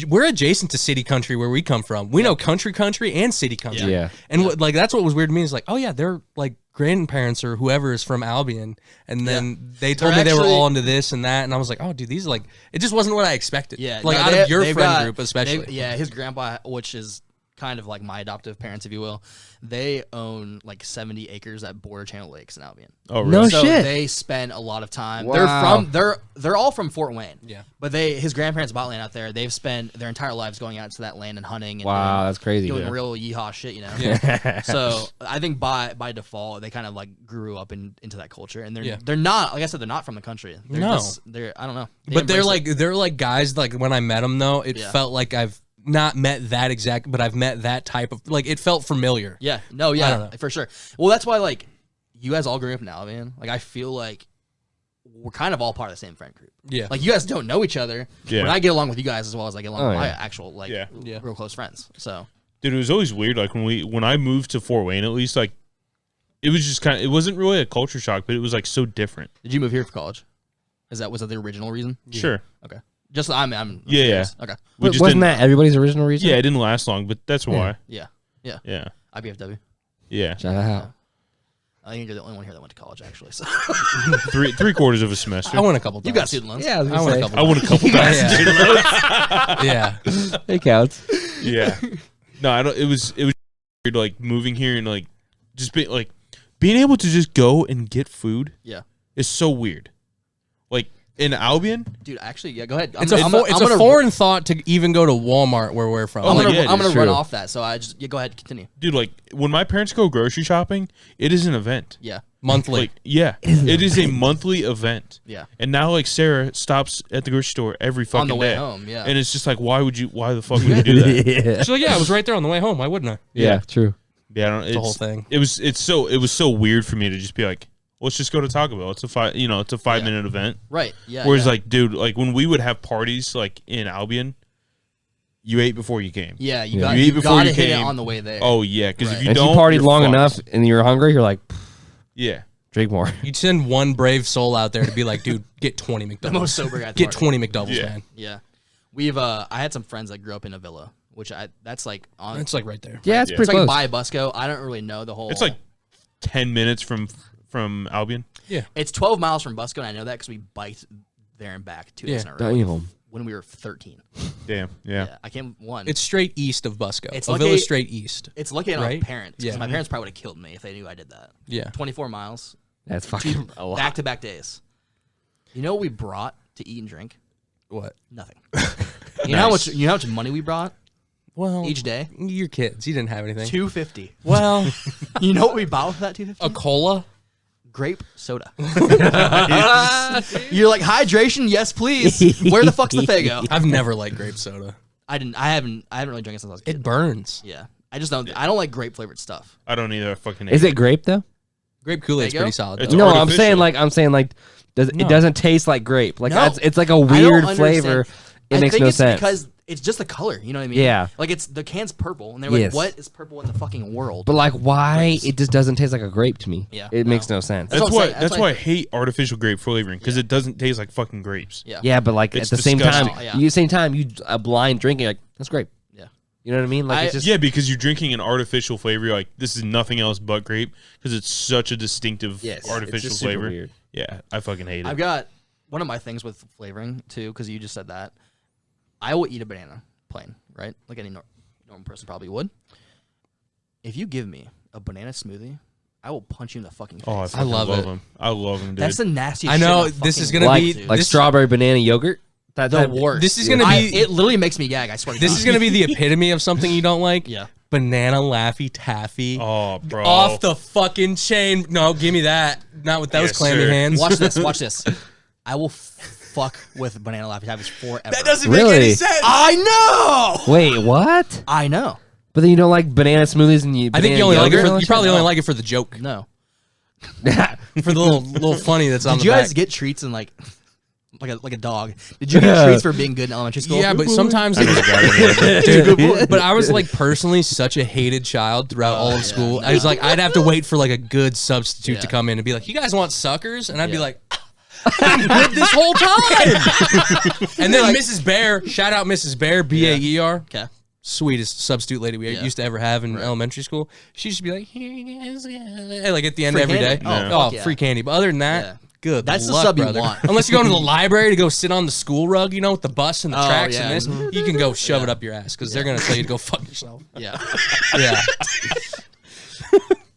we're adjacent to city country where we come from. We know country and city country. Yeah. And that's what was weird to me is like, oh yeah, they're like grandparents or whoever is from Albion. And then they told me they were actually- all into this and that. And I was like, oh dude, these are like, it just wasn't what I expected. Yeah, Like no, out they- of your they've friend got- group especially. Yeah, his grandpa, which is kind of like my adoptive parents, if you will, they own like 70 acres that border Channel Lakes in Albion. oh really? No So shit. they spend a lot of time. Wow. They're all from Fort Wayne. Yeah. But his grandparents bought land out there. They've spent their entire lives going out to that land and hunting and Wow, doing, that's crazy. doing Yeah. real yeehaw shit, you know. Yeah. So I think by default they kind of like grew up into that culture, and Yeah. they're not, like I said, they're not from the country. They're No. they're I don't know. They But they're embrace it. like guys, like when I met them though, it Yeah. felt like I've not met that exact, but I've met that type of, like it felt familiar. Yeah, no, I yeah, don't know. for sure. Well, that's why like you guys all grew up in Albion. Like I feel like we're kind of all part of the same friend group. Yeah. Like you guys don't know each other, Yeah. but I get along with you guys as well as I get along Oh, with my yeah. actual like Yeah. Yeah. real close friends. So Dude, it was always weird. Like when I moved to Fort Wayne, at least, like it was just it wasn't really a culture shock, but it was like so different. did you move here for college? Was that the original reason? Sure. Okay. Just I'm Yeah, curious. Okay. We Wasn't didn't- that everybody's original reason? Yeah, it didn't last long, but that's why. Yeah. Yeah. IBFW. Yeah. Shout out. I think you're the only one here that went to college actually. So Three quarters of a semester. I went a couple times. you got student loans. Yeah, I was I gonna went a say. couple I won a couple times. Yeah. It counts. Yeah. No, I don't. It was weird, like moving here and like just being able to just go and get food Yeah. is so weird. Like in Albion, Dude, actually, yeah, go ahead. It's a foreign thought to even go to Walmart where we're from. Oh, I'm my gonna, God, I'm gonna it's run true. off that. So go ahead, continue. dude, like when my parents go grocery shopping, it is an event. Yeah. Monthly. Like, yeah, it is a monthly event. Yeah. And now, like, Sarah stops at the grocery store every fucking On the way day. home, yeah. And it's just like, why the fuck would you do that? yeah. She's like, yeah, I was right there on the way home. Why wouldn't I? Yeah, true. Yeah, I don't. The whole thing. It was so weird for me to just be like, let's just go to Taco Bell. It's a 5-minute event. Right. Yeah. Whereas, yeah. like, dude, like when we would have parties, like in Albion, you ate before you came. Yeah, you Yeah. got You eat you before gotta you hit it came. on the way there. Oh yeah, because Right. if you And if you don't, partied you're long fucked. enough and you're hungry, you're like, Yeah. drink more. You'd send one brave soul out there to be like, dude, get 20 McDoubles. The most sober guy at the Get party. 20 McDoubles, Yeah. man. Yeah. I had some friends that grew up in a villa, which that's like on It's like right there. Yeah, it's Yeah. it's pretty like close. by Busco. I don't really know the whole. It's like 10 minutes from Albion. it's 12 miles from Busco, and I know that because we biked there and back 2 days in a row Damn. when we were 13. Damn. Yeah. Yeah, I came one. It's straight east of Busco. It's A like villa a- straight east. It's lucky I don't Right? have parents. Yeah. Yeah. My parents probably would have killed me if they knew I did that. Yeah. 24 miles, That's fucking a lot. back-to-back days. You know what we brought to eat and drink? What? Nothing. You know how much money we brought Well, each day? You're kids. You didn't have anything. $250. Well, You know what we bought with that $250? a cola. Grape soda. You're like, hydration, yes please. Where the fuck's the Faygo? I've never liked grape soda. I haven't really drank it since I was a kid. It burns. Yeah. I don't like grape flavored stuff. I don't either. I fucking hate Is it grape though? Grape Kool-Aid's There you pretty go. solid. It's Though. No, artificial. I'm saying like No. it doesn't taste like grape. Like No. it's like a I don't weird understand. flavor. It I makes think no it's sense. because it's just the color, you know what I mean? Yeah. Like the can's purple and they're like, Yes. what is purple in the fucking world? But like, why Grapes. it just doesn't taste like a grape to me? Yeah, it no. makes no sense. That's That's what I'm why. saying. That's why I hate artificial grape flavoring because Yeah. it doesn't taste like fucking grapes. yeah. Yeah, but like It's at the same time, disgusting. Yeah. you same time you a blind drinking like that's grape. Yeah. You know what I mean? Like it's just Yeah, because you're drinking an artificial flavor. You're like, this is nothing else but grape because it's such a distinctive Yes, it's artificial just super flavor. weird. Yeah, I fucking hate it. I've got one of my things with flavoring too, because you just said that. I will eat a banana plain, right? Like any normal person probably would. If you give me a banana smoothie, I will punch you in the fucking face. Oh, I, I love it. him. I love him, dude. That's the nastiest. I know, shit in the this is fucking gonna world, be- dude. Like This- strawberry banana yogurt. That the worst. This is gonna be It literally makes me gag. I swear. To this God. is gonna be the epitome of something you don't like. Yeah. Banana Laffy Taffy. oh, bro. Off the fucking chain. No, give me that. Not with those Yes, clammy sir. hands. Watch this. Watch this. I will fuck with banana Laffy Taffys forever. That doesn't make Really? any sense. I know. Wait, what? I know. But then you don't like banana smoothies and you. I think banana you only like it yogurt for, and you shit? probably only like it for the joke. No. For the little funny that's on Did the you back. guys get treats and like a dog? Did you get treats for being good in elementary school? Yeah, but sometimes I never got it. Dude, but I was like personally such a hated child throughout all of school. I was like, I'd have to wait for like a good substitute to Yeah. come in and be like, "You guys want suckers?" And I'd be Yeah. like, "I'm good this whole time." And then Mrs. Bear, shout out Mrs. Bear, BAER, Okay. sweetest substitute lady we Yeah. used to ever have in elementary school. She used to be like, "Here you guys," like at the end Free of every day. candy? Oh, Oh, fuck yeah. free candy. But other than that. Yeah. Good. That's the luck, sub you brother. want. Unless you're going to the library to go sit on the school rug, with the bus and the Oh, tracks yeah. and this, you can go shove it up your ass because they're going to tell you to go fuck yourself. Yeah. Yeah.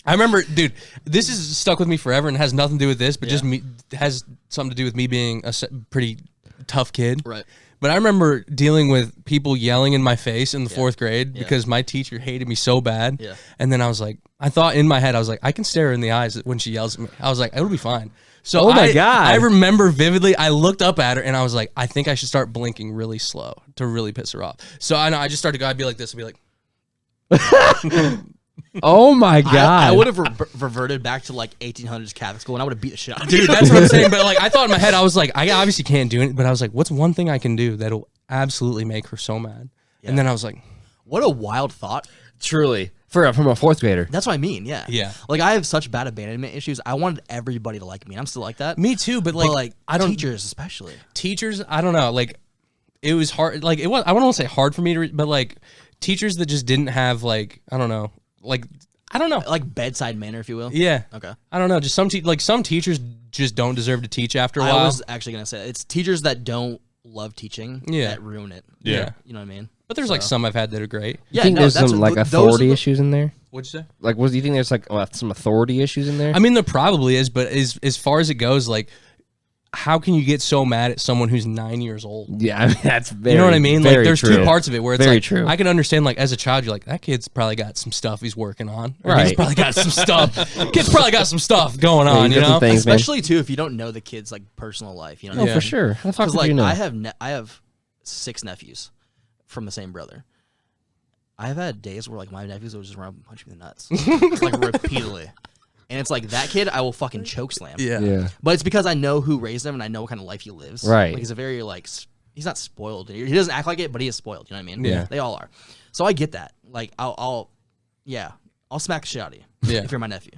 I remember, dude, this is stuck with me forever and has nothing to do with this, but just me has something to do with me being a pretty tough kid. Right. But I remember dealing with people yelling in my face in the fourth grade because my teacher hated me so bad. Yeah. And then I was like, I thought in my head, I was like, I can stare her in the eyes when she yells at me. I was like, it'll be fine. So Oh my God. I remember vividly, I looked up at her and I was like, I think I should start blinking really slow to really piss her off. So I know I just started to go, I'd be like this, I'd be like, Oh my god! I would have reverted back to like 1800s Catholic school and I would have beat the shit out of you. dude, that's what I'm saying. But like, I thought in my head, I was like, I obviously can't do it. But I was like, what's one thing I can do that'll absolutely make her so mad? And then I was like, What a wild thought. truly from a fourth grader. That's what I mean. Yeah. Yeah. Like I have such bad abandonment issues. I wanted everybody to like me. And I'm still like that. me too. But But like, like I don't teachers especially. teachers. I don't know. Like, it was hard. Like, it was. I wouldn't want to say hard for me to, but like teachers that just didn't have like, I don't know. Like, I don't know. Like bedside manner, if you will. Yeah. Okay. I don't know. Just some some teachers just don't deserve to teach after a I while. was actually gonna say it's teachers that don't love teaching Yeah. that ruin it. Yeah. You know what I mean? But there's like some I've had that are great. You think there's some like authority issues in there? What'd you say? Like, do you think there's like some authority issues in there? I mean, there probably is, but as far as it goes, like, how can you get so mad at someone who's 9 years old? yeah, I mean, that's very. You know what I mean? Like, very there's true. two parts of it where it's Very like, true. I can understand, like, as a child, you're like, that kid's probably got some stuff he's working on. Or Right. He's probably got some stuff. Kid's probably got some stuff going Yeah, on, he's you got some know? things, man. Especially too if you don't know the kid's like personal life. You know? Oh, Yeah. for sure. How the fuck Because would like you know? I have 6 nephews from the same brother. I've had days where like my nephews will just run up and punch me in the nuts, like repeatedly, and it's like that kid I will fucking choke slam. yeah. But it's because I know who raised him and I know what kind of life he lives. Right. Like he's a very like he's not spoiled. He doesn't act like it, but he is spoiled. You know what I mean? Yeah. They all are. So I get that. Like I'll smack the shit out of you Yeah. if you're my nephew.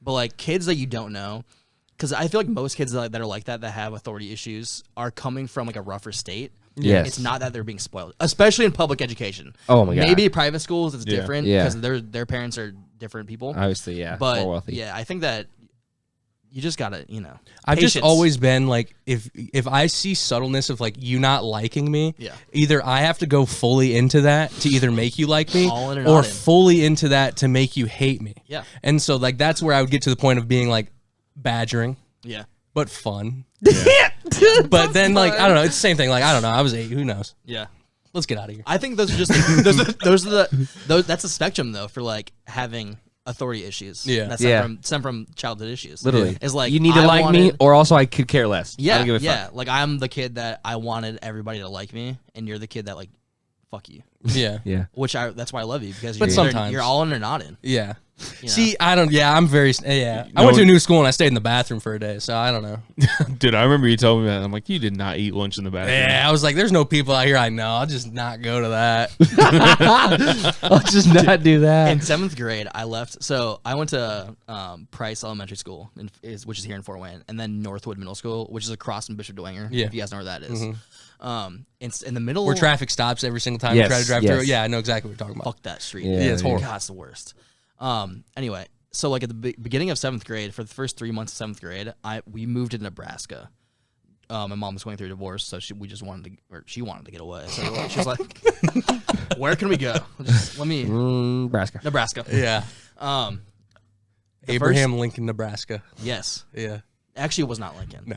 But like kids that you don't know, because I feel like most kids that are like that have authority issues are coming from like a rougher state. Yes. It's not that they're being spoiled, especially in public education. Oh my God. Maybe private schools it's Yeah. different Yeah. because their parents are different people. Obviously, yeah. But more wealthy. yeah, I think that you just gotta, I've just patience. always been like, if I see subtleness of like you not liking me, Yeah. either I have to go fully into that to either make you like me, All in and or not in. fully into that to make you hate me. Yeah. And so like that's where I would get to the point of being like badgering, Yeah. but fun. But then like I don't know, it's the same thing. Like I don't know, I was 8. Who knows? Yeah. Let's get out of here. I think those are just that's a spectrum though for like having authority issues. Yeah. That's Yeah. stem from childhood issues. Literally. Is like you need to I like me, wanted- or also I could care less. I Yeah, don't give a yeah. fuck. Like I'm the kid that I wanted everybody to like me, and you're the kid that like, fuck you. Yeah. Yeah. That's why I love you because But you're sometimes- you're all in or not in. Yeah. You know? See, I don't. Yeah, I'm very. Yeah, I No, went to a new school and I stayed in the bathroom for a day, so I don't know. Dude, I remember you told me that. I'm like, you did not eat lunch in the bathroom. Yeah, I was like, "There's no people out here I know. I'll just not go to that." I'll just not do that. In 7th grade, I left. So I went to Price Elementary School, which is here in Fort Wayne, and then Northwood Middle School, which is across from Bishop Dwenger. Yeah. If you guys know where that is. It's in the middle. Where traffic stops every single time Yes, you try to drive yes. through. Yeah, I know exactly what you're talking about. Fuck that street. Yeah, dude. it's horrible. God, it's the worst. Anyway, so like at the beginning of 7th grade, for the first 3 months of 7th grade, we moved to Nebraska. My mom was going through a divorce, so she wanted to get away. So she was like, "Where can we go? Just let me Nebraska. Nebraska." Yeah. Abraham Lincoln, Nebraska. Yes. Yeah. Actually, it was not Lincoln. No.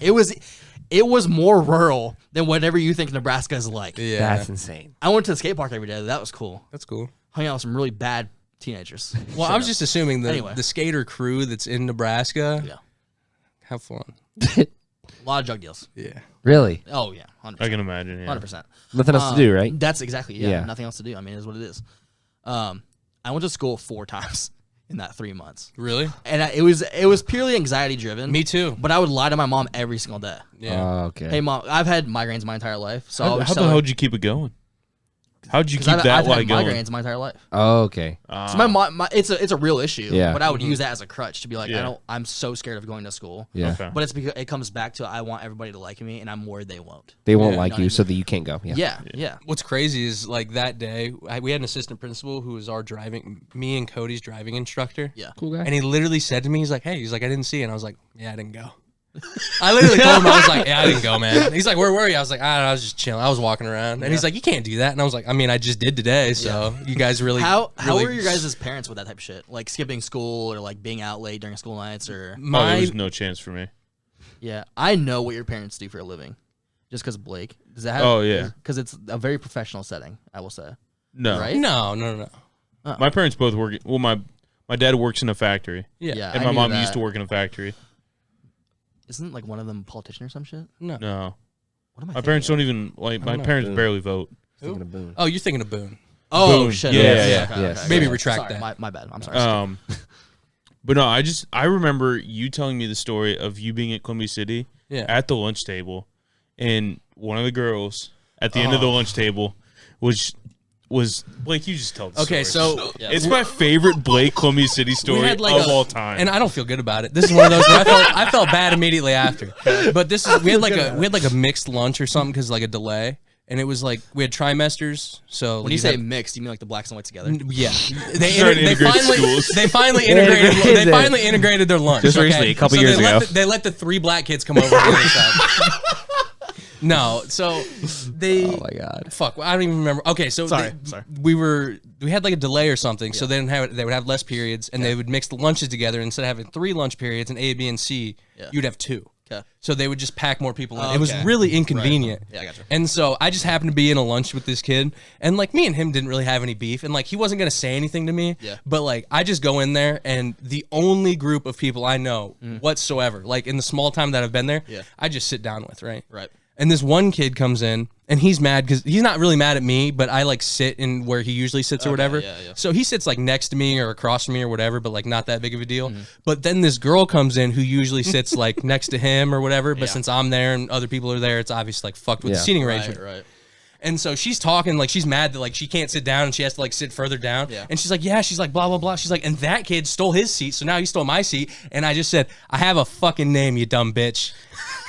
It was more rural than whatever you think Nebraska is like. Yeah. That's insane. I went to the skate park every day. That was cool. That's cool. Hung out with some really bad teenagers. Well, I was just assuming Anyway. the skater crew that's in Nebraska Yeah. have fun. A lot of drug deals. Yeah. Really? Oh yeah, 100%. I can imagine. Yeah. 100%. Nothing else to do, right? That's exactly Yeah. Nothing else to do. I mean, it is what it is. I went to school 4 times in that 3 months, Really? and it was purely anxiety driven. Me too. But I would lie to my mom every single day. Yeah. Oh, okay. Hey mom, I've had migraines my entire life, so I How, would how tell the her- hell did you keep it going? How'd you 'cause keep I've that lie had going? migraines my entire life. Oh, okay. So my mom, it's a real issue. Yeah. But I would use that as a crutch to be like, Yeah. I'm so scared of going to school. Yeah. Okay. But it's because it comes back to I want everybody to like me, and I'm worried they won't. They won't Yeah. like Not you, even- so that you can't go. Yeah. Yeah. What's crazy is like that day we had an assistant principal who was me and Cody's driving instructor. Yeah. Cool guy. And he literally said to me, he's like, I didn't see it. And I was like, yeah, I didn't go. I literally told him, I was like, yeah, I didn't go, man. And he's like, where were you? I was like, I don't know, I was just chilling. I was walking around. And he's like, you can't do that. And I was like, I mean, I just did today. So you guys really. How really- were your guys' parents with that type of shit? Like skipping school or like being out late during school nights or Oh, there My, was no chance for me. yeah. I know what your parents do for a living, just because Blake. Does that? Oh, yeah. Because it's a very professional setting. I will say. No. Right? no. My parents both work. Well, my dad works in a factory, Yeah. Yeah. and I my knew mom that. used to work in a factory. Isn't like one of them a politician or some shit? No. No, What am I? my parents thinking don't even like. My don't know. parents barely vote. Thinking of Boone. Oh, you're thinking of Boone. of? Oh Boone. shit. Yeah, okay, yeah, okay, yes. okay, Maybe okay. retract Sorry, that. My bad. I'm sorry. But no, I remember you telling me the story of you being at Columbia City Yeah. at the lunch table, and one of the girls at the end of the lunch table was Blake. You just tell the Okay, story. so It's my favorite Blake Columbia City story had like of all time. and I don't feel good about it. This is one of those where I felt bad immediately after. But this is we had like a mixed lunch or something because like a delay, and it was like we had trimesters. So When you say mixed, you mean like the blacks and whites together? yeah, Started to integrate schools. they finally integrated their lunch. Just okay? recently, a couple So years ago. they let the 3 black kids come over to the other side. No, so they. Oh my god. Fuck, I don't even remember. Okay, so Sorry. we had like a delay or something, so they would have less periods, and they would mix the lunches together. Instead of having 3 lunch periods in A, B, and C, Yeah. you'd have 2. Okay. So they would just pack more people in. Oh, It was okay. really inconvenient. Yeah, I gotcha. And so I just happened to be in a lunch with this kid, and like me and him didn't really have any beef, and like he wasn't gonna say anything to me. Yeah. But like I just go in there, and the only group of people I know whatsoever, like in the small time that I've been there, Yeah. I just sit down with, right? Right. And this one kid comes in, and he's mad because he's not really mad at me, but I like sit in where he usually sits or whatever. yeah, yeah. So he sits like next to me or across from me or whatever, but like not that big of a deal. Mm-hmm. But then this girl comes in who usually sits like next to him or whatever. But Yeah. since I'm there and other people are there, it's obviously like fucked with the Yeah. seating Right. arrangement. Right. And so she's talking like she's mad that like she can't sit down and she has to like sit further down. Yeah. And she's like, yeah, she's like blah blah blah. She's like, and that kid stole his seat, so now he stole my seat. And I just said, I have a fucking name, you dumb bitch.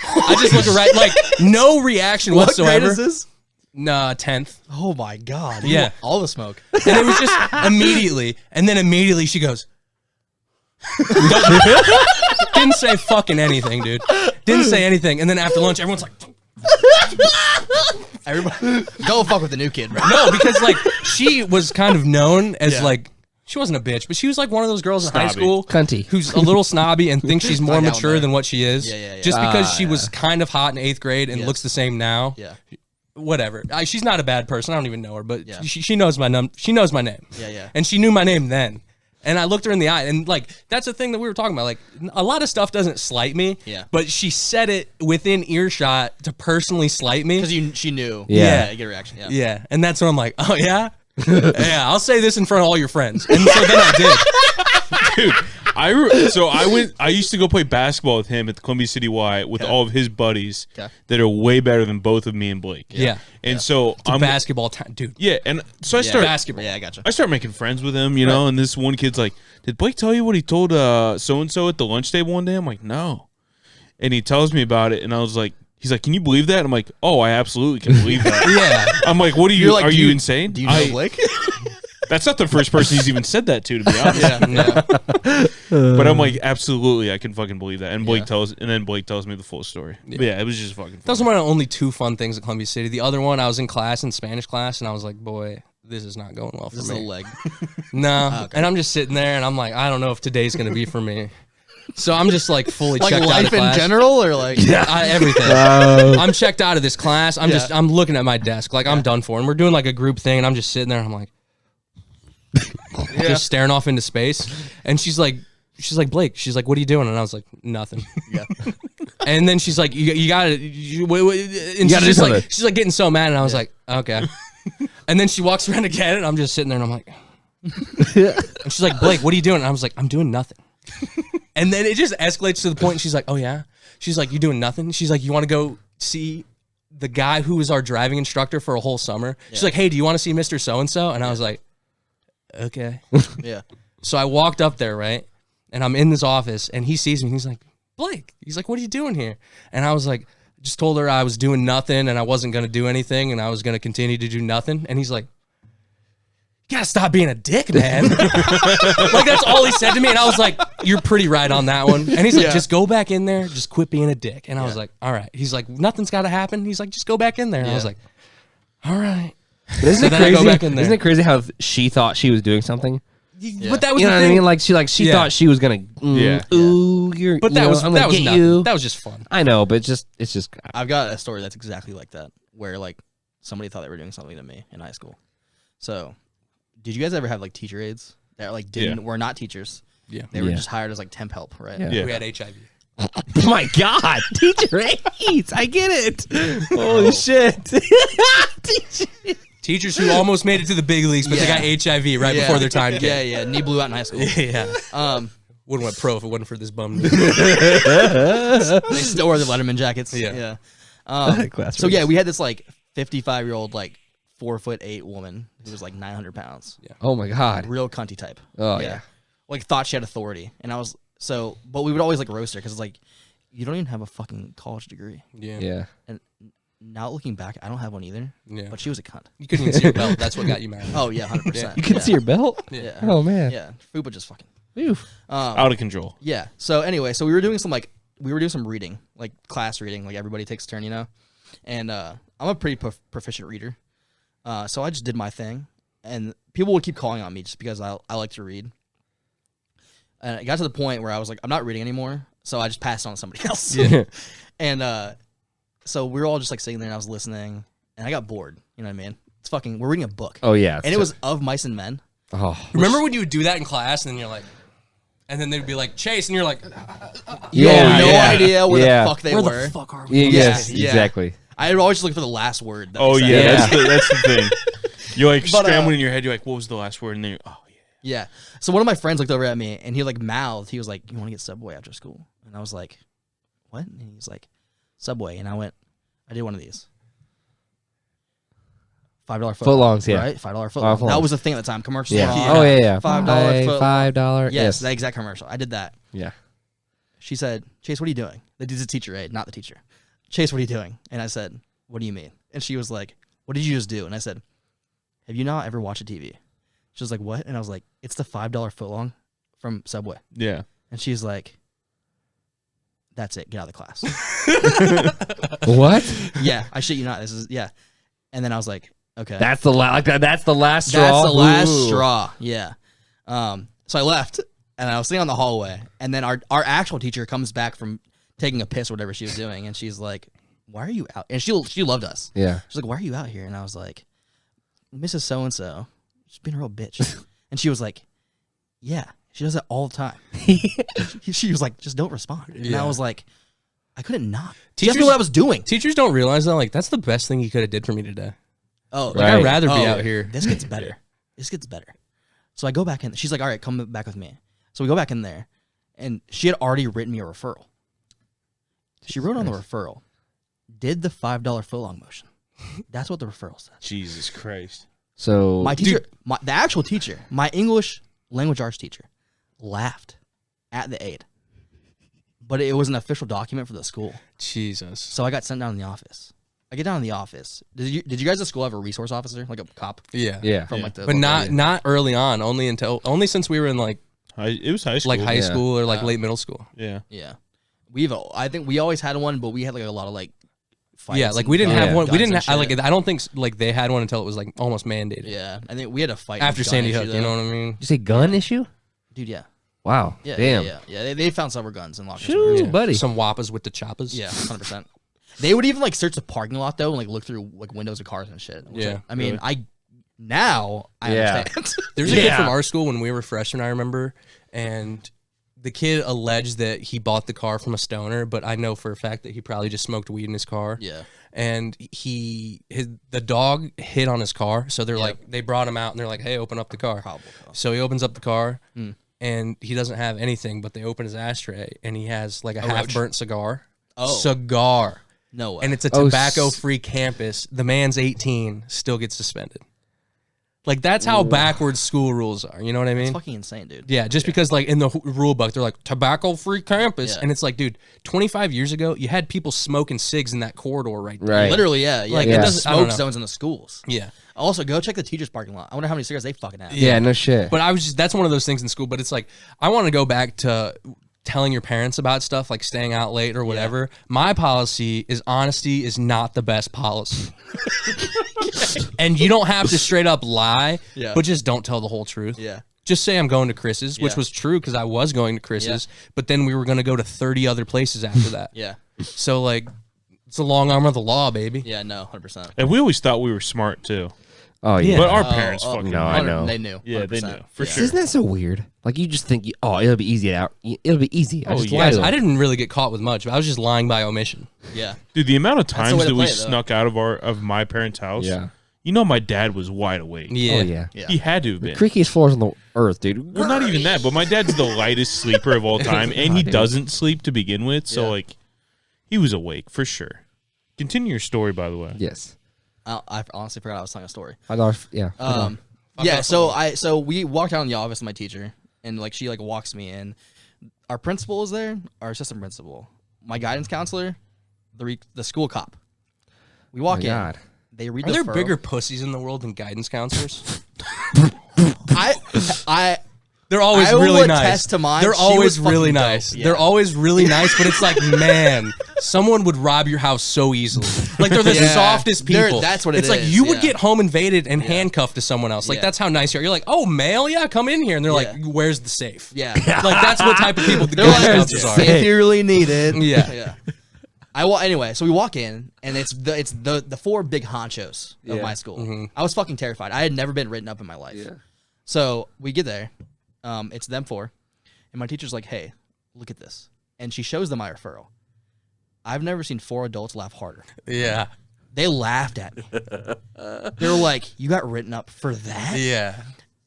I just look right, like no reaction What whatsoever. grade is this? Nah, 10th. Oh my god. Yeah. All the smoke. And it was just immediately, and then immediately she goes, didn't say fucking anything, dude. Didn't say anything. And then after lunch, everyone's like, Everybody, go fuck with the new kid, bro. no, because like she was kind of known as Yeah. like, she wasn't a bitch, but she was like one of those girls in high Snobby. school Cunty. who's a little snobby and thinks she's more Find out mature there. than what she is. Yeah. Just because she yeah. was kind of hot in 8th grade and Yes. looks the same now. Yeah. Whatever. She's not a bad person. I don't even know her, but Yeah. she knows my she knows my name. Yeah. And she knew my name then. And I looked her in the eye, and like that's the thing that we were talking about. Like a lot of stuff doesn't slight me, Yeah. but she said it within earshot to personally slight me. Because she knew. Yeah. You get a reaction. Yeah. Yeah, and that's when I'm like, oh yeah, yeah, I'll say this in front of all your friends, and so then I did. Dude, I used to go play basketball with him at the Columbia City Y with Okay. all of his buddies Okay. that are way better than both of me and Blake. Yeah, And so it's a basketball time, dude. yeah, and so I Yeah. start Basketball. Yeah, I gotcha. I start making friends with him, you know, and this one kid's like, "Did Blake tell you what he told so and so at the lunch table one day?" I'm like, "No," and he tells me about it, and I was like, "He's like, can you believe that?" I'm like, "Oh, I absolutely can believe that." Yeah, I'm like, "What are you? You're like, are do you you- insane?" Do you know Blake? That's not the first person he's even said that to be honest. yeah. But I'm like, absolutely, I can fucking believe that. And Blake Yeah. tells me the full story. But yeah, it was just fucking. That was Funny. one of the only 2 fun things at Columbia City. The other one, I was in class, in Spanish class, and I was like, boy, this is not going well for This is a me. leg. No, and I'm just sitting there, and I'm like, I don't know if today's gonna be for me. So I'm just like fully Like checked out life of in class. general, or like Everything. I'm checked out of this class. I'm looking at my desk, like I'm done for, and we're doing like a group thing, and I'm just sitting there, and I'm like, just staring off into space, and she's like, Blake, she's like, what are you doing? And I was like, nothing. Yeah. And then she's like, you gotta, and You she's gotta do just something. like, she's like getting so mad, and I was like, okay. And then she walks around again, and I'm just sitting there, and I'm like, and she's like, Blake, what are you doing? And I was like, I'm doing nothing. And then it just escalates to the point, and she's like, oh yeah? She's like, you doing nothing? She's like, you want to go see the guy who was our driving instructor for a whole summer? She's like, hey, do you want to see Mr. So-and-so? And I was like, okay. Yeah. So I walked up there, right? And I'm in this office, and he sees me. He's like, Blake. He's like, what are you doing here? And I was like, just told her I was doing nothing, and I wasn't going to do anything, and I was going to continue to do nothing. And he's like, you gotta stop being a dick, man. Like, that's all he said to me. And I was like, you're pretty right on that one. And he's like, just go back in there. Just quit being a dick. And I was like, all right. He's like, nothing's got to happen. He's like, just go back in there. And I was like, all right. Isn't So it then I go crazy? back in there. Isn't it crazy how she thought she was doing something? But that was You know the what thing. I mean? Like she Yeah. thought she was gonna. Ooh, you're. But you that know, was I'm gonna get nothing. you. That was just fun. I know, but it's just. I've got a story that's exactly like that, where like somebody thought they were doing something to me in high school. So, did you guys ever have like teacher aides that like were not teachers? Yeah. They were Yeah. just hired as like temp help, right? Yeah. Yeah. We had HIV. Oh my God, teacher aides! I get it. Holy shit! Teachers who almost made it to the big leagues, but they got HIV right before their time came. Yeah. Knee blew out in high school. Yeah. Wouldn't went pro if it wasn't for this bum. They still wear the Letterman jackets. Yeah. Class So yeah, race. we had this like 55-year-old like 4'8" woman who was like 900 pounds. Oh my God. Real cunty type. Oh yeah. Like thought she had authority, and I was so. But we would always like roast her because it's like, you don't even have a fucking college degree. Yeah. Yeah. And now looking back, I don't have one either. Yeah. But she was a cunt. You couldn't even see your belt. That's what got you mad. Oh yeah, 100%. You can see your belt. Yeah. Oh man. Yeah. Fupa just fucking. Oof. Out of control. Yeah. So anyway, so we were doing some reading, like class reading, like everybody takes a turn, you know. And I'm a pretty proficient reader, so I just did my thing, and people would keep calling on me just because I like to read. And it got to the point where I was like, I'm not reading anymore, so I just passed it on to somebody else. Yeah. And so we were all just like sitting there, and I was listening, and I got bored. You know what I mean? It's fucking. We're reading a book. Oh yeah. And it was Of Mice and Men. Oh. Remember when you would do that in class, and then you're like, and then they'd be like, Chase, and you're like, You have no yeah. idea where Yeah. the fuck they where were. the fuck are we? Yeah, yes. Yeah. Exactly. I would always just look for the last word. That Oh they yeah, said. that's the thing. You're like But, scrambling in your head. You're like, what was the last word? And then oh yeah. Yeah. So one of my friends looked over at me and he like mouthed. He was like, "You want to get Subway after school?" And I was like, "What?" And he was like, "Subway." And I went, "I did one of these. $5 Footlongs, yeah. Right? $5 footlong. footlongs. That was the thing at the time. Commercials. Yeah. were on. Oh yeah. $5 foot. $5. Yes, that exact commercial. I did that. Yeah. She said, "Chase, what are you doing?" The dude's a teacher aide, not the teacher. "Chase, what are you doing?" And I said, "What do you mean?" And she was like, "What did you just do?" And I said, "Have you not ever watched a TV?" She was like, "What?" And I was like, "It's the $5 footlong from Subway." Yeah. And she's like, "That's it. Get out of the class." What? Yeah, I shit you not. This is yeah. And then I was like, "Okay, That's the That's the last straw. that's the last Ooh. straw." Yeah. So I left, and I was sitting on the hallway, and then our actual teacher comes back from taking a piss or whatever she was doing, and she's like, "Why are you out?" And she loved us. Yeah. She's like, "Why are you out here?" And I was like, "Mrs. So-and-so, she's being a real bitch." And she was like, "Yeah, she does it all the time." She was like, "Just don't respond." And Yeah. I was like, I couldn't not. Teachers- Just knew what I was doing. Teachers don't realize that, like, that's the best thing you could have did for me today. Oh, Like, Right. I'd rather be Oh, out here. This gets better. This gets better. So I go back in. She's like, "All right, come back with me." So we go back in there, and she had already written me a referral. She wrote on the referral, "Did the $5 footlong motion." That's what the referral said. Jesus Christ. So My teacher, the actual teacher, my English language arts teacher, laughed at the aide. But it was an official document for the school. Jesus. So I got sent down in the office. I get down in the office. Did you guys at school have a resource officer, like a cop? Yeah. yeah. From like the But local area? not early on. Only since we were in like It was high school. high Yeah. school or like late middle school. Yeah. Yeah. I think we always had one, but we had like a lot of like fights. Yeah, like and we didn't have guns one. We didn't. and I like. shit. I don't think like they had one until it was like almost mandated. Yeah, I think we had a fight After gun Sandy issue, Hook, you though. know what I mean? You say gun issue? Dude, yeah. Wow. Yeah, Damn. yeah. They found several guns in lockers. Shoo, Yeah. buddy. Some wappas with the choppas. Yeah, 100%. They would even like search the parking lot though and like look through like windows of cars and shit. which, Yeah. like, I mean, I Yeah. understand. There's a kid Yeah. from our school when we were freshmen, I remember, and the kid alleged that he bought the car from a stoner, but I know for a fact that he probably just smoked weed in his car. Yeah. And the dog hit on his car, so they're like, they brought him out and they're like, hey, open up the car. Probable cause. So he opens up the car, Hmm. and he doesn't have anything, but they open his ashtray, and he has like a roach. half-burnt cigar. Oh. Cigar. No way. And it's a Oh, tobacco-free campus. The man's 18, still gets suspended. Like, that's how backwards school rules are. You know what I it's mean? fucking insane, dude. Yeah, just because, like, in the rule book, they're like, tobacco-free campus. Yeah. And it's like, dude, 25 years ago, you had people smoking cigs in that corridor right there. Right. Literally, yeah. Like, it it does doesn't- I don't smoke know. zones in the schools. Yeah. Also, go check the teachers' parking lot. I wonder how many cigarettes they fucking have. Yeah, no shit. But I was just, that's one of those things in school. But it's like, I want to go back to telling your parents about stuff, like staying out late or whatever. My policy is honesty is not the best policy. And you don't have to straight up lie, Yeah. but just don't tell the whole truth. Yeah. Just say I'm going to Chris's, which Yeah. was true because I was going to Chris's, but then we were going to go to 30 other places after that. Yeah. So, like, it's the long arm of the law, baby. Yeah, no, 100%. And we always thought we were smart too. Oh yeah. But our parents fucking no, I knew. know. They knew. Yeah, they 100%. knew, for Yeah. sure. Isn't that so weird? Like you just think, oh, it'll be easy out. It'll be easy. I Oh, just yeah. lie to I them. didn't really get caught with much. I was just lying by omission. Yeah. Dude, the amount of the times way to that we play it, though. snuck out of my parents' house. Yeah. You know my dad was wide awake. Yeah. Oh yeah. Yeah. He had to have been. Creakiest floors on the earth, dude. Well, not even that, but my dad's the lightest sleeper of all time, and he dude. doesn't sleep to begin with, so Yeah. like he was awake for sure. Continue your story, by the way. Yes. I honestly forgot I was telling a story. Yeah. Yeah, so we walked out in the office with my teacher, and like she like walks me in. Our principal is there, our assistant principal, my guidance counselor, the school cop. We walk in. God. They read Are the there furrow. bigger pussies in the world than guidance counselors? I They're always I will really nice. attest to mine. They're She always was really fucking dope. nice. Yeah. They're always really nice, but it's like, man, someone would rob your house so easily. Like they're the Yeah. softest They're- people. that's what it it's like is, you would yeah. get home invaded and handcuffed to someone else. Like Yeah. that's how nice you are. You're like, oh, mail, yeah, come in here, and they're Yeah. like, where's the safe? yeah. Like that's what type of people the They're guidance like, counselors are. if you really need it. Yeah. Yeah. Anyway, so we walk in and it's the four big honchos of my school. Mm-hmm. I was fucking terrified. I had never been written up in my life. Yeah. So we get there. It's them four. And my teacher's like, hey, look at this. And she shows them my referral. I've never seen four adults laugh harder. Yeah. They laughed at me. They were like, you got written up for that? Yeah.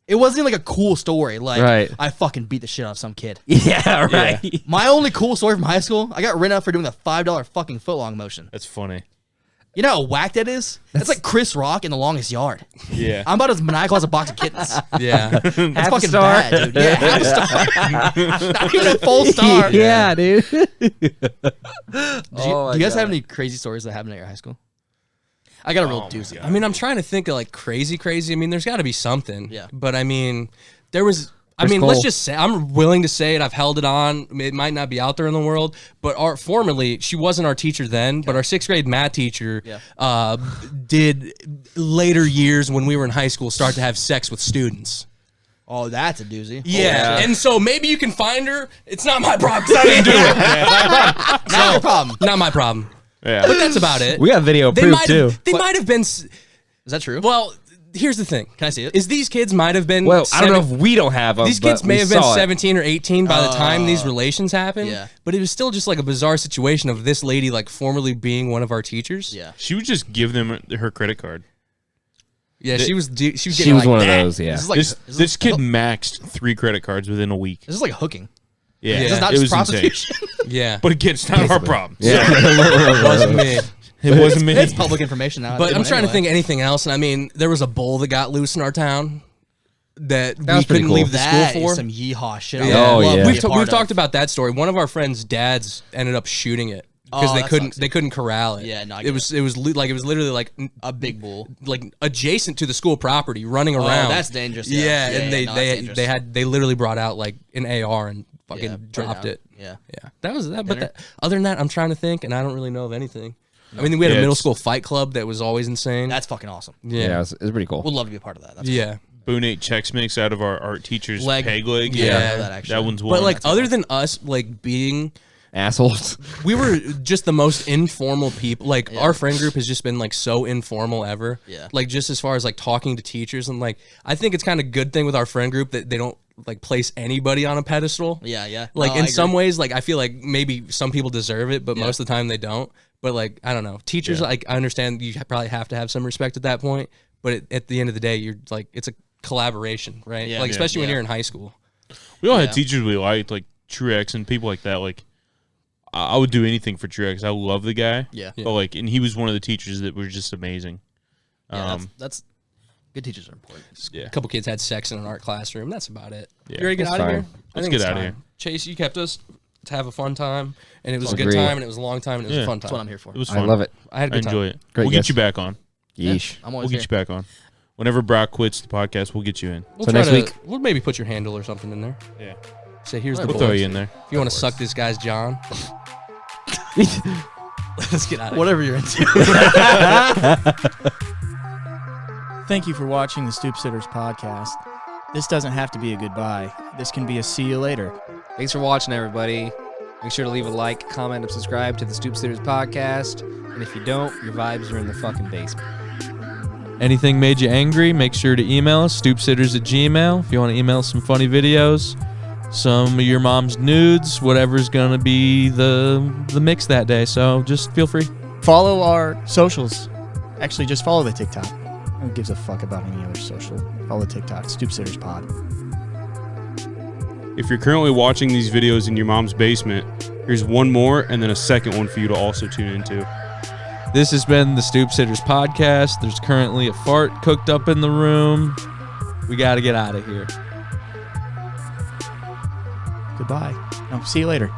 It wasn't like a cool story. Like, Right. I fucking beat the shit out of some kid. Yeah. Right. My only cool story from high school, I got written up for doing the $5 fucking footlong motion. That's funny. You know how whack that is? That's like Chris Rock in The Longest Yard. Yeah. I'm about as maniacal as a box of kittens. Yeah. That's Half a fucking star. bad, dude. Yeah, half a star. Not even a full star. Yeah, dude. Do you Oh my guys God. have any crazy stories that happened at your high school? I got a real doozy. I mean, I'm trying to think of like crazy. I mean, there's got to be something. Yeah. But I mean, there was. I There's mean, Cole. let's just say I'm willing to say it. I've held it on. It might not be out there in the world, but formerly she wasn't our teacher then, but our 6th grade math teacher did later years when we were in high school start to have sex with students. Oh, that's a doozy. Yeah. And so maybe you can find her. It's not my problem 'cause I didn't do it. Not your problem. Not my problem. Yeah. But that's about it. We got video They proof might too. have. They might have been. Is that true? Well, here's the thing. Can I see it? Is these kids might have been. Well, I don't know 7 if we don't have them. These kids but may we have been saw it. 17 or 18 by the time these relations happened. Yeah. But it was still just like a bizarre situation of this lady like formerly being one of our teachers. Yeah. She would just give them her credit card. Yeah, she was getting She was like one of that. those. Yeah. This is like This kid maxed 3 credit cards within a week. This is like hooking. Yeah. This is not It just was insane. prostitution. Yeah. But again, it's not our problem. Yeah. It wasn't me. It wasn't me. It's public information now. But I'm trying to anyway. think of anything else. And I mean, there was a bull that got loose in our town that we was pretty couldn't cool. leave the That school is for. some yeehaw shit. Yeah. Oh, Love yeah. to be We've, a part we've of. talked about that story. One of our friends' dads ended up shooting it because Oh, they that couldn't sucks. they couldn't corral it. Yeah, no, I it get was literally like a big bull. adjacent to the school property, running around. that's dangerous, Yeah, yeah. and Yeah, no, that's dangerous. they literally brought out like an AR and fucking Yeah, put dropped down. it. Yeah. Yeah, that was that. But other than that, I'm trying to think, and I don't really know of anything. I mean, we had Yeah, a middle it's- school fight club that was always insane. That's fucking awesome. Yeah, it's pretty cool. Would love to be a part of that. That's yeah. Boone ate Chex Mix out of our art teacher's Leg. peg leg. Yeah, I Yeah. know that actually. That one's one. But like other than us, like being, Assholes. we were just the most informal people. Like our friend group has just been like so informal ever. Yeah. Like just as far as like talking to teachers and like I think it's kind of good thing with our friend group that they don't like place anybody on a pedestal. Yeah. Like No, I in agree. some ways, like I feel like maybe some people deserve it, but most of the time they don't. But like I don't know, teachers. Like I understand you probably have to have some respect at that point. But at the end of the day, you're like it's a collaboration, right? Yeah. Like especially when Yeah. you're in high school. we all had teachers we liked, like Truex and people like that. Like I would do anything for Truex. I love the guy. Yeah. But like, and he was one of the teachers that were just amazing. Yeah, that's good. Teachers are important. Yeah. A couple kids had sex in an art classroom. That's about it. Yeah. You ready to get That's out of fine. here? Let's think get it's outta time. here. Chase, you kept us to have a fun time, and it was a good Agreed. time, and it was a long time, and it was Yeah. a fun That's what I'm time. here for. It was I fun. love it. I had a I good time. enjoy it. Great We'll get guest. you back on. Yeesh. I'm We'll always get you back on. Whenever Brock quits the podcast, we'll get you in. We'll So try next to- week- we'll maybe put your handle or something in there. Yeah. Say here's the We'll boys. throw you in there. If you want to suck this guy's John, let's get out of here. Whatever you're into. Thank you for watching the Stoop Sitters podcast. This doesn't have to be a goodbye. This can be a see you later. Thanks for watching, everybody. Make sure to leave a like, comment, and subscribe to the Stoop Sitters podcast. And if you don't, your vibes are in the fucking basement. Anything made you angry, make sure to email us, stoopsitters@gmail.com. If you want to email some funny videos, some of your mom's nudes, whatever's going to be the mix that day. So just feel free. Follow our socials. Actually, just follow the TikTok. Who gives a fuck about any other social? Follow the TikTok, Stoop Sitters Pod. If you're currently watching these videos in your mom's basement, here's one more and then a second one for you to also tune into. This has been the Stoop Sitters podcast. There's currently a fart cooked up in the room. We got to get out of here. Goodbye. No, see you later.